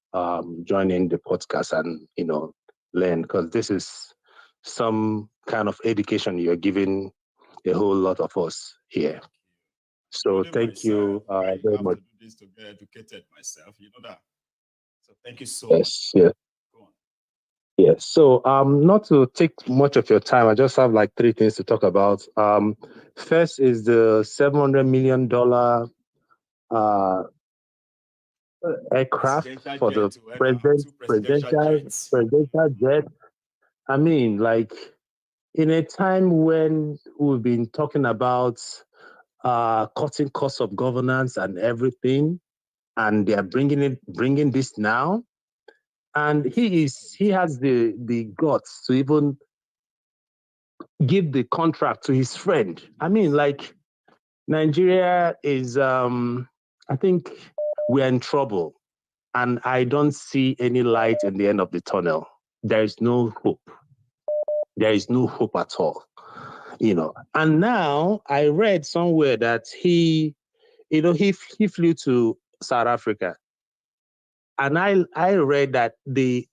Speaker 6: join in the podcast and, you know, learn, because this is some kind of education you're giving a whole lot of us here. So thank you very much.
Speaker 4: To do this to get educated myself, you know that. So thank you so
Speaker 6: much. Yes. Yes. So not to take much of your time, I just have like 3 things to talk about. First is the $700 million aircraft for the presidential jet. I mean, like in a time when we've been talking about cutting costs of governance and everything, and they are bringing this now, and he has the guts to even give the contract to his friend. I mean, like Nigeria is, I think we're in trouble, and I don't see any light in the end of the tunnel. There is no hope. There is no hope at all, you know. And now I read somewhere that he flew to South Africa, and I read that the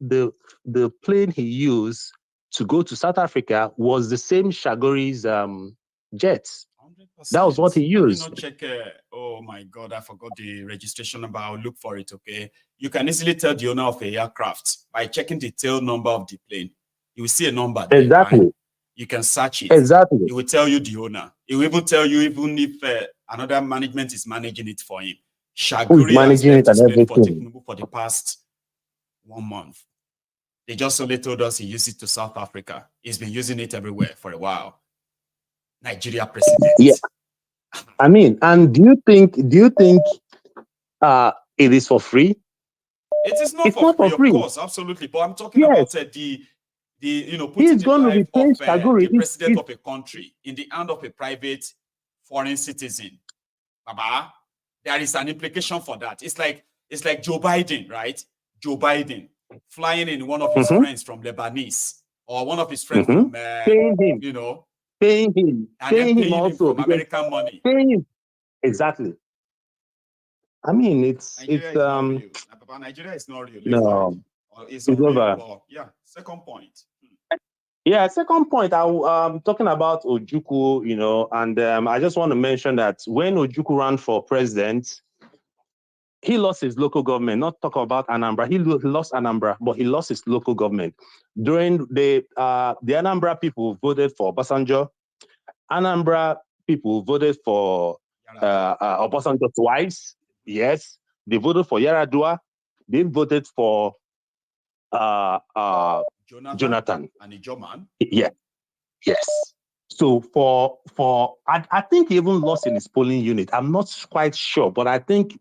Speaker 6: plane he used to go to South Africa was the same Chagoury's jet. 100%. That was what he used.
Speaker 4: Not check. Oh my God, I forgot the registration number. I'll look for it. Okay, you can easily tell the owner of a aircraft by checking the tail number of the plane. You will see a number there,
Speaker 6: exactly.
Speaker 4: Right? You can search it.
Speaker 6: Exactly.
Speaker 4: It will tell you the owner. It will even tell you even if another management is managing it for him. Chagoury has left his plane for Thiefnubu for the past 1 month. They just only told us he used it to South Africa. He's been using it everywhere for a while. Nigeria president.
Speaker 6: Yeah. I mean, and do you think it is for free?
Speaker 4: It is not for free, of course, absolutely. But I'm talking about the putting the life of the president of a country in the hand of a private foreign citizen. Baba, there is an implication for that. It's like Joe Biden, right? Joe Biden flying in one of his friends from Lebanese or one of his friends from
Speaker 6: paying him, paying him also
Speaker 4: from American money.
Speaker 6: Paying him. Exactly. I mean,
Speaker 4: Nigeria is not real.
Speaker 6: No,
Speaker 4: it's over. Well, yeah. Second point.
Speaker 6: Yeah, second point. I'm talking about Ojukwu, and I just want to mention that when Ojukwu ran for president, he lost his local government. Not talk about Anambra. He lost Anambra, but he lost his local government. During the Anambra people voted for Obasanjo. Anambra people voted for Obasanjo twice. Yes, they voted for Yaradua. They voted for Jonathan
Speaker 4: and Ijoman.
Speaker 6: Yeah. Yes. So I think he even lost in his polling unit. I'm not quite sure, but I think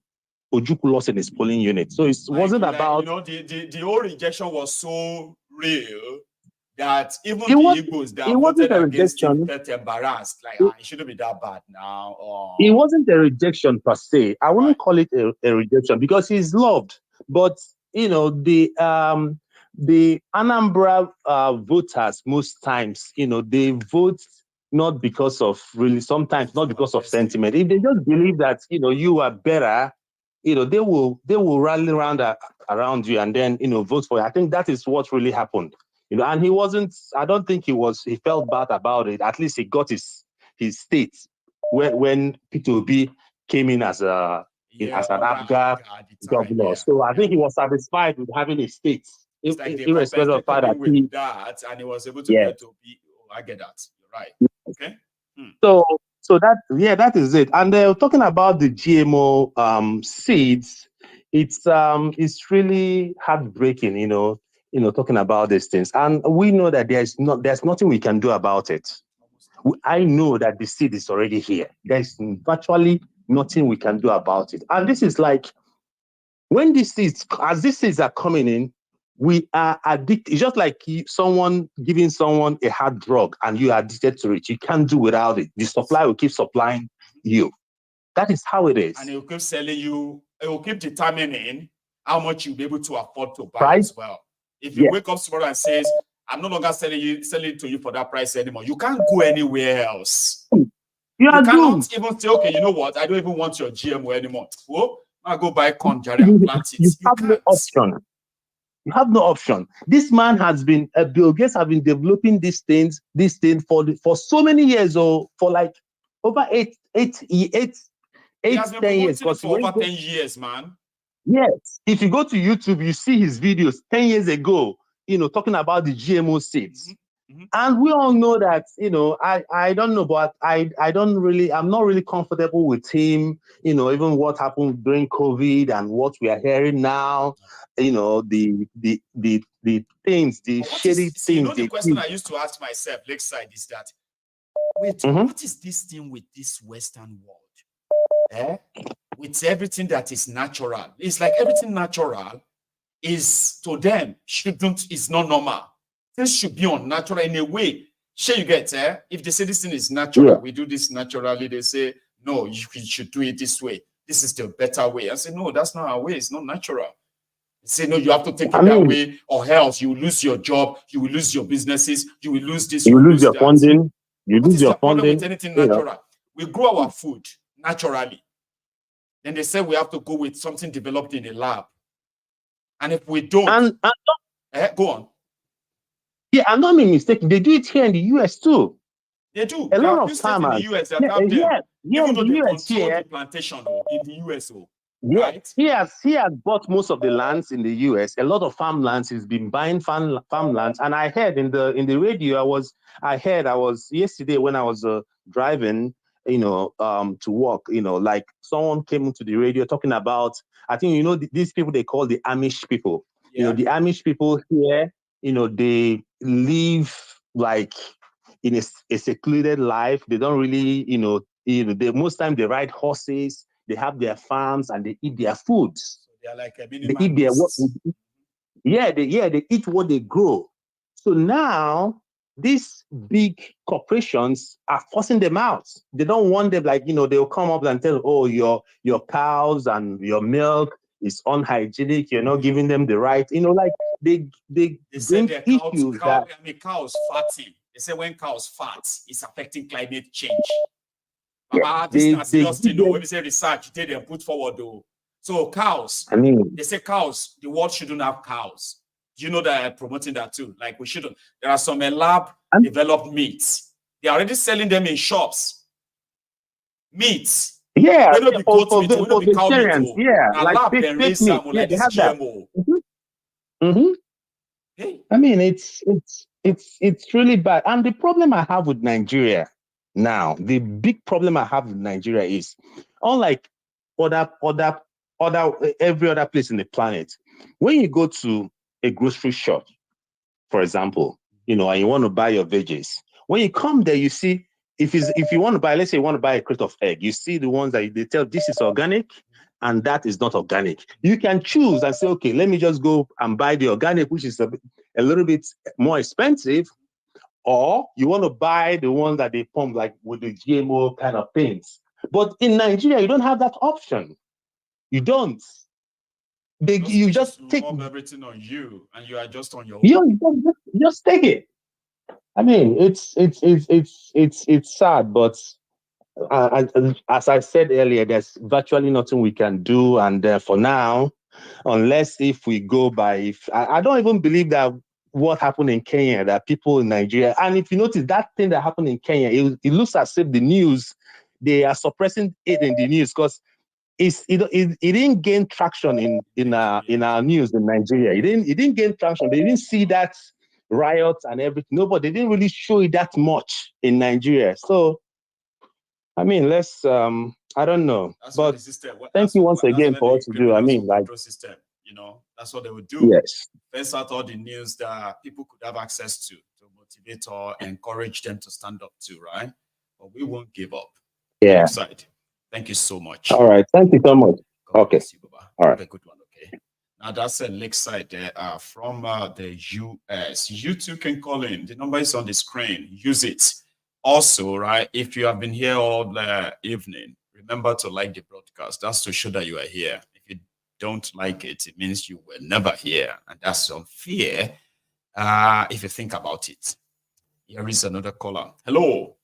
Speaker 6: Ojukwu lost in his polling unit. So it wasn't about
Speaker 4: the whole rejection was so real that even the Igbos that voted against him felt embarrassed. Like it shouldn't be that bad now.
Speaker 6: It wasn't a rejection per se. I wouldn't call it a rejection because he's loved. But the Anambra voters most times, they vote not because of sometimes not because of sentiment. If they just believe that you are better, they will rally around you and then vote for you. I think that is what really happened. And he wasn't. I don't think he felt bad about it. At least he got his state when P2B came in as an Abga governor. Yeah. So I think he was satisfied with having a state. Irrespective of that,
Speaker 4: and he was able to get to be. I get that. You're right. Okay.
Speaker 6: So that is it. And talking about the GMO seeds, it's really heartbreaking. Talking about these things, and we know that there's nothing we can do about it. I know that the seed is already here. There's virtually nothing we can do about it. And this is like when these seeds are coming in, we are addicted. It's just like someone giving someone a hard drug and you are addicted to it. You can't do without it. The supply will keep supplying you. That is how it is.
Speaker 4: And it will keep selling you. It will keep determining how much you'll be able to afford to buy as well. If you wake up tomorrow and says, I'm no longer selling it to you for that price anymore, you can't go anywhere else. You cannot even say, okay, you know what? I don't even want your GMO anymore. Well, I'll go buy corn, Jerry, and plant it.
Speaker 6: You have no option. You have no option. This man has been, Bill Gates have been developing these things for so many years, or for like over 10 years.
Speaker 4: Because for over 10 years, man.
Speaker 6: Yes. If you go to YouTube, you see his videos 10 years ago, talking about the GMO seeds. And we all know that, I don't know, but I'm not really comfortable with him, even what happened during COVID and what we are hearing now, the things, the shady things.
Speaker 4: The question I used to ask myself, Lakeside, is that, wait, what is this thing with this Western world? With everything that is natural. It's like everything natural is, to them, is not normal. This should be unnatural in a way. Sure, you get, if they say this thing is natural, we do this naturally, they say, no, you should do it this way. This is the better way. I say, no, that's not our way. It's not natural. They say, no, you have to take it that way, or else you will lose your job, you will lose your businesses, you will lose this,
Speaker 6: you will lose your
Speaker 4: that.
Speaker 6: funding. You lose your funding.
Speaker 4: With anything natural? We grow our food naturally. Then they say we have to go with something developed in a lab. And if we don't, go on.
Speaker 6: Yeah, I'm not being mistaken. They do it here in the US too.
Speaker 4: They do.
Speaker 6: A lot of farmers.
Speaker 4: In the US that have them. Even though they control the plantation in the US. Right?
Speaker 6: He has bought most of the lands in the US. A lot of farmlands. He's been buying farmlands. And I heard in the radio, I was yesterday when I was driving, to work, like someone came into the radio talking about, I think, these people they call the Amish people.
Speaker 4: Yeah.
Speaker 6: The Amish people here, they live like in a secluded life. They don't really, most time they ride horses, they have their farms, and they eat their food.
Speaker 4: So they are like
Speaker 6: they eat their what? They eat what they grow. So now these big corporations are forcing them out. They don't want them, like, they'll come up and tell, oh, your cows and your milk is unhygienic, you're not giving them the right, like they
Speaker 4: say their cows fatty. They say when cows fat, it's affecting climate change. This is a serious thing, when we say research, they put forward though. So cows, they say cows, the world shouldn't have cows. Do you know that I'm promoting that too? Like we shouldn't. There are some lab developed meats. They're already selling them in shops. Meats.
Speaker 6: Yeah,
Speaker 4: for
Speaker 6: vegetarians. Yeah, like fish meat. Yeah, they have that. Hey. I mean, it's really bad. And the problem I have with Nigeria now, the big problem I have with Nigeria is, unlike every other place in the planet, when you go to a grocery shop, for example, and you want to buy your veggies, when you come there, you see, if you want to buy, let's say you want to buy a crate of egg, you see the ones that they tell this is organic and that is not organic. You can choose and say, okay, let me just go and buy the organic, which is a little bit more expensive, or you want to buy the ones that they pump, like with the GMO kind of things. But in Nigeria, you don't have that option. You don't. You just take
Speaker 4: everything on you, and you are just on your own.
Speaker 6: You just take it. I mean, it's sad, but as I said earlier, there's virtually nothing we can do, and for now, unless if we go by, I don't even believe that what happened in Kenya, that people in Nigeria, and if you notice that thing that happened in Kenya, it looks as if the news, they are suppressing it in the news because it didn't gain traction in our news in Nigeria. It didn't gain traction. They didn't see that riots and everything. No, but they didn't really show it that much in Nigeria. So, I mean, let's I don't know. But thank you once again for what you do. I mean, like,
Speaker 4: system, that's what they would do.
Speaker 6: Yes.
Speaker 4: Fence out all the news that people could have access to motivate or encourage them to stand up to, right? But we won't give up.
Speaker 6: Yeah.
Speaker 4: Thank you so much.
Speaker 6: All right. Thank you so much. Okay. All right.
Speaker 4: Have a good one. Okay. Now that's a Lakeside there from the US. You too can call in. The number is on the screen. Use it. Also, right, if you have been here all the evening, remember to like the broadcast. That's to show that you are here. If you don't like it, it means you were never here. And that's unfair if you think about it. Here is another caller. Hello.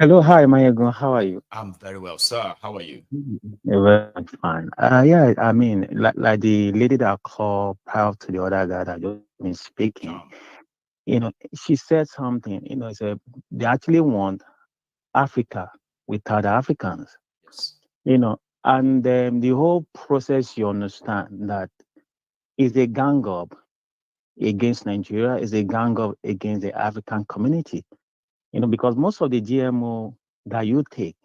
Speaker 7: Hello, hi, Mayegun. How are you?
Speaker 4: I'm very well, sir. How are you?
Speaker 7: Very fine. Yeah, I mean, like the lady that called prior to the other guy that just been speaking, she said something, they actually want Africa without the Africans,
Speaker 4: Yes.
Speaker 7: And the whole process, you understand that is a gang up against Nigeria, is a gang up against the African community, because most of the GMO that you take,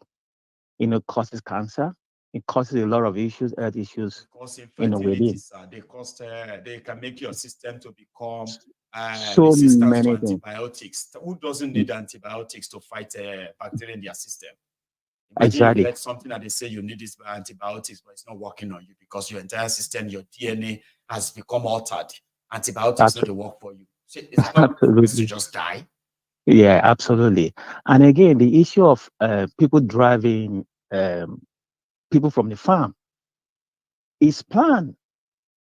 Speaker 7: causes cancer. It causes a lot of issues, health issues,
Speaker 4: They cause
Speaker 7: within.
Speaker 4: infertility, sir. They can make your system to become
Speaker 7: So
Speaker 4: resistant to
Speaker 7: many things.
Speaker 4: antibiotics. Who doesn't need antibiotics to fight bacteria in their system? Imagine
Speaker 7: Exactly.
Speaker 4: you get something that they say you need this antibiotics, but it's not working on you because your entire system, your DNA has become altered. Antibiotics don't work for you. So it's not supposed to just die.
Speaker 7: Yeah, absolutely. And again, the issue of people driving people from the farm is planned.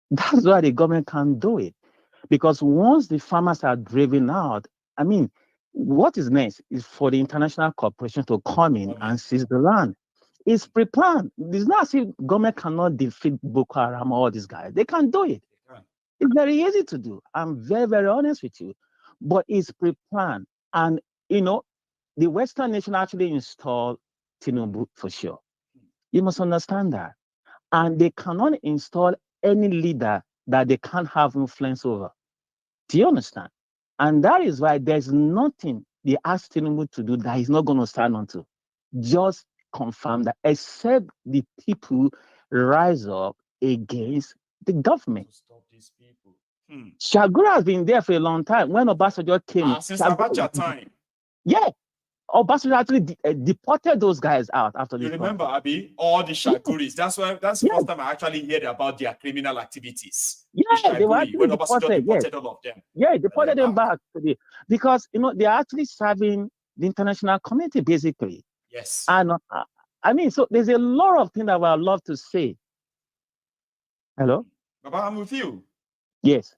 Speaker 7: That's why the government can't do it. Because once the farmers are driven out, I mean, what is next is for the international corporation to come in and seize the land. It's pre-planned. It's not as if government cannot defeat Boko Haram or all these guys. They can do it. It's very easy to do. I'm very, very honest with you. But it's pre-planned. And, the Western nation actually installed Tinubu for sure. You must understand that. And they cannot install any leader that they can't have influence over. Do you understand? And that is why there's nothing they ask Tinubu to do that he's not going to stand on to. Just confirm that, except the people rise up against the government.
Speaker 4: Stop these people.
Speaker 7: Chagoury has been there for a long time. When Obasanjo came,
Speaker 4: Since Abacha time.
Speaker 7: Yeah, Obasanjo actually deported those guys out after
Speaker 4: You
Speaker 7: this.
Speaker 4: remember, Abi, all the Chagouris. That's the first time I actually heard about their criminal activities.
Speaker 7: Yeah, they were actually
Speaker 4: when Obasanjo deported all of them.
Speaker 7: Yeah, deported them back because they're actually serving the international community basically.
Speaker 4: Yes.
Speaker 7: And I mean, so there's a lot of things that I would love to say. Hello?
Speaker 4: Baba, I'm with you.
Speaker 7: Yes.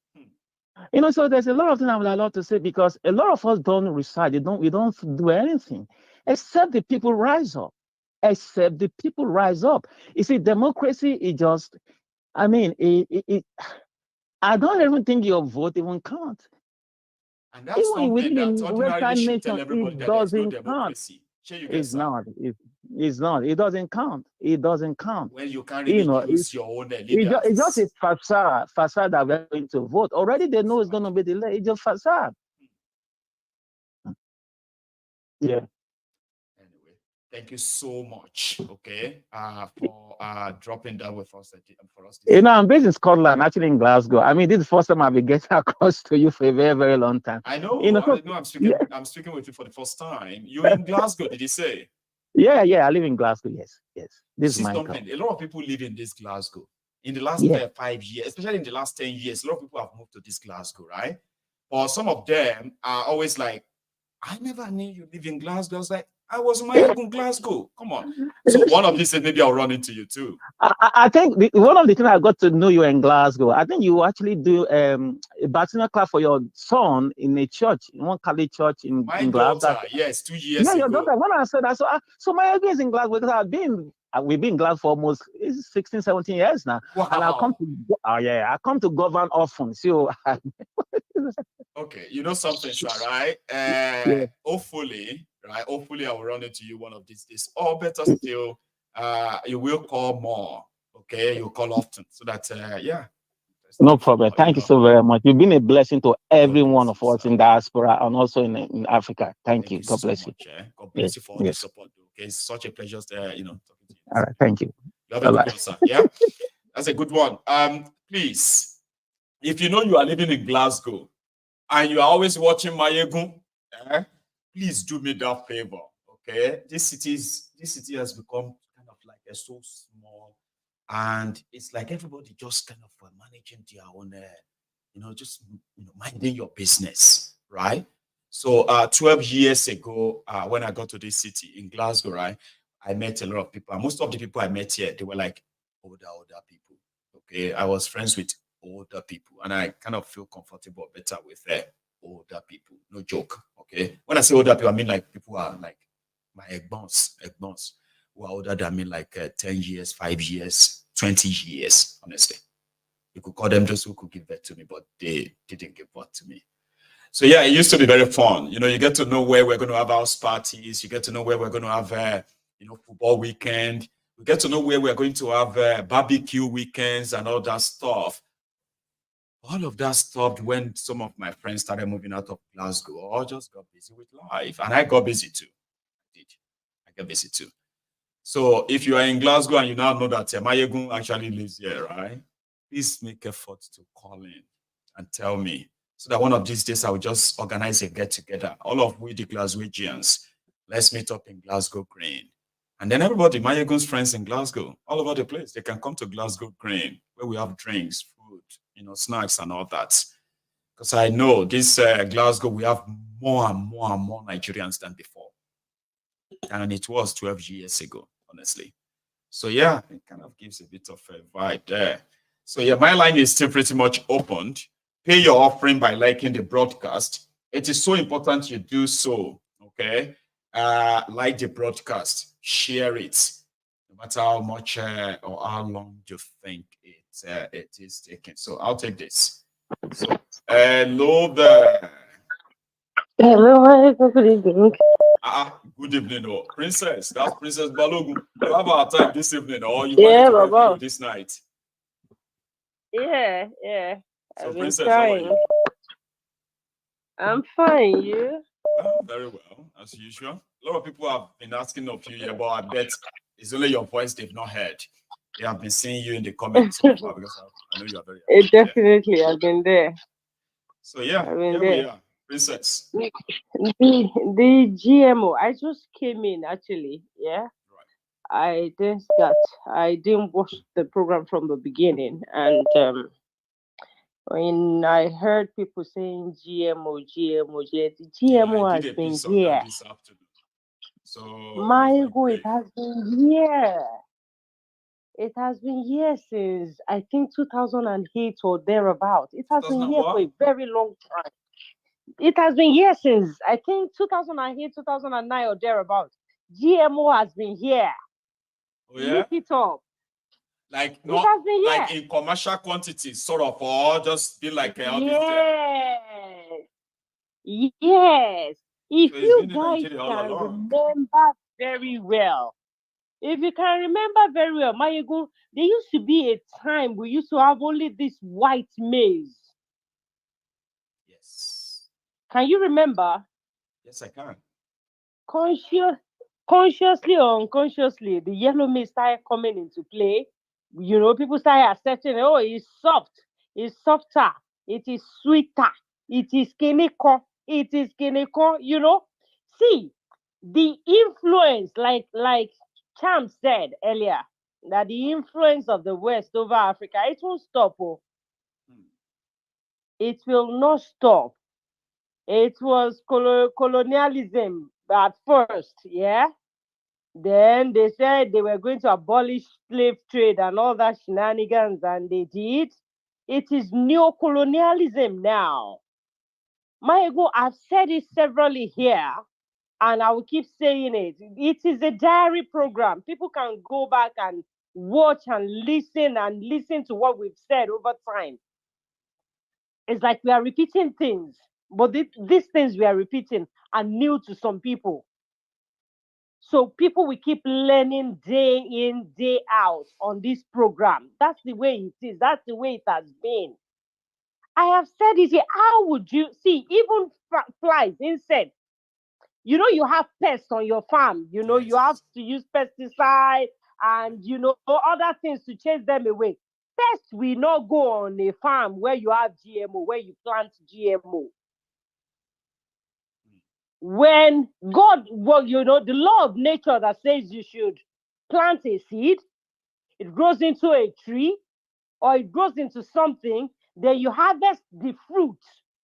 Speaker 7: So there's a lot of things I would love to say because a lot of us don't research. We don't do anything except the people rise up. Except the people rise up. You see, democracy is just, I mean, I don't even think your vote even counts.
Speaker 4: And that's something that ordinarily should tell everybody that there's no democracy.
Speaker 7: It's not. It's not. It doesn't count. It doesn't count.
Speaker 4: When you can't really choose your own leaders.
Speaker 7: It's just a facade that we're going to vote. Already they know it's going to be delayed. It's just facade. Yeah.
Speaker 4: Anyway, thank you so much. Okay, for dropping that with us for us.
Speaker 7: I'm based in Scotland, actually in Glasgow. I mean, this is the first time I've been getting across to you for a very, very long time.
Speaker 4: I know. I'm speaking with you for the first time. You're in Glasgow, did you say?
Speaker 7: Yeah, I live in Glasgow. Yes. This is my
Speaker 4: something. A lot of people live in this Glasgow. In the last 5 years, especially in the last 10 years, a lot of people have moved to this Glasgow, right? Or some of them are always like, I never knew you live in Glasgow. I was like, I was in Glasgow. Come on. So one of these days, maybe I'll run into you too.
Speaker 7: I think one of the things I got to know you in Glasgow, I think you actually do a baptismal class for your son in a church, in one Catholic church in Glasgow.
Speaker 4: Daughter, yes, 2 years ago.
Speaker 7: Your daughter. When I said that, so my age is in Glasgow because we've been in Glasgow for almost 16, 17 years now.
Speaker 4: Wow.
Speaker 7: And I come to govern often. So
Speaker 4: okay, you know something, sir, right? Hopefully, right? Hopefully I will run into you one of these days. Or better still, you will call more. Okay, you call often so that
Speaker 7: no problem. Thank you so very much. You've been a blessing to every one of us in diaspora and also in Africa. Thank you. God bless you.
Speaker 4: God bless you for all the support. Okay, it's such a pleasure, talking to you.
Speaker 7: All right, thank you.
Speaker 4: You have a good one, sir. Yeah, that's a good one. Please, if you know you are living in Glasgow and you are always watching Mayegun, please do me that favor. Okay, this city has become kind of like so small, and it's like everybody just kind of managing their own, minding your business, right? So 12 years ago, when I got to this city in Glasgow, right, I met a lot of people. And most of the people I met here, they were like older people. Okay, I was friends with older people, and I kind of feel comfortable better with older people. No joke. Okay, when I say older people, I mean like people who are like my egbons, who are older than me, like 10 years, 5 years, 20 years, honestly. You could call them those who could give birth to me, but they didn't give birth to me. So yeah, it used to be very fun. You know, you get to know where we're going to have house parties. You get to know where we're going to have, football weekend. We get to know where we're going to have barbecue weekends and all that stuff. All of that stopped when some of my friends started moving out of Glasgow or just got busy with life. And I got busy too. I got busy too. So if you are in Glasgow and you now know that Mayegun actually lives here, right? Please make effort to call in and tell me, so that one of these days I will just organize a get-together. All of we, the Glaswegians, let's meet up in Glasgow Green. And then everybody, Mayegun's friends in Glasgow, all over the place, they can come to Glasgow Green, where we have drinks, food, snacks and all that. Because I know this Glasgow, we have more and more and more Nigerians than before. And it was 12 years ago, honestly. So yeah, it kind of gives a bit of a vibe there. So yeah, my line is still pretty much opened. Pay your offering by liking the broadcast. It is so important you do so, okay? Like the broadcast, share it, no matter how much or how long you think it is taking. So I'll take this. So, hello there.
Speaker 8: Hello, good evening.
Speaker 4: Good evening, oh. Princess. That's Princess Balogun. You have our time this evening, or you
Speaker 8: Yeah,
Speaker 4: want to
Speaker 8: Baba.
Speaker 4: get this night?
Speaker 8: Yeah.
Speaker 4: So,
Speaker 8: I've been
Speaker 4: Princess, how are
Speaker 8: trying.
Speaker 4: you?
Speaker 8: I'm fine. You?
Speaker 4: Well, very well, as usual. A lot of people have been asking of you here, but I bet it's only your voice they've not heard. They have been seeing you in the comments so far, because I know you are very
Speaker 8: It definitely. I've been there.
Speaker 4: So yeah,
Speaker 8: I've been
Speaker 4: here
Speaker 8: there.
Speaker 4: we are. Princess.
Speaker 8: The GMO. I just came in actually. Yeah. I didn't watch the program from the beginning, and when I heard people saying GMO, the GMO
Speaker 4: I
Speaker 8: has
Speaker 4: did a
Speaker 8: been
Speaker 4: piece on
Speaker 8: here.
Speaker 4: that this afternoon. So
Speaker 8: My God, it has been here. It has been here since I think 2008 or thereabout. It has been here for a very long time. It has been here since I think 2008, 2009 or thereabout. GMO has been here.
Speaker 4: Oh, yeah?
Speaker 8: Look it up.
Speaker 4: Like
Speaker 8: It
Speaker 4: not
Speaker 8: has been here.
Speaker 4: like in commercial quantities, sort of, or just be like all these
Speaker 8: Yes. If
Speaker 4: So it's
Speaker 8: you
Speaker 4: been in
Speaker 8: guys
Speaker 4: Nigeria all
Speaker 8: can
Speaker 4: along.
Speaker 8: remember very well, Mayegun, there used to be a time we used to have only this white maize.
Speaker 4: Yes.
Speaker 8: Can you remember?
Speaker 4: Yes, I can.
Speaker 8: Consciously or unconsciously, the yellow maize started coming into play. People started accepting, oh, it's soft, it's softer, it is sweeter, it is kiniko, See, the influence, like Cham said earlier, that the influence of the West over Africa, it won't stop. Oh. It will not stop. It was colonialism at first, yeah? Then they said they were going to abolish slave trade and all that shenanigans, and they did. It is neocolonialism now. Maego, I've said it severally here, and I will keep saying it. It is a diary program. People can go back and watch and listen to what we've said over time. It's like we are repeating things, but these things we are repeating are new to some people. So people will keep learning day in, day out on this program. That's the way it is. That's the way it has been. I have said it here. How would you see, even flies, insects? You have pests on your farm. You have to use pesticide and, other things to chase them away. Pests will not go on a farm where you have GMO, where you plant GMO. When God, the law of nature that says you should plant a seed, it grows into a tree or it grows into something, then you harvest the fruit.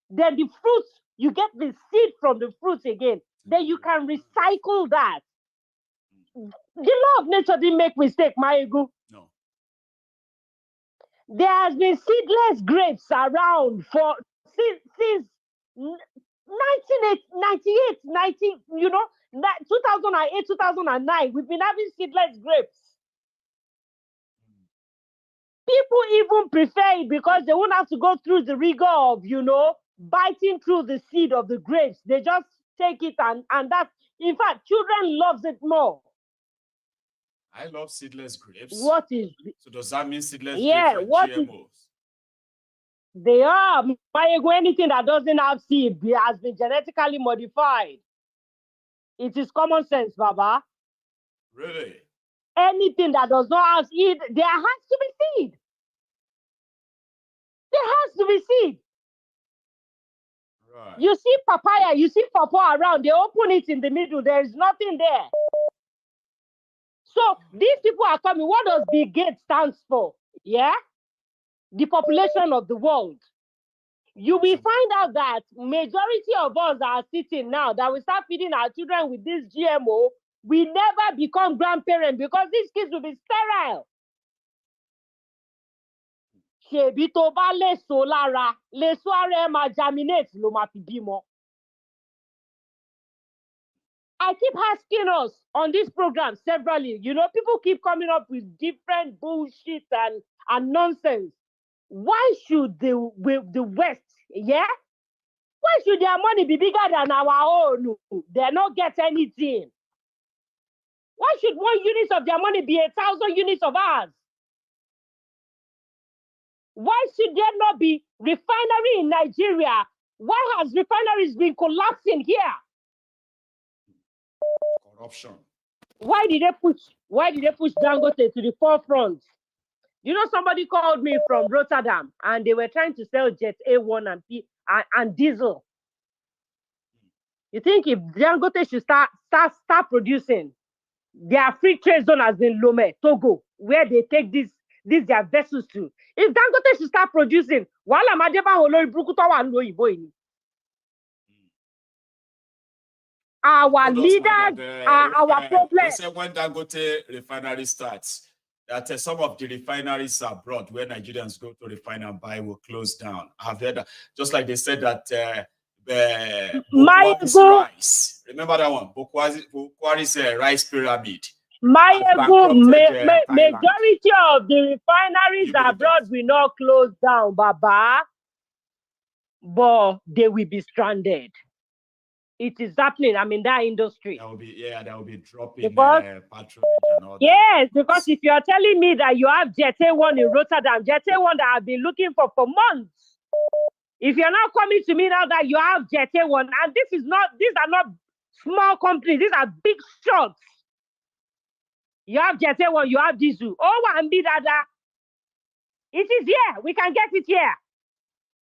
Speaker 8: Then the fruit, you get the seed from the fruit again. Then you can recycle that. The law of nature didn't make mistake, Maegu.
Speaker 4: No.
Speaker 8: There has been seedless grapes around since 1998, 90, That 2008, 2009, we've been having seedless grapes. People even prefer it because they won't have to go through the rigor of, biting through the seed of the grapes. They just take it and that, in fact, children loves it more.
Speaker 4: I love seedless grapes.
Speaker 8: What is?
Speaker 4: So does that mean seedless
Speaker 8: Yeah,
Speaker 4: grapes
Speaker 8: what
Speaker 4: are GMOs?
Speaker 8: They are. Anything that doesn't have seed has been genetically modified. It is common sense, Baba.
Speaker 4: Really?
Speaker 8: Anything that does not have seed, there has to be seed. There has to be seed.
Speaker 4: Right.
Speaker 8: You see papaya, you see pawpaw around, they open it in the middle, there is nothing there. So these people are coming. What does Bill Gates stands for? Yeah? The population of the world. You will find out that majority of us that are sitting now, that we start feeding our children with this GMO, we never become grandparents because these kids will be sterile. Ṣèbí tó bá léso lára, léso ara ẹ máa germinate ló máa fi bímọ. I keep asking us on this program severally, people keep coming up with different bullshit and nonsense. Why should the West, yeah? Why should their money be bigger than our own? They not get anything. Why should 1 unit of their money be 1,000 units of ours? Why should there not be refinery in Nigeria? Why has refineries been collapsing here?
Speaker 4: Corruption.
Speaker 8: Why did they push Dangote to the forefront? Somebody called me from Rotterdam and they were trying to sell Jet A1 and diesel. You think if Dangote should start producing, their free trade zone has been Lome, Togo, where they take these their vessels to. If Dangote should start producing, wala madeba olori buruku to wa nlo oyibo ni. Our leaders are our problem.
Speaker 4: They say when Dangote refinery starts, that some of the refineries abroad where Nigerians go to refine and buy will close down. I've heard that. Just like they said that Bokohari's rice. Remember that one? Bokohari's rice pyramid.
Speaker 8: Majority of the refineries abroad will not close down, Baba, but they will be stranded. It is happening. I mean, that industry.
Speaker 4: That will be dropping patronage and all that.
Speaker 8: Yes, because if you are telling me that you have Jet A1 in Rotterdam, Jet A1 that I've been looking for months. If you're not coming to me now that you have Jet A1, and these are not small companies, these are big shots. You have Jet A1, you have diesel. Oh, and be that. It is here. We can get it here.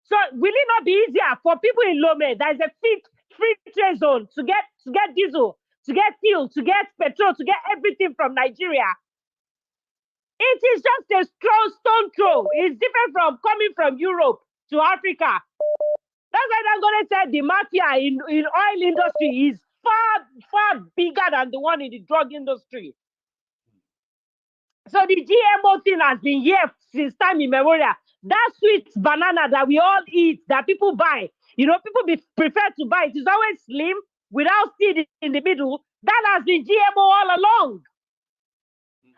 Speaker 8: So will it not be easier for people in Lome? There is a free trade zone to get diesel, to get fuel, to get petrol, to get everything from Nigeria. It is just a stone throw. It's different from coming from Europe to Africa. That's why I'm going to say the mafia in oil industry is far bigger than the one in the drug industry. So the GMO thing has been here since time immemorial. That sweet banana that we all eat, that people buy, people prefer to buy. It is always slim, without seed in the middle. That has been GMO all along.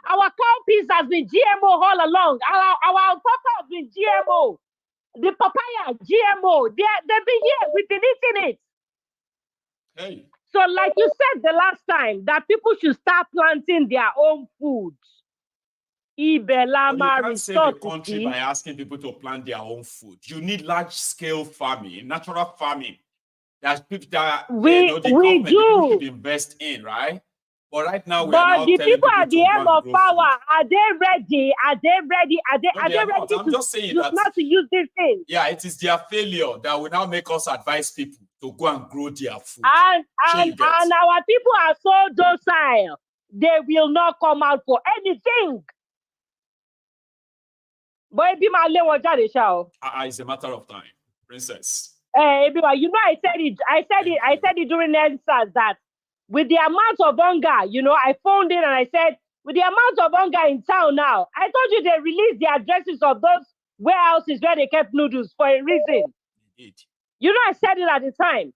Speaker 8: Our cowpeas has been GMO all along. Our alfalfa has been GMO. The papaya, GMO. They've been here. We've been eating it.
Speaker 4: Hey.
Speaker 8: So like you said the last time, that people should start planting their own food.
Speaker 4: You can't save the country by asking people to plant their own food. You need large-scale farming, natural farming. There's people that the government people should invest in, right? But right now we are now
Speaker 8: the
Speaker 4: telling
Speaker 8: people at the end of power, are they ready? Are they ready? Are they ready
Speaker 4: I'm just saying that
Speaker 8: not to use this thing?
Speaker 4: Yeah, it is their failure that will now make us advise people to go and grow their food.
Speaker 8: And our people are so docile, they will not come out for anything. But
Speaker 4: it's a matter of time, princess.
Speaker 8: I said it during Ansars that with the amount of hunger, I phoned in and I said, with the amount of hunger in town now, I told you they released the addresses of those warehouses where they kept noodles for a reason.
Speaker 4: Indeed.
Speaker 8: I said it at the time.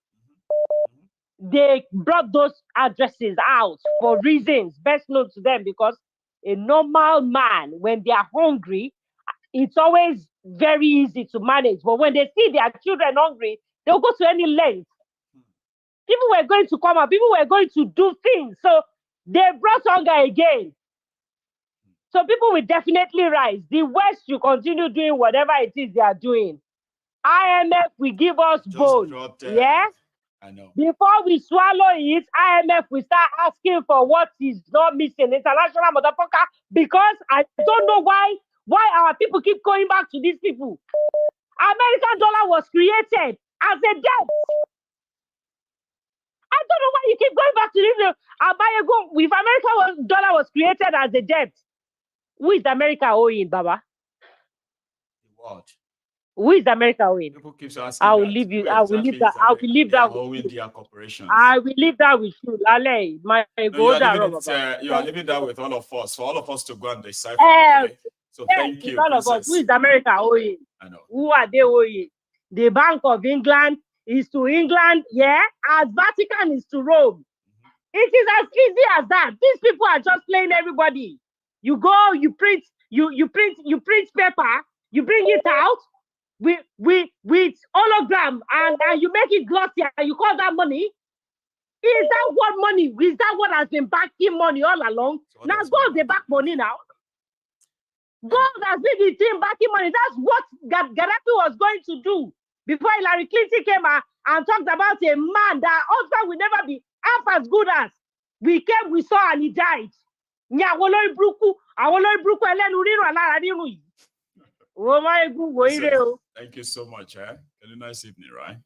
Speaker 8: they brought those addresses out for reasons best known to them, because a normal man, when they are hungry, it's always very easy to manage. But when they see their children hungry, they'll go to any length. People were going to come out, people were going to do things. So they brought hunger again. So people will definitely rise. The West should continue doing whatever it is they are doing. IMF will give us bone. Yeah?
Speaker 4: I know.
Speaker 8: Before we swallow it, IMF will start asking for what is not missing. International motherfucker, because I don't know why our people keep going back to these people. American dollar was created as a debt. I don't know why you keep going back to this. If American dollar was created as a debt, who is America owing, Baba?
Speaker 4: What?
Speaker 8: Who is America owing?
Speaker 4: People keep asking.
Speaker 8: I will leave you. I will leave that. I will leave that with you.
Speaker 4: Their corporations.
Speaker 8: I will leave that with you. Ale, my
Speaker 4: you are leaving that with all of us. For all of us to go and decipher. Okay? So thank you.
Speaker 8: All of us. Who is America owing?
Speaker 4: I know.
Speaker 8: Who are they owing? The Bank of England is to England, yeah, as Vatican is to Rome. It is as easy as that. These people are just playing everybody. You go, you print paper, you bring it out with hologram, and you make it glossy, and you call that money. Is that what money? Is that what has been backing money all along? So now gold, they back money now. Gold has been the thing backing money. That's what Gaddafi was going to do before Hillary Clinton came and talked about a man that husband will never be half as good as. We came, we saw, and he died. Thank
Speaker 4: you so much. Very nice evening, right?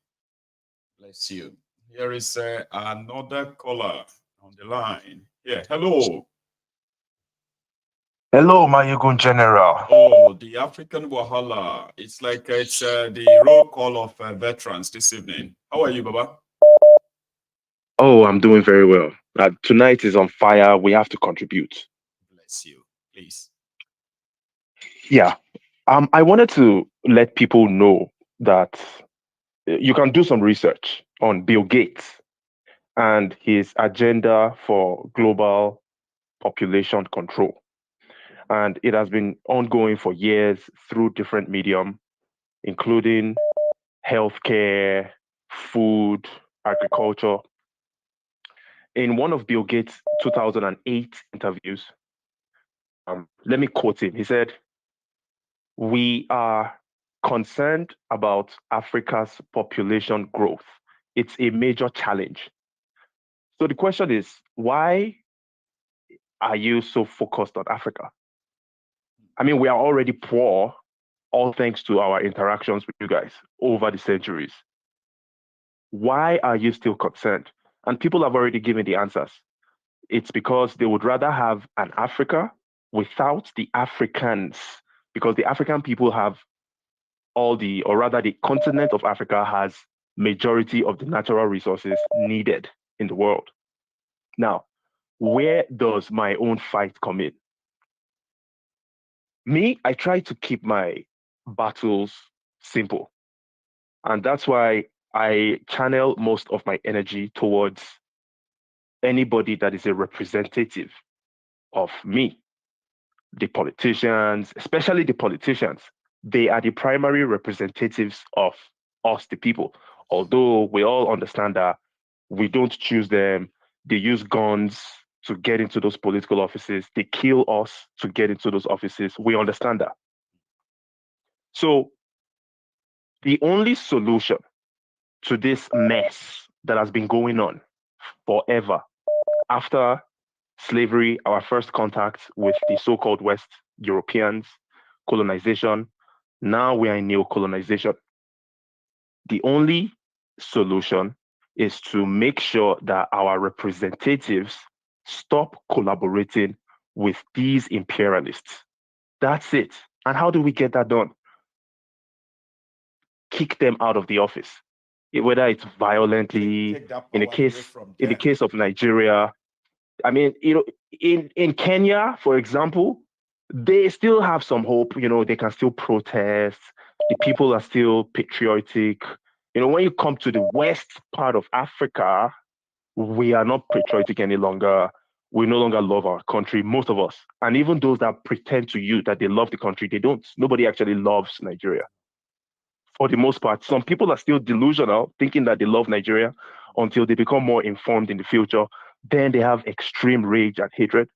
Speaker 4: Bless you. Here is another caller on the line. Yeah, hello.
Speaker 10: Hello, my Yugun General.
Speaker 4: Oh, the African Wahala. It's like it's the roll call of veterans this evening. How are you, Baba?
Speaker 10: Oh, I'm doing very well. Tonight is on fire. We have to contribute.
Speaker 4: Bless you. Please.
Speaker 10: Yeah. I wanted to let people know that you can do some research on Bill Gates and his agenda for global population control. And it has been ongoing for years through different medium, including healthcare, food, agriculture. In one of Bill Gates' 2008 interviews, let me quote him. He said, "We are concerned about Africa's population growth. It's a major challenge." So the question is, why are you so focused on Africa? I mean, we are already poor, all thanks to our interactions with you guys over the centuries. Why are you still concerned? And people have already given the answers. It's because they would rather have an Africa without the Africans, because the African people have the continent of Africa has majority of the natural resources needed in the world. Now, where does my own fight come in? Me, I try to keep my battles simple. And that's why I channel most of my energy towards anybody that is a representative of me. The politicians, especially the politicians, they are the primary representatives of us, the people. Although we all understand that we don't choose them, they use guns to get into those political offices, they kill us to get into those offices. We understand that. So the only solution to this mess that has been going on forever after slavery, our first contact with the so-called West Europeans, colonization, now we are in neo-colonization. The only solution is to make sure that our representatives stop collaborating with these imperialists. That's it. And how do we get that done? Kick them out of the office, whether it's violently, in the case of Nigeria. I mean, in Kenya, for example, they still have some hope. They can still protest. The people are still patriotic. When you come to the west part of Africa, we are not patriotic any longer. We no longer love our country, most of us. And even those that pretend to you that they love the country, they don't. Nobody actually loves Nigeria. For the most part, some people are still delusional, thinking that they love Nigeria until they become more informed in the future. Then they have extreme rage and hatred.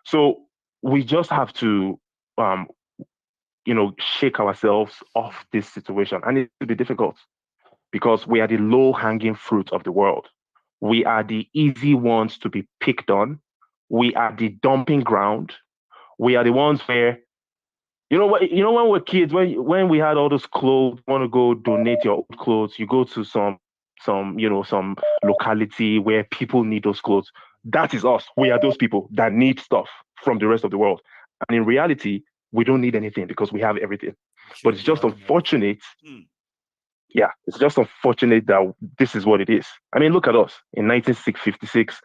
Speaker 10: So we just have to, shake ourselves off this situation. And it will be difficult because we are the low-hanging fruit of the world. We are the easy ones to be picked on. We are the dumping ground. We are the ones where, when we're kids, when we had all those clothes, you want to go donate your old clothes, you go to some locality where people need those clothes. That is us. We are those people that need stuff from the rest of the world. And in reality, we don't need anything because we have everything. But it's just unfortunate. Yeah, it's just unfortunate that this is what it is. I mean, look at us. In 1956,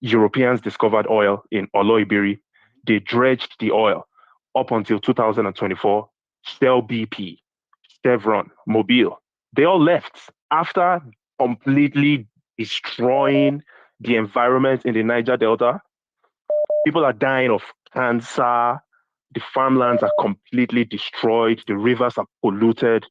Speaker 10: Europeans discovered oil in Oloibiri. They dredged the oil up until 2024. Shell BP, Chevron, Mobil, they all left after completely destroying the environment in the Niger Delta. People are dying of cancer. The farmlands are completely destroyed. The rivers are polluted.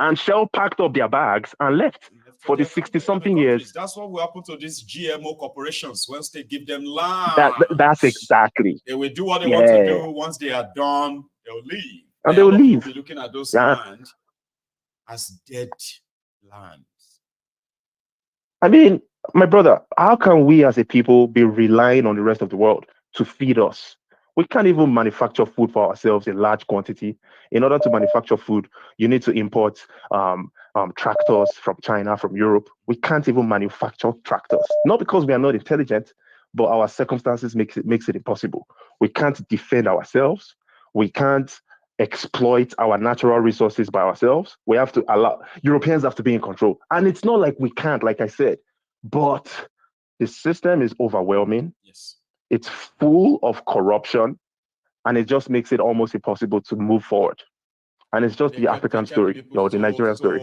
Speaker 10: And Shell packed up their bags and left for the 60-something years.
Speaker 4: That's what will happen to these GMO corporations once they give them land.
Speaker 10: That's exactly.
Speaker 4: They will do what they want to do. Once they are done, they'll leave.
Speaker 10: And they will leave.
Speaker 4: Be looking at those land as dead lands.
Speaker 10: I mean, my brother, how can we as a people be relying on the rest of the world to feed us? We can't even manufacture food for ourselves in large quantity. In order to manufacture food, you need to import tractors from China, from Europe. We can't even manufacture tractors. Not because we are not intelligent, but our circumstances makes it impossible. We can't defend ourselves. We can't exploit our natural resources by ourselves. We have to allow Europeans have to be in control. And it's not like we can't, like I said, but the system is overwhelming.
Speaker 4: Yes.
Speaker 10: It's full of corruption, and it just makes it almost impossible to move forward. And it's just the African story, the Nigerian story.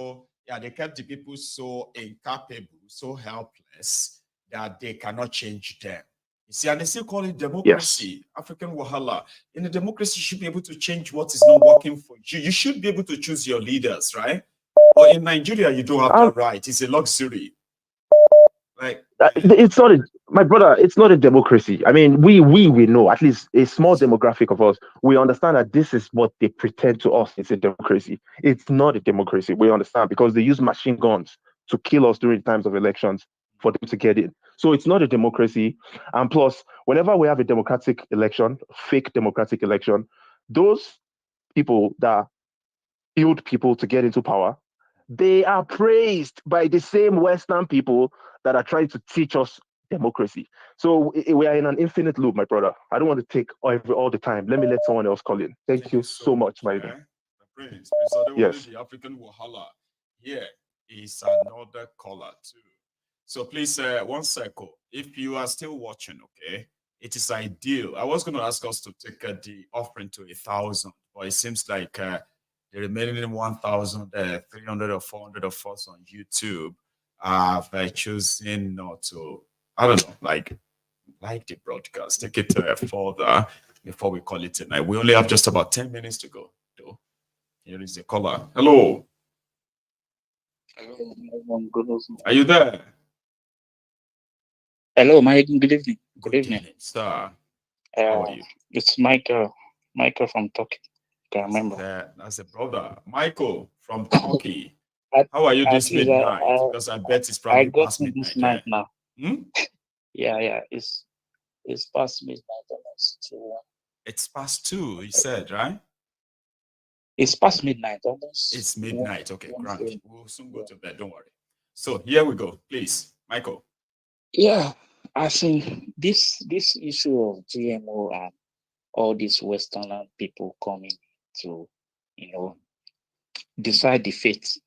Speaker 4: Yeah, they kept the people so incapable, so helpless that they cannot change them. You see, and they still call it democracy, yes. African Wahala. In a democracy, you should be able to change what is not working for you. You should be able to choose your leaders, right? But in Nigeria, you don't have that right. It's a luxury. Like
Speaker 10: it's not my brother, it's not a democracy. I mean, we know, at least a small demographic of us, we understand that this is what they pretend to us. It's a democracy. It's not a democracy. We understand because they use machine guns to kill us during times of elections for them to get in. So it's not a democracy. And plus, whenever we have a democratic election, fake democratic election, those people that build people to get into power, they are praised by the same Western people that are trying to teach us democracy. So we are in an infinite loop, my brother. I don't want to take all the time. Let me let someone else call in. Thank you so much, my brother.
Speaker 4: Prince,
Speaker 10: yes.
Speaker 4: The African Wahala. Here is another caller too. So please, one second. If you are still watching, okay, it is ideal. I was going to ask us to take the offering to 1,000, but it seems like the remaining 1,300 or 400 of us on YouTube have chosen not to, I don't know, like the broadcast. Take it further before we call it a night. We only have just about 10 minutes to go, though. Here is the caller. Hello.
Speaker 11: Hello.
Speaker 4: Are you there?
Speaker 11: Hello, Mike. Good evening.
Speaker 4: Good evening, sir. How are you?
Speaker 11: It's Michael. Michael from Turkey. I remember.
Speaker 4: That's a brother. Michael from Turkey. How are you this midnight? Because I bet it's probably past midnight.
Speaker 11: This night now.
Speaker 4: Hmm?
Speaker 11: Yeah. It's past midnight almost.
Speaker 4: It's past 2, you said, right?
Speaker 11: It's past midnight almost.
Speaker 4: It's midnight. Okay, grand. We'll soon go to bed. Don't worry. So here we go. Please, Michael.
Speaker 11: Yeah, I think this issue of GMO and all these Western people coming to, decide the fate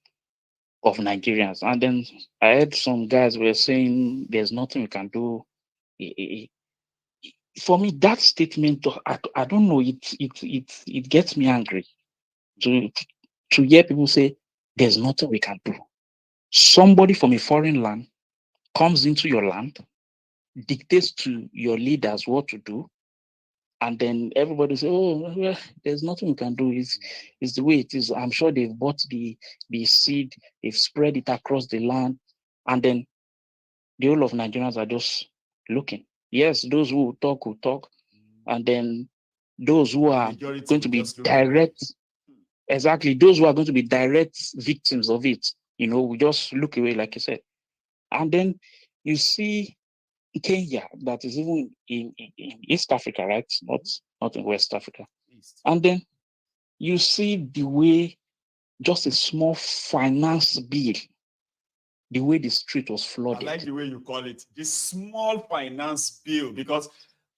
Speaker 11: of Nigerians. And then I heard some guys were saying there's nothing we can do. For me, that statement, I don't know, it gets me angry to hear people say there's nothing we can do. Somebody from a foreign land comes into your land, dictates to your leaders what to do, and then everybody say, "Oh, well, there's nothing we can do. It's the way it is." I'm sure they've bought the seed, they've spread it across the land, and then the whole of Nigerians are just looking. Yes, those who will talk, and then those who are going to be direct, exactly, those who are going to be direct victims of it, we just look away, like you said. And then you see Kenya, that is even in East Africa, right? Not in West Africa. And then you see the way just a small finance bill, the way the street was flooded.
Speaker 4: I like the way you call it, this small finance bill, because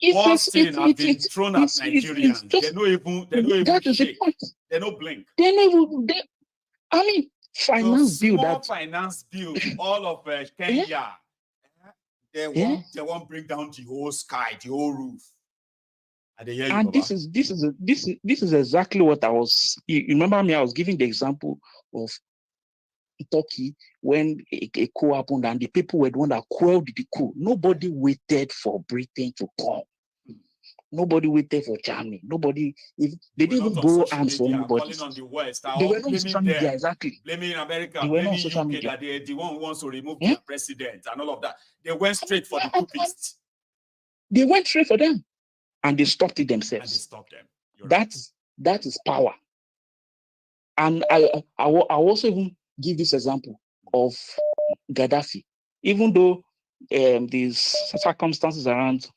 Speaker 11: It's
Speaker 4: thing have been thrown at Nigerians. They don't even shake. They don't blink.
Speaker 11: Finance bill.
Speaker 4: Small finance bill, all of Kenya. They won't bring down the whole sky, the whole roof.
Speaker 11: And this is exactly what I was. You remember me? I was giving the example of Turkey when a coup happened, and the people were the one that quelled the coup. Nobody waited for Britain to come. Nobody waited for Germany. Nobody. They didn't even borrow arms from anybody.
Speaker 4: On the West,
Speaker 11: they were not on social media, exactly.
Speaker 4: Blaming America,
Speaker 11: they were
Speaker 4: blaming
Speaker 11: not on social
Speaker 4: UK,
Speaker 11: media.
Speaker 4: that they're the one who wants to remove their president and all of that. They went straight for the coupists.
Speaker 11: They went straight for them, and they stopped it themselves.
Speaker 4: And they stopped them.
Speaker 11: That is power. And I also even give this example of Gaddafi. Even though these circumstances around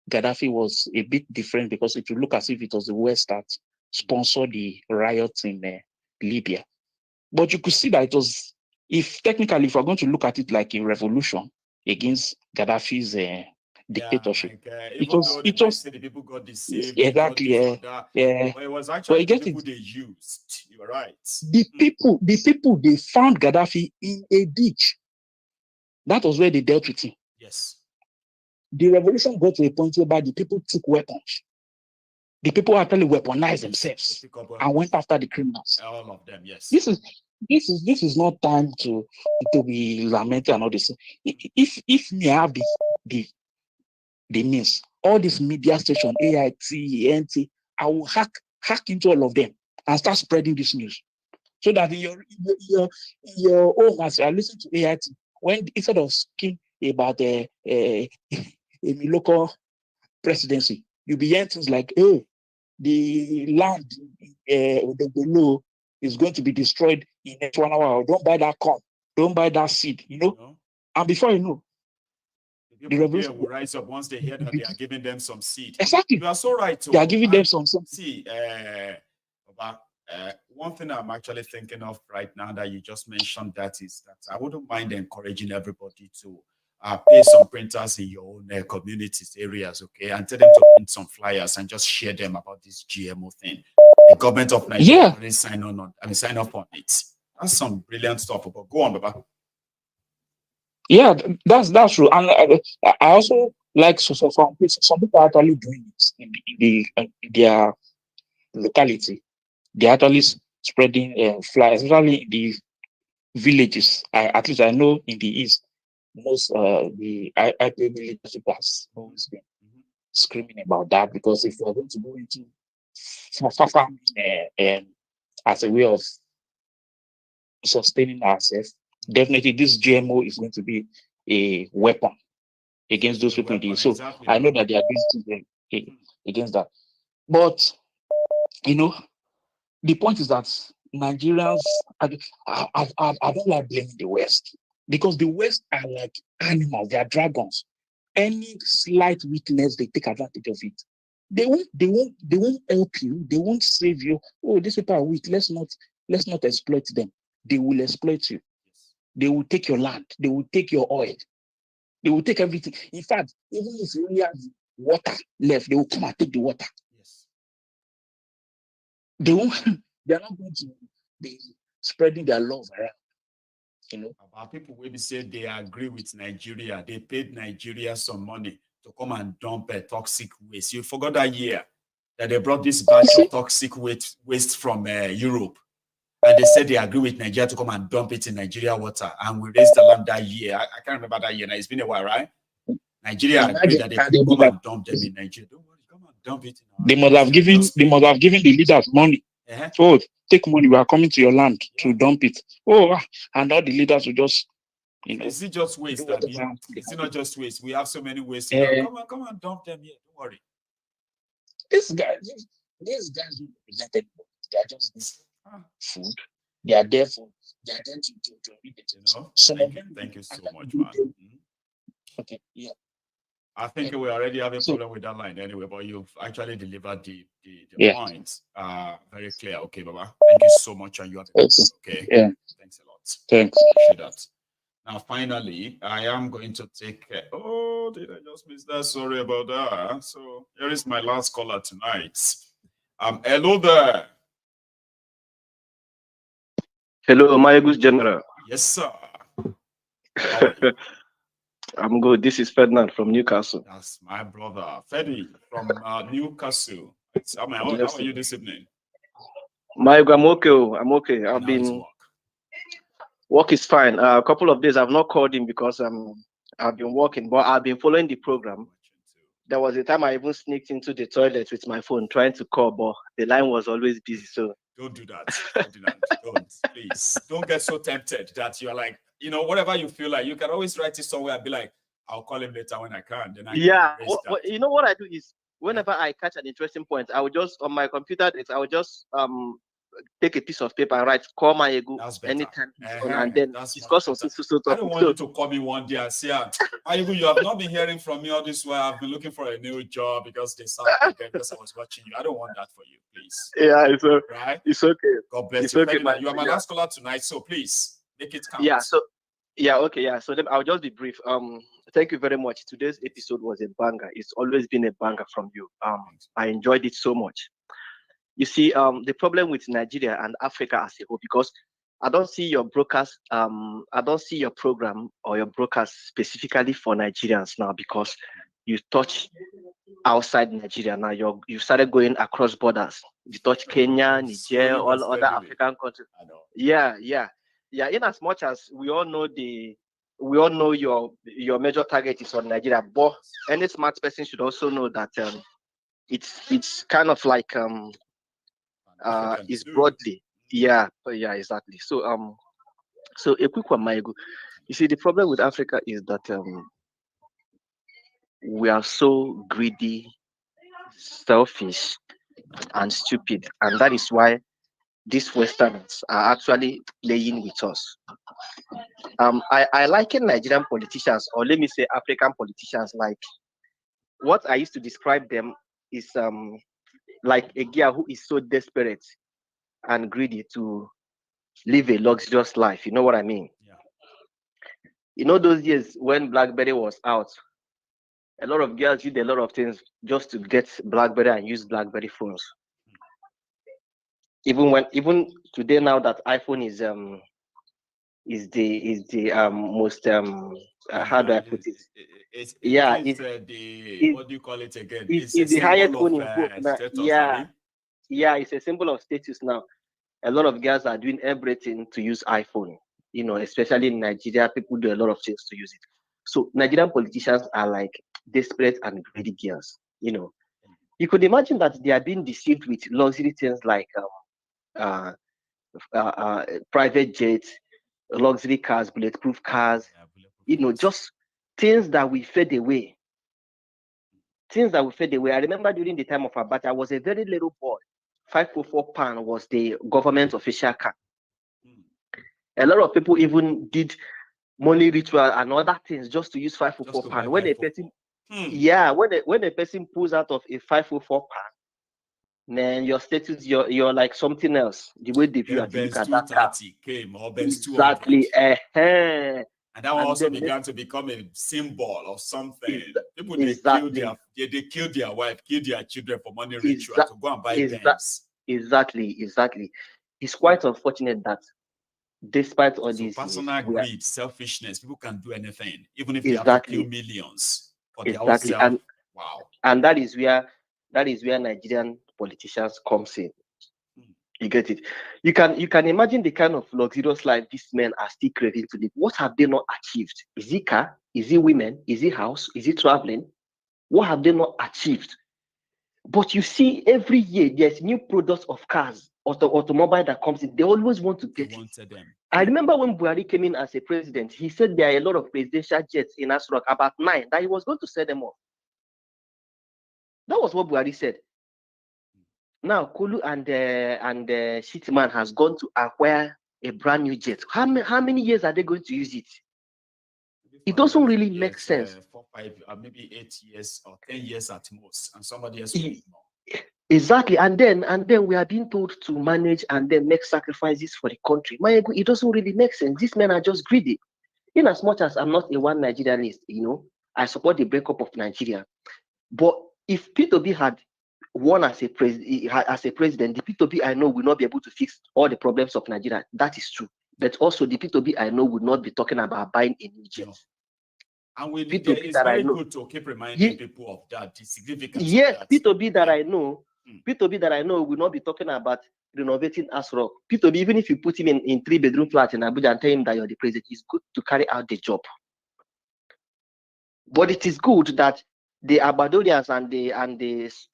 Speaker 11: Gaddafi was a bit different, because it would look as if it was the West that sponsored the riots in Libya. But you could see that it was, if we're going to look at it like a revolution against Gaddafi's dictatorship, it was
Speaker 4: the people got deceived,
Speaker 11: exactly,
Speaker 4: but it was actually the people they used. You're right.
Speaker 11: The people they found Gaddafi in a ditch. That was where they dealt with him.
Speaker 4: Yes.
Speaker 11: The revolution got to a point whereby the people took weapons. The people actually weaponized themselves and went after the criminals.
Speaker 4: All of them, yes.
Speaker 11: This is not time to be lamented and all this. If me have the means, all this media station, AIT, NT, I will hack into all of them and start spreading this news, so that in your own, as you are listening to AIT, when instead of speaking about a local presidency, you'll be hearing things like, "Oh, the land below is going to be destroyed in next 1 hour. Don't buy that corn. Don't buy that seed." And before you know,
Speaker 4: the revolution will rise up once they hear that they are giving them some seed.
Speaker 11: Exactly.
Speaker 4: You are so right.
Speaker 11: They are giving them some.
Speaker 4: See, one thing I'm actually thinking of right now that you just mentioned, that is that I wouldn't mind encouraging everybody to pay some printers in your own communities, areas, okay, and tell them to print some flyers and just share them about this GMO thing. The government of Nigeria already sign up on it. That's some brilliant stuff. But go on, Baba.
Speaker 11: Yeah, that's true. And I also like some people are actually doing it in their locality. They're actually spreading flyers, especially in the villages. At least I know in the East, most the IPB leadership has always been screaming about that, because if we're going to go into farming as a way of sustaining ourselves, definitely this GMO is going to be a weapon against those people. So exactly. I know that they are doing things against that. But the point is that Nigerians, I don't like blaming the West, because the West are like animals, they are dragons. Any slight weakness, they take advantage of it. They won't help you, they won't save you. Oh, these people are weak, let's not exploit them. They will exploit you. They will take your land, they will take your oil, they will take everything. In fact, even if you only have water left, they will come and take the water.
Speaker 4: Yes.
Speaker 11: They are not going to be spreading their love around.
Speaker 4: About people will say they agree with Nigeria. They paid Nigeria some money to come and dump a toxic waste. You forgot that year that they brought this batch of toxic waste from Europe. And they said they agree with Nigeria to come and dump it in Nigeria water. And we raised the land that year. I can't remember that year now. It's been a while, right? Nigeria agreed that they could come and dump them in Nigeria. Don't worry, come and dump it.
Speaker 11: They must have given the leaders money. Oh, take money. We are coming to your land to dump it. Oh, and all the leaders will just,
Speaker 4: Is it just waste? Is it not just waste? We have so many waste. Come on, dump them here. Don't worry.
Speaker 11: These guys don't represent anybody. They are just this food. They are there for. They are there to read it.
Speaker 4: Thank you so much, man.
Speaker 11: Okay. Yeah.
Speaker 4: I think we already have a problem with that line anyway, but you've actually delivered the points. Very clear. Okay, Baba. Thank you so much, and you have okay.
Speaker 11: Yeah.
Speaker 4: Thanks a lot.
Speaker 11: Thanks.
Speaker 4: Appreciate that. Now, finally, I am going to take. Oh, did I just miss that? Sorry about that. So here is my last caller tonight. Hello there.
Speaker 9: Hello, my good general.
Speaker 4: Yes, sir.
Speaker 9: I'm good. This is Ferdinand from Newcastle.
Speaker 4: That's my brother, Fedi from Newcastle. How are you this evening?
Speaker 9: I'm okay. I'm okay. I've been. Work is fine. A couple of days I've not called him because I've been working, but I've been following the program. There was a time I even sneaked into the toilet with my phone trying to call, but the line was always busy. So
Speaker 4: don't do that. Don't do that. Don't, please. Don't get so tempted that you're like, whatever you feel like, you can always write it somewhere and be like, I'll call him later when I can. Then
Speaker 9: you know what I do is whenever I catch an interesting point, I will just on my computer, I will just take a piece of paper and write call my ego anytime and then discuss on so
Speaker 4: I don't want you to call me one day and say, you have not been hearing from me all this while. I've been looking for a new job because they sound because I was watching you. I don't want that for you, please.
Speaker 9: Yeah,
Speaker 4: it's okay. God bless you. Okay, you are my last caller tonight, so please make it count.
Speaker 9: So then I'll just be brief. Thank you very much. Today's episode was a banger. It's always been a banger from you. I enjoyed it so much. You see, the problem with Nigeria and Africa as a whole, because I don't see your broadcast, I don't see your program or your broadcast specifically for Nigerians now, because you touch outside Nigeria now. You started going across borders. You touch Kenya, Niger, all other African countries. Yeah. In as much as we all know your major target is on Nigeria, but any smart person should also know that it's kind of like is broadly, exactly. So a quick one, Maigo. You see, the problem with Africa is that we are so greedy, selfish, and stupid, and that is why these Westerners are actually playing with us. I liken Nigerian politicians, or let me say African politicians, like what I used to describe them is like a guy who is so desperate and greedy to live a luxurious life. You know what I mean? Yeah. Those years when BlackBerry was out, a lot of girls did a lot of things just to get BlackBerry and use BlackBerry phones. Even today now that iPhone is the most how do I put it?
Speaker 4: What do you call it again?
Speaker 9: It's the highest phone in book. It's a symbol of status now. A lot of girls are doing everything to use iPhone. Especially in Nigeria, people do a lot of things to use it. So Nigerian politicians are like desperate and greedy girls. You could imagine that they are being deceived with luxury things like private jets, luxury cars, bulletproof cars, just things that we fade away. I remember during the time of Abacha, I was a very little boy. 544 pound was the government official car. A lot of people even did money ritual and other things just to use 544 pound. When a person pulls out of a 544 pound, man, your status, you're like something else. The way they view that car. Exactly.
Speaker 4: And that one also began to become a symbol of something. People they kill their wife, kill their children for money ritual to go and buy things.
Speaker 9: Exactly. It's quite unfortunate that despite all these
Speaker 4: personal greed, selfishness, people can do anything, even if they have to kill millions for their own self.
Speaker 9: And that is where Nigerian politicians comes in. You get it? You can imagine the kind of luxurious life these men are still craving to live. What have they not achieved? Is it car? Is it women? Is it house? Is it traveling? What have they not achieved? But you see, every year there's new products of cars, automobile that comes in. They always want to get it.
Speaker 4: Them.
Speaker 9: I remember when Buhari came in as a president, he said there are a lot of presidential jets in Asari, about 9, that he was going to sell them off. That was what Buhari said. Now, Kulu and Shittyman has gone to acquire a brand new jet. How many years are they going to use it? It doesn't really make sense.
Speaker 4: 4, 5, maybe 8 years or 10 years at most, and somebody else will need more.
Speaker 9: Exactly, and then we are being told to manage and then make sacrifices for the country. It doesn't really make sense. These men are just greedy. In as much as I'm not a one Nigerianist, I support the breakup of Nigeria. But if P2B had won as a president, the P2B I know will not be able to fix all the problems of Nigeria. That is true. But also the P2B I know would not be talking about buying a new jet.
Speaker 4: And it's very good to keep reminding people of that, the significance.
Speaker 9: Yes,
Speaker 4: of that.
Speaker 9: P2B that I know, P2B that I know will not be talking about renovating Asrock. P2B, even if you put him in 3-bedroom flat in Abuja and tell him that you're the president, it's good to carry out the job. But it is good that the Abadorians and the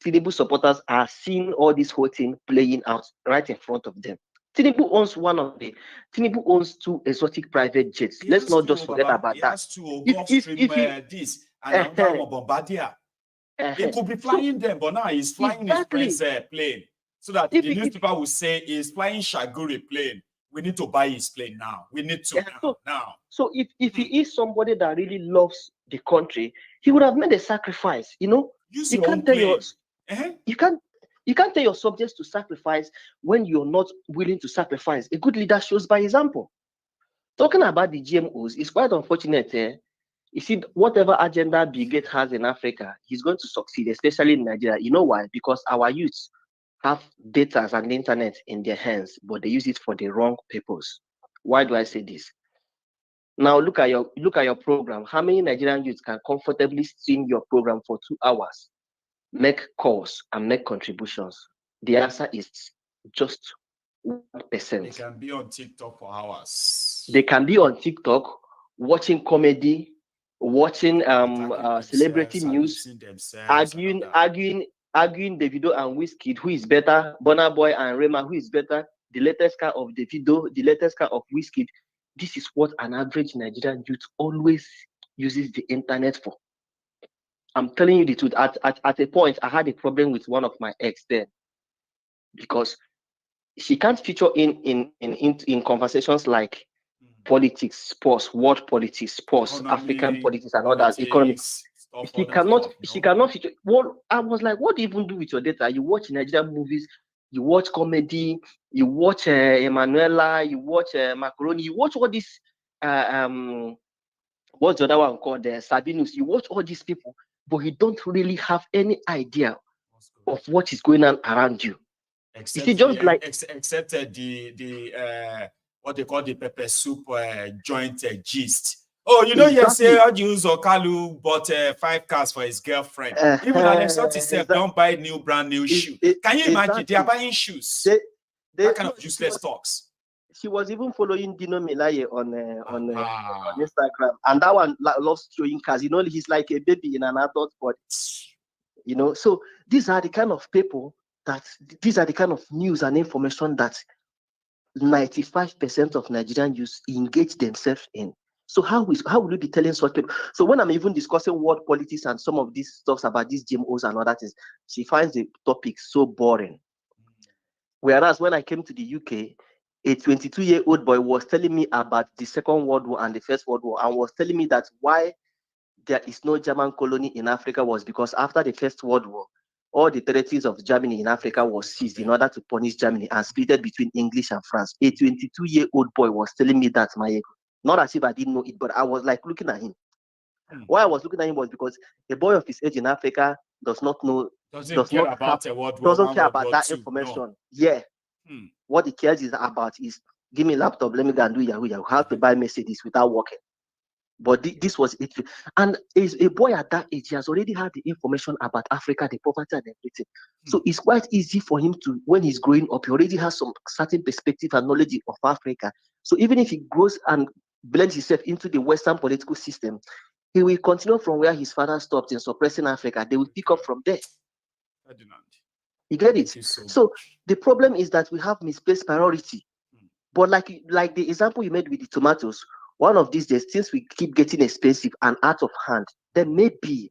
Speaker 9: Tinubu supporters are seeing all this whole thing playing out right in front of them. Tinubu owns 2 exotic private jets. Let's not just forget about that. He
Speaker 4: has 2 Gulfstream this and another one Bombardier. He could be flying them, but now he's flying his friend's plane. So that the newspaper will say he's flying Chagoury plane. We need to buy his plane now. We need to now.
Speaker 9: So if he is somebody that really loves the country, he would have made a sacrifice. You can't tell your subjects to sacrifice when you're not willing to sacrifice. A good leader shows by example. Talking about the GMOs, it's quite unfortunate. You see, whatever agenda Bill Gates has in Africa, he's going to succeed, especially in Nigeria. You know why? Because our youths have data and the internet in their hands, but they use it for the wrong purpose. Why do I say this? Now look at your program. How many Nigerian youths can comfortably stream your program for 2 hours, make calls and make contributions? The answer is just 1%.
Speaker 4: They can be on TikTok for hours.
Speaker 9: They can be on TikTok watching comedy, watching celebrity news, arguing Davido and Wizkid, who is better, Burna Boy and Rema, who is better, the latest car of Davido, the latest car of Wizkid. This is what an average Nigerian youth always uses the internet for. I'm telling you the truth. At a point, I had a problem with one of my ex then, because she can't feature in conversations like politics, sports, world politics, sports, economy, African politics, and others, economics. She cannot feature. Well, I was like, what do you even do with your data? You watch Nigerian movies, you watch comedy, you watch Emanuela, you watch Macaroni, you watch all this. What's the other one called? Sabinus. You watch all these people, but you don't really have any idea of what is going on around you.
Speaker 4: Except the what they call the pepper soup joint gist. Oh, you know, exactly. You say Ojukwu Okalu bought 5 cars for his girlfriend. Even Alexot himself don't buy brand new shoe. Can you imagine? They are buying shoes. That kind of useless talks.
Speaker 9: She was even following Dino Melaye on Instagram, and that one loves showing cars. You know, he's like a baby in an adult body. You know, so these are the kind of people these are the kind of news and information that 95% of Nigerian youth engage themselves in. So how will you be telling such people? So when I'm even discussing world politics and some of these stuffs about these GMOs and other things, she finds the topic so boring. Whereas when I came to the UK, a 22-year-old boy was telling me about the Second World War and the First World War, and was telling me that why there is no German colony in Africa was because after the First World War, all the territories of Germany in Africa was seized in order to punish Germany and split between English and France. A 22-year-old boy was telling me that, my ego. Not as if I didn't know it, but I was like looking at him. Why I was looking at him was because a boy of his age in Africa doesn't care about that information. No. Yeah. What he cares about is give me a laptop, let me go and do Yahoo. How to buy Mercedes without working. But this was it. And is a boy at that age, he has already had the information about Africa, the poverty and everything. So it's quite easy for him to, when he's growing up, he already has some certain perspective and knowledge of Africa. So even if he grows and blends himself into the Western political system, he will continue from where his father stopped in suppressing Africa. They will pick up from there. You get it? So the problem is that we have misplaced priority. But like the example you made with the tomatoes, one of these days, since we keep getting expensive and out of hand, then maybe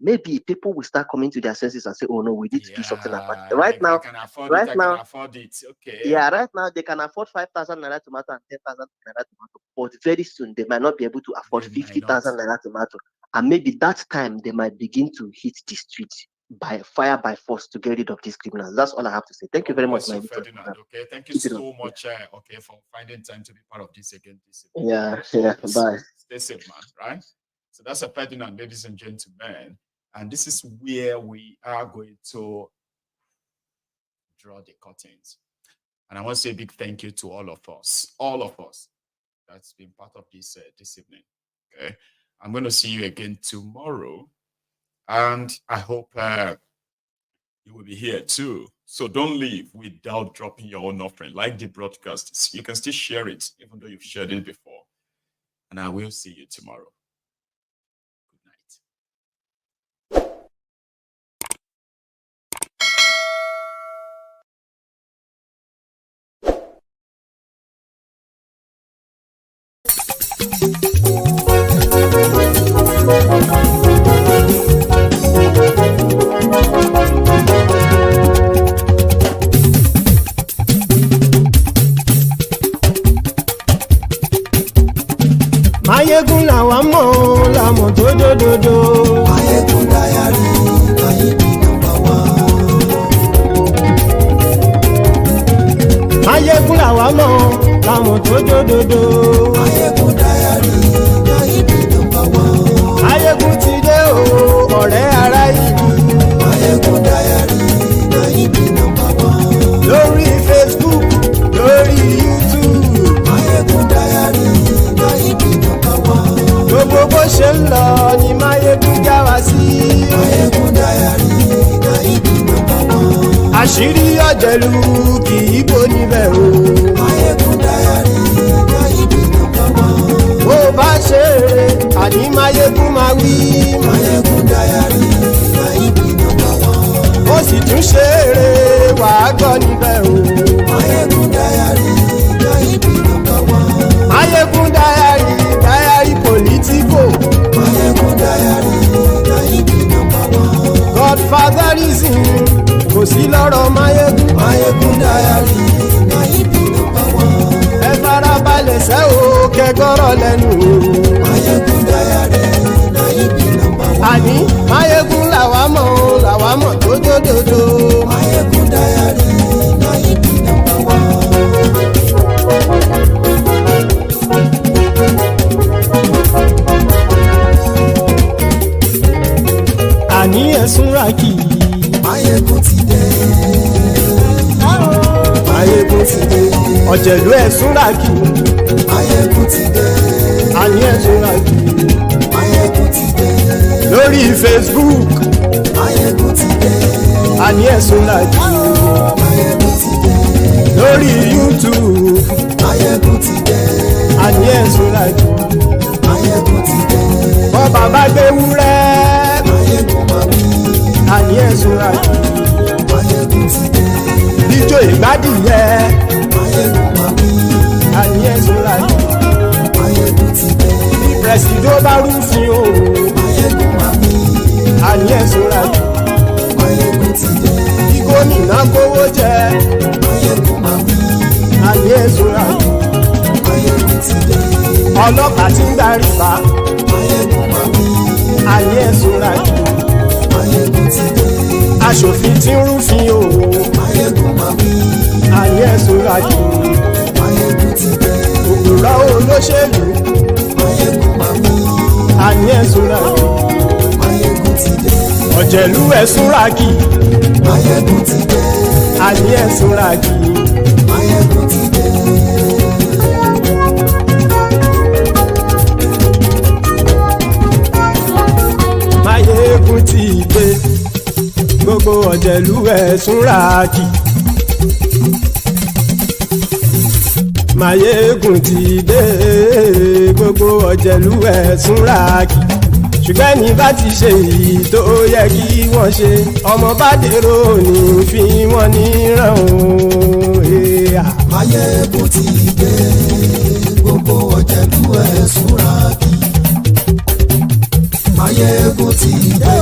Speaker 9: people will start coming to their senses and say, "Oh no, we need to do something about it." Right now,
Speaker 4: can afford it. Okay.
Speaker 9: Yeah, right now they can afford 5,000 naira tomato and 10,000 naira tomato, but very soon they might not be able to afford 50,000 naira tomato, and maybe that time they might begin to hit the street by fire by force to get rid of these criminals. That's all I have to say. Thank you very much, my
Speaker 4: Ferdinand. Okay, thank you so much. Okay, for finding time to be part of this again.
Speaker 9: Yeah. Bye.
Speaker 4: Stay safe, man. Right. So that's a Ferdinand, ladies and gentlemen, and this is where we are going to draw the curtains. And I want to say a big thank you to all of us that's been part of this this evening. Okay, I'm going to see you again tomorrow. And I hope you will be here too. So don't leave without dropping your own offering. Like the broadcast, you can still share it, even though you've shared it before. And I will see you tomorrow.
Speaker 1: Mayegun làwa mọ̀ làmọ̀ tó dòdòdò. Mayegun dayari Mayebi number one. Mayegun làwa mọ̀ làmọ̀ tó dòdòdò. Mayegun dayari Mayebi number one. Mayegun ti dé o ọ̀rẹ́ ara yìí. Mayegun dayari Mayebi number one. Lórí Facebook, lórí YouTube. Mayegun dayari Mayebi number one. Gbogbo bó ṣe ń lọ ni Mayegun já wa sí. Mayegun dayari Mayebi number one. Àṣírí ọ̀jẹ̀lú kì í bò níbẹ̀ o. Mayegun dayari Mayebi number one. Bó bá ṣe eré àní Mayegun máa wí. Mayegun dayari Mayebi number one. Ó sì tún ṣe eré wàá gbọ́ níbẹ̀ o. Mayegun dayari Mayebi number one. Mayegun diary politico. Mayegun diary Mayebi number one. Godfatherism kò sí lọ́rọ̀ Mayegun. Mayegun diary Mayebi number one. Ẹ farabalẹ̀ sẹ́ o kẹgọ́rọ̀ lẹ́nu o. Mayegun diary Mayebi number one. Àní Mayegun làwa mọ̀ tó dòdòdò. Mayegun diary Mayebi number one. Àní ẹ̀sùn ràkì. Mayegun ti dé. Mayegun ti dé. Ọ̀jẹ̀lú ẹ̀sùn ràkì. Mayegun ti dé. Àní ẹ̀sùn ràkì. Mayegun ti dé. Lórí Facebook. Mayegun ti dé. Àní ẹ̀sùn ràkì. Mayegun ti dé. Lórí YouTube. Mayegun ti dé. Àní ẹ̀sùn ràkì. Mayegun ti dé. Bọ́ bàbá gbé wúrẹ́. Mayegun máa wí. Àní ẹ̀sùn ràkì. Mayegun ti dé. Ijó ìgbádìyẹ. Mayegun máa wí. Àní ẹ̀sùn ràkì. Mayegun ti dé. Bí pẹ̀sìdó bá rúfin o. Mayegun máa wí. Àní ẹ̀sùn ràkì. Mayegun ti dé. Bí gómìnà kówó jẹ. Mayegun máa wí. Àní ẹ̀sùn ràkì. Mayegun ti dé. Ọlọ́pàá ti ń darí bá. Mayegun máa wí. Àní ẹ̀sùn ràkì. Mayegun ti dé. Aṣòfin tí ń rúfin o. Mayegun máa wí. Àní ẹ̀sùn ràkì. Mayegun ti dé. Òpùrọ́ olóṣèlú. Mayegun máa wí. Àní ẹ̀sùn ràkì. Mayegun ti dé. Ọ̀jẹ̀lú ẹ̀sùn ràkì. Mayegun ti dé. Àní ẹ̀sùn ràkì. Mayegun ti dé.
Speaker 12: gbogbo ọ̀jẹ̀lú ẹ̀ súnra kì. Màyégùn ti dé gbogbo ọ̀jẹ̀lú ẹ̀ súnra kì. Ṣùgbọ́n ní bá ti ṣe èyí tó yẹ kí wọ́n ṣe ọmọ bá dèrò ní fi wọ́n níran o.
Speaker 13: Màyégùn ti dé gbogbo ọ̀jẹ̀lú ẹ̀ súnra kì. Màyégùn ti dé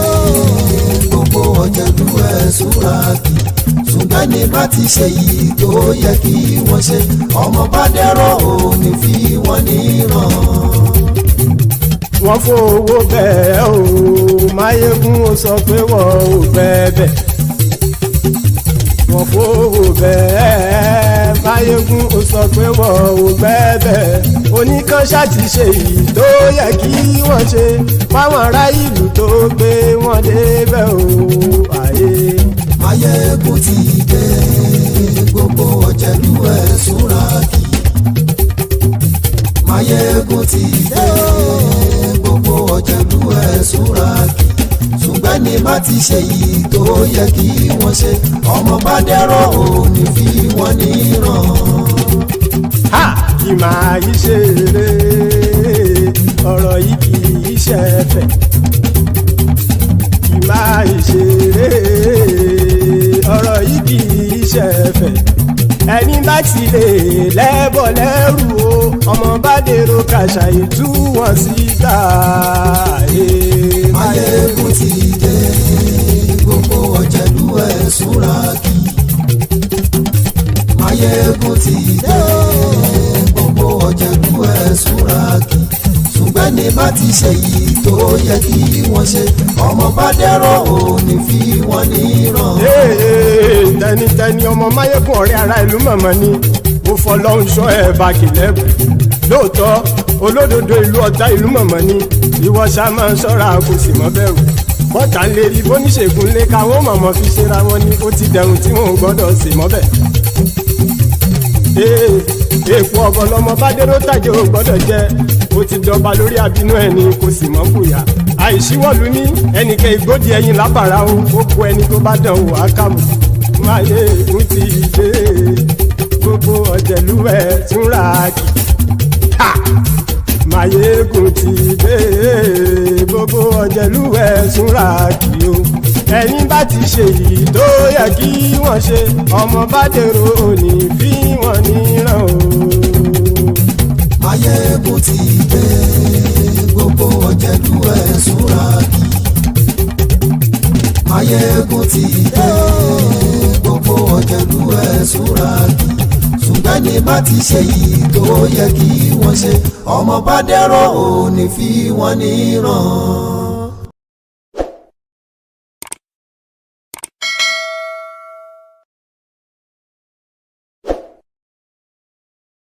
Speaker 13: gbogbo ọ̀jẹ̀lú ẹ̀ súnra kì. Ṣùgbọ́n ní bá ti ṣe èyí tó yẹ kí wọ́n ṣe ọmọ bá dèrò ní fi wọ́n níran.
Speaker 12: Wọ́n fowó bẹ́ẹ̀ o Máyégún ó sọ pé wọ́n ò bẹ́ẹ̀. Wọ́n fowó bẹ́ẹ̀ Máyégún ó sọ pé wọ́n ò bẹ́ẹ̀. Oníkanṣá ti ṣe èyí tó yẹ kí wọ́n ṣe fáwọn ará ìlú tó gbé wọn débẹ̀ o.
Speaker 13: Máyégún ti dé gbogbo ọ̀jẹ̀lú ẹ̀ súnra kì. Máyégún ti dé gbogbo ọ̀jẹ̀lú ẹ̀ súnra kì. Ṣùgbọ́n ní má ti ṣe yìí tó yẹ kí wọ́n ṣe ọmọ bá dẹ́rọ̀ ò ní fi wọ́n níran.
Speaker 12: Kì máa yí ṣe eré ọ̀rọ̀ yìí kì í ṣe ẹ̀fẹ̀. Kì máa yí ṣe eré ọ̀rọ̀ yìí kì í ṣe ẹ̀fẹ̀. Ẹni bá ti lè lẹ́bọ̀ lẹ́rù o ọmọ bá dèrò kàṣà ìtú wọn síta.
Speaker 13: Máyégún ti dé gbogbo ọ̀jẹ̀lú ẹ̀ súnra kì. Máyégún ti dé gbogbo ọ̀jẹ̀lú ẹ̀ súnra kì. Ṣùgbọ́n ní bá ti ṣe yìí tó yẹ kí wọ́n ṣe ọmọ bá dẹ́rọ̀ ò ní fi wọ́n níran.
Speaker 12: Tẹnitẹni ọmọ Máyégún ọ̀rẹ́ ara ìlú mọ̀mọ́ ni mo fọlọ́hún ṣọ́ ẹ̀ bá kìlẹ́bù. Lóòótọ́ olódodo ìlú ọ̀tá ìlú mọ̀mọ́ ni ìwọ ṣá máa ń ṣọ́ra kò sì mọ́ bẹ̀rù. Bọ́tà ń lè rí bóníṣègùn lé káwọn mọ̀mọ́ fi ṣera wọn ni ó ti dẹrùn tí wọn ò gbọ́dọ̀ sì mọ́ bẹ̀. Èèpo ọ̀gọ̀ lọmọ bá dérò tàjẹ́ ò gbọ́dọ̀ jẹ́ ó ti dọba lórí abínú ẹni kò sì mọ́ bùyà. Àìsíwọ́lu ní ẹnìkẹ́ ìgbódì ẹyin lábàrá o ó kó ẹni tó bá dán o ákàmù. Máyégún ti dé gbogbo ọ̀jẹ̀lú ẹ̀ túnra kì. Máyégún ti dé gbogbo ọ̀jẹ̀lú ẹ̀ túnra kì o. Ẹni bá ti ṣe yìí tó yẹ kí wọ́n ṣe ọmọ bá dèrò òní fi wọ́n níran o.
Speaker 13: Máyégún ti dé gbogbo ọ̀jẹ̀lú ẹ̀ súnra kì. Máyégún ti dé gbogbo ọ̀jẹ̀lú ẹ̀ súnra kì. Ṣùgbọ́n ní bá ti ṣe yìí tó yẹ kí wọ́n ṣe ọmọ bá dẹ́rọ̀ ò ní fi wọ́n níran.